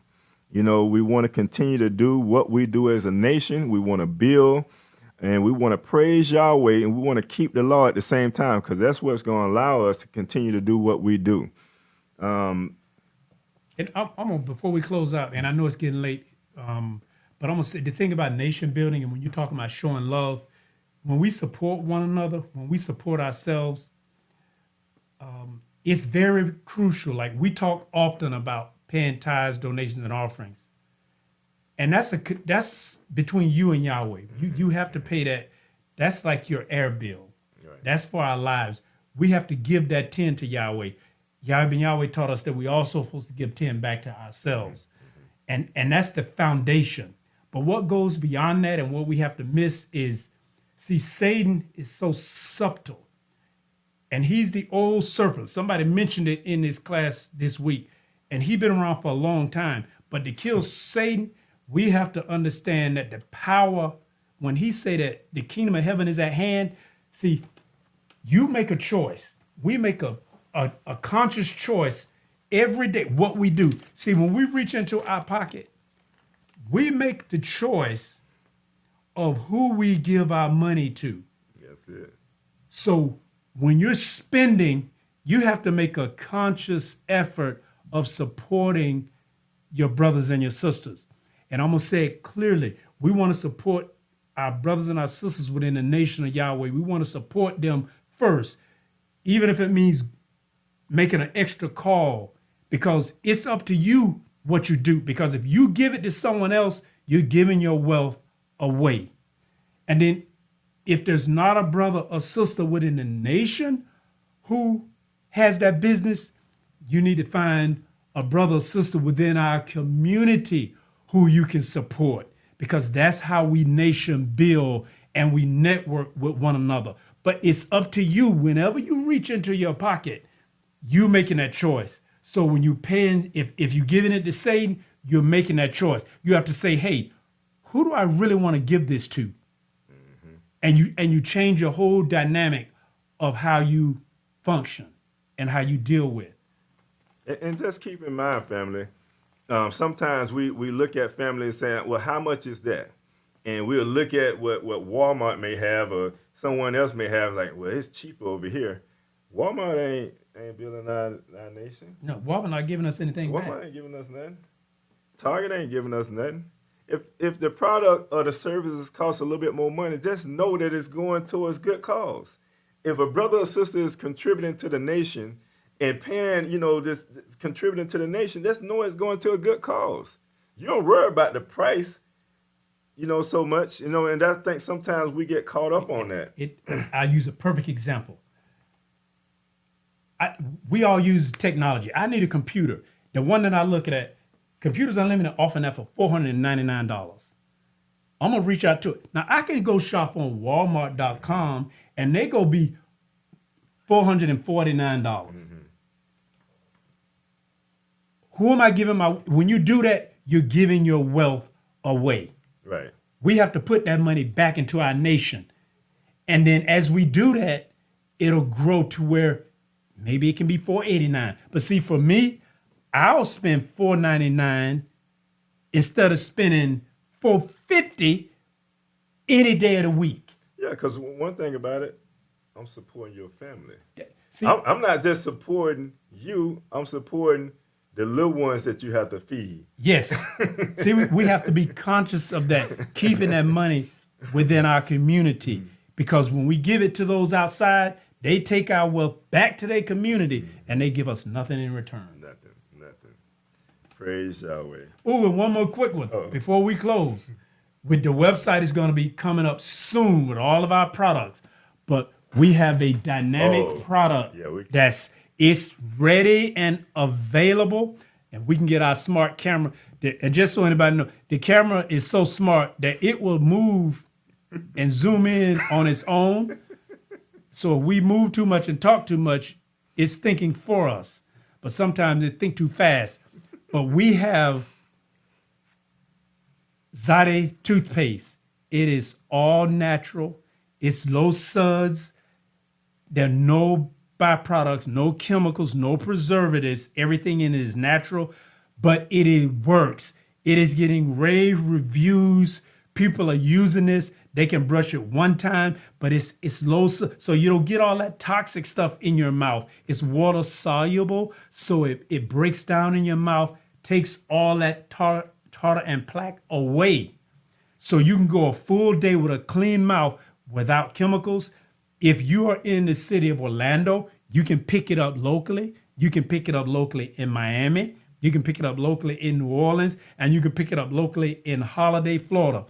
You know, we want to continue to do what we do as a nation. We want to build, and we want to praise Yahweh, and we want to keep the law at the same time, because that's what's going to allow us to continue to do what we do. And I'm gonna, before we close out, and I know it's getting late, but I'm gonna say the thing about nation building, and when you're talking about showing love, when we support one another, when we support ourselves, it's very crucial. Like we talk often about paying tithes, donations, and offerings, and that's between you and Yahweh. You have to pay that. That's like your air bill. Right. That's for our lives. We have to give that 10 to Yahweh. Yahweh taught us that we also supposed to give 10 back to ourselves. And that's the foundation. But what goes beyond that and what we have to miss is, see, Satan is so subtle. And he's the old serpent. Somebody mentioned it in this class this week. And he's been around for a long time. But to kill Satan, we have to understand that the power, when he say that the kingdom of heaven is at hand, see, you make a choice. We make a conscious choice every day, what we do. See, when we reach into our pocket, we make the choice of who we give our money to. That's it. So when you're spending, you have to make a conscious effort of supporting your brothers and your sisters. And I'm going to say it clearly. We want to support our brothers and our sisters within the nation of Yahweh. We want to support them first, even if it means making an extra call, because it's up to you what you do. Because if you give it to someone else, you're giving your wealth away. And then if there's not a brother or sister within the nation who has that business, you need to find a brother or sister within our community who you can support, because that's how we nation build and we network with one another. But it's up to you. Whenever you reach into your pocket, you making that choice. So when you paying, if you're giving it to Satan, you're making that choice. You have to say, hey, who do I really want to give this to? Mm-hmm. And you change your whole dynamic of how you function and how you deal with. And just keep in mind, family, sometimes we look at families saying, well, how much is that? And we'll look at what Walmart may have or someone else may have, like, well, it's cheaper over here. Walmart ain't building our nation. No, Walmart not giving us anything back. Walmart ain't giving us nothing. Target ain't giving us nothing. If the product or the services cost a little bit more money, just know that it's going towards good cause. If a brother or sister is contributing to the nation and paying, this contributing to the nation, that's knowing it's going to a good cause. You don't worry about the price, so much, and I think sometimes we get caught up on that. I'll use a perfect example. We all use technology. I need a computer. The one that I look at, Computers Unlimited offering that for $499. I'm gonna reach out to it. Now I can go shop on Walmart.com and they go be $449. Who am I giving when you do that, you're giving your wealth away. Right. We have to put that money back into our nation. And then as we do that, it'll grow to where maybe it can be $489. But see, for me, I'll spend $499 instead of spending $450 any day of the week. Yeah, because one thing about it, I'm supporting your family. See, I'm not just supporting you, I'm supporting the little ones that you have to feed. Yes. See, we have to be conscious of that, keeping that money within our community. Because when we give it to those outside, they take our wealth back to their community and they give us nothing in return. Nothing. Praise Yahweh. Oh, and one more quick one before we close. With the website is going to be coming up soon with all of our products, but we have a dynamic product it's ready and available, and we can get our smart camera. And just so anybody know, the camera is so smart that it will move and zoom in on its own. So if we move too much and talk too much, it's thinking for us. But sometimes it think too fast. But we have Zade toothpaste. It is all natural. It's low suds. There are no byproducts, no chemicals, no preservatives. Everything in it is natural, but it works. It is getting rave reviews. People are using this. They can brush it one time, but it's low, so you don't get all that toxic stuff in your mouth. It's water soluble, so it breaks down in your mouth, takes all that tartar and plaque away. So you can go a full day with a clean mouth without chemicals. If you are in the city of Orlando, you can pick it up locally. You can pick it up locally in Miami. You can pick it up locally in New Orleans, and you can pick it up locally in Holiday, Florida.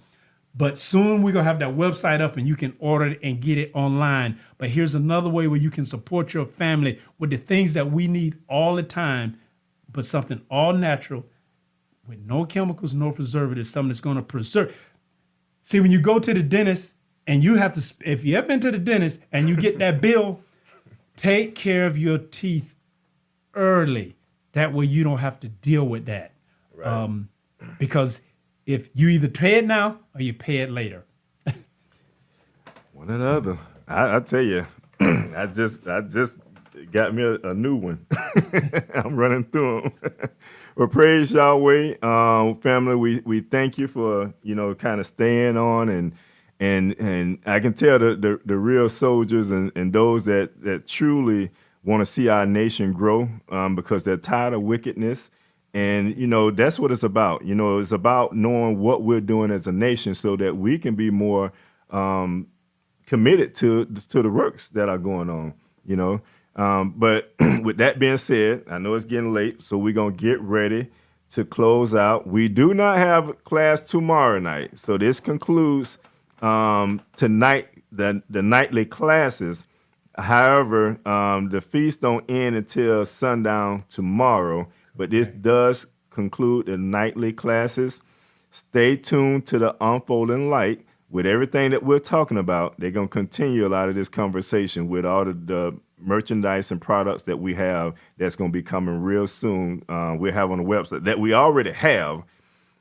But soon we're going to have that website up and you can order it and get it online. But here's another way where you can support your family with the things that we need all the time, but something all natural with no chemicals, no preservatives, something that's going to preserve. See, when you go to the dentist and you have to, if you have been to the dentist and you get that bill, take care of your teeth early. That way you don't have to deal with that. Right. Because if you either pay it now or you pay it later. One or the other. I tell you, I just got me a new one. I'm running through them. Well, praise Yahweh, family. We thank you for kind of staying on and I can tell the real soldiers and those that truly want to see our nation grow because they're tired of wickedness. And, that's what it's about. It's about knowing what we're doing as a nation so that we can be more committed to the works that are going on, But with that being said, I know it's getting late, so we're going to get ready to close out. We do not have class tomorrow night. So this concludes tonight, the nightly classes. However, the feast don't end until sundown tomorrow. But this does conclude the nightly classes. Stay tuned to the Unfolding Light with everything that we're talking about. They're going to continue a lot of this conversation with all the merchandise and products that we have that's going to be coming real soon. We have on the website that we already have,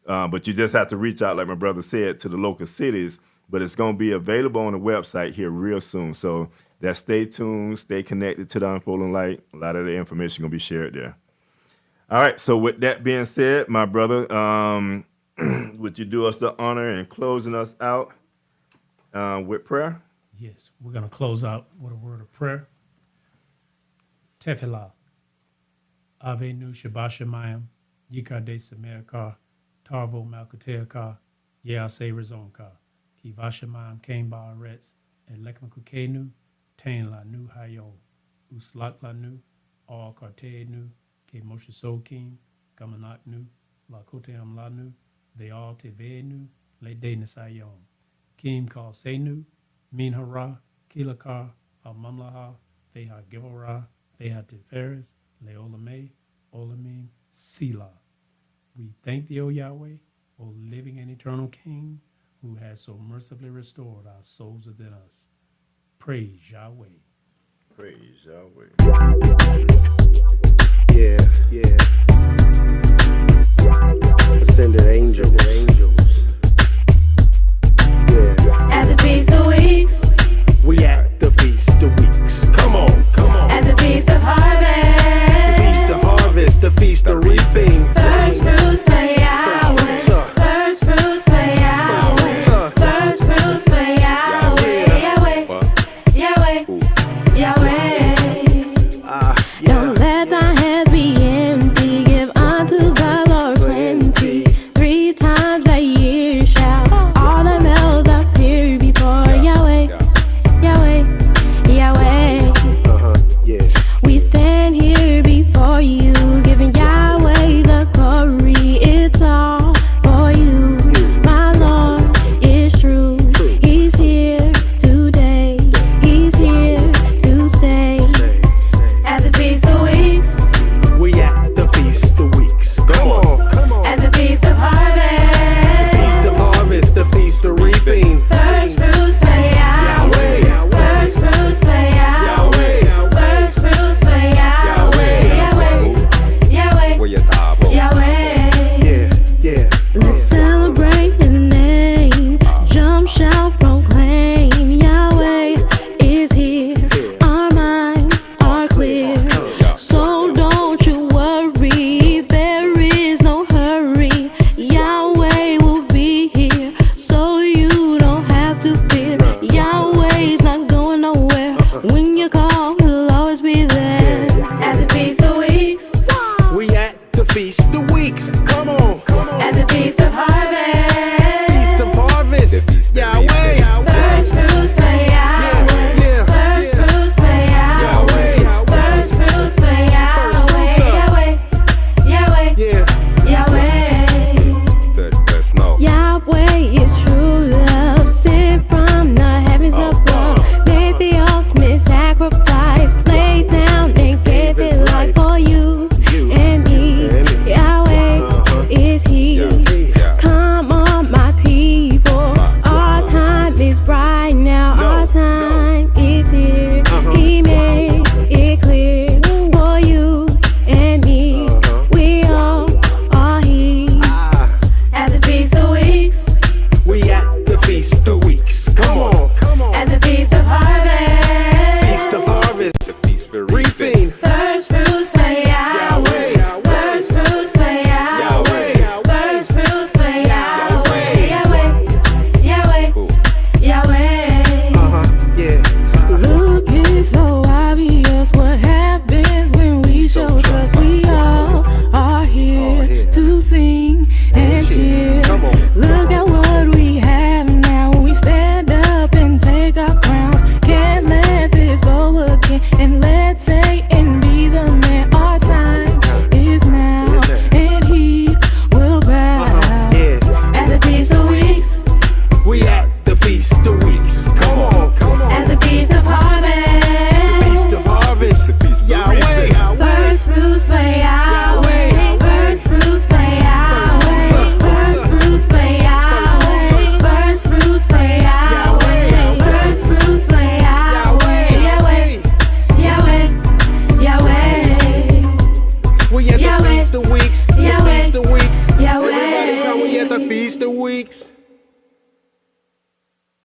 but you just have to reach out, like my brother said, to the local cities. But it's going to be available on the website here real soon. So stay tuned, stay connected to the Unfolding Light. A lot of the information going to be shared there. All right, so with that being said, my brother, would you do us the honor in closing us out with prayer? Yes, we're going to close out with a word of prayer. Tefillah, Avenu Shabbat Shemayim, Yikade Samerka, Tarvo Malkateaka, Yease Razonka, Kivashamayim Kain Baaretz, and Lekmakukenu, Tain Lanu Hayo, Uslak Lanu, All Karte Nu, Ke Moshe Sokim, Gamanat Nu, Lakote Amla Nu, They All Teve Nu, Le De Nisayom, Kim Kal Se Nu, Min Hara, Kilakar, Al Mamlaha, Veha Givora, Veha Tiferes, Le Olame, Olamim, Sila. We thank thee, O Yahweh, O living and eternal King, who has so mercifully restored our souls within us. Praise Yahweh. Praise Yahweh. Yeah. Ascended angel.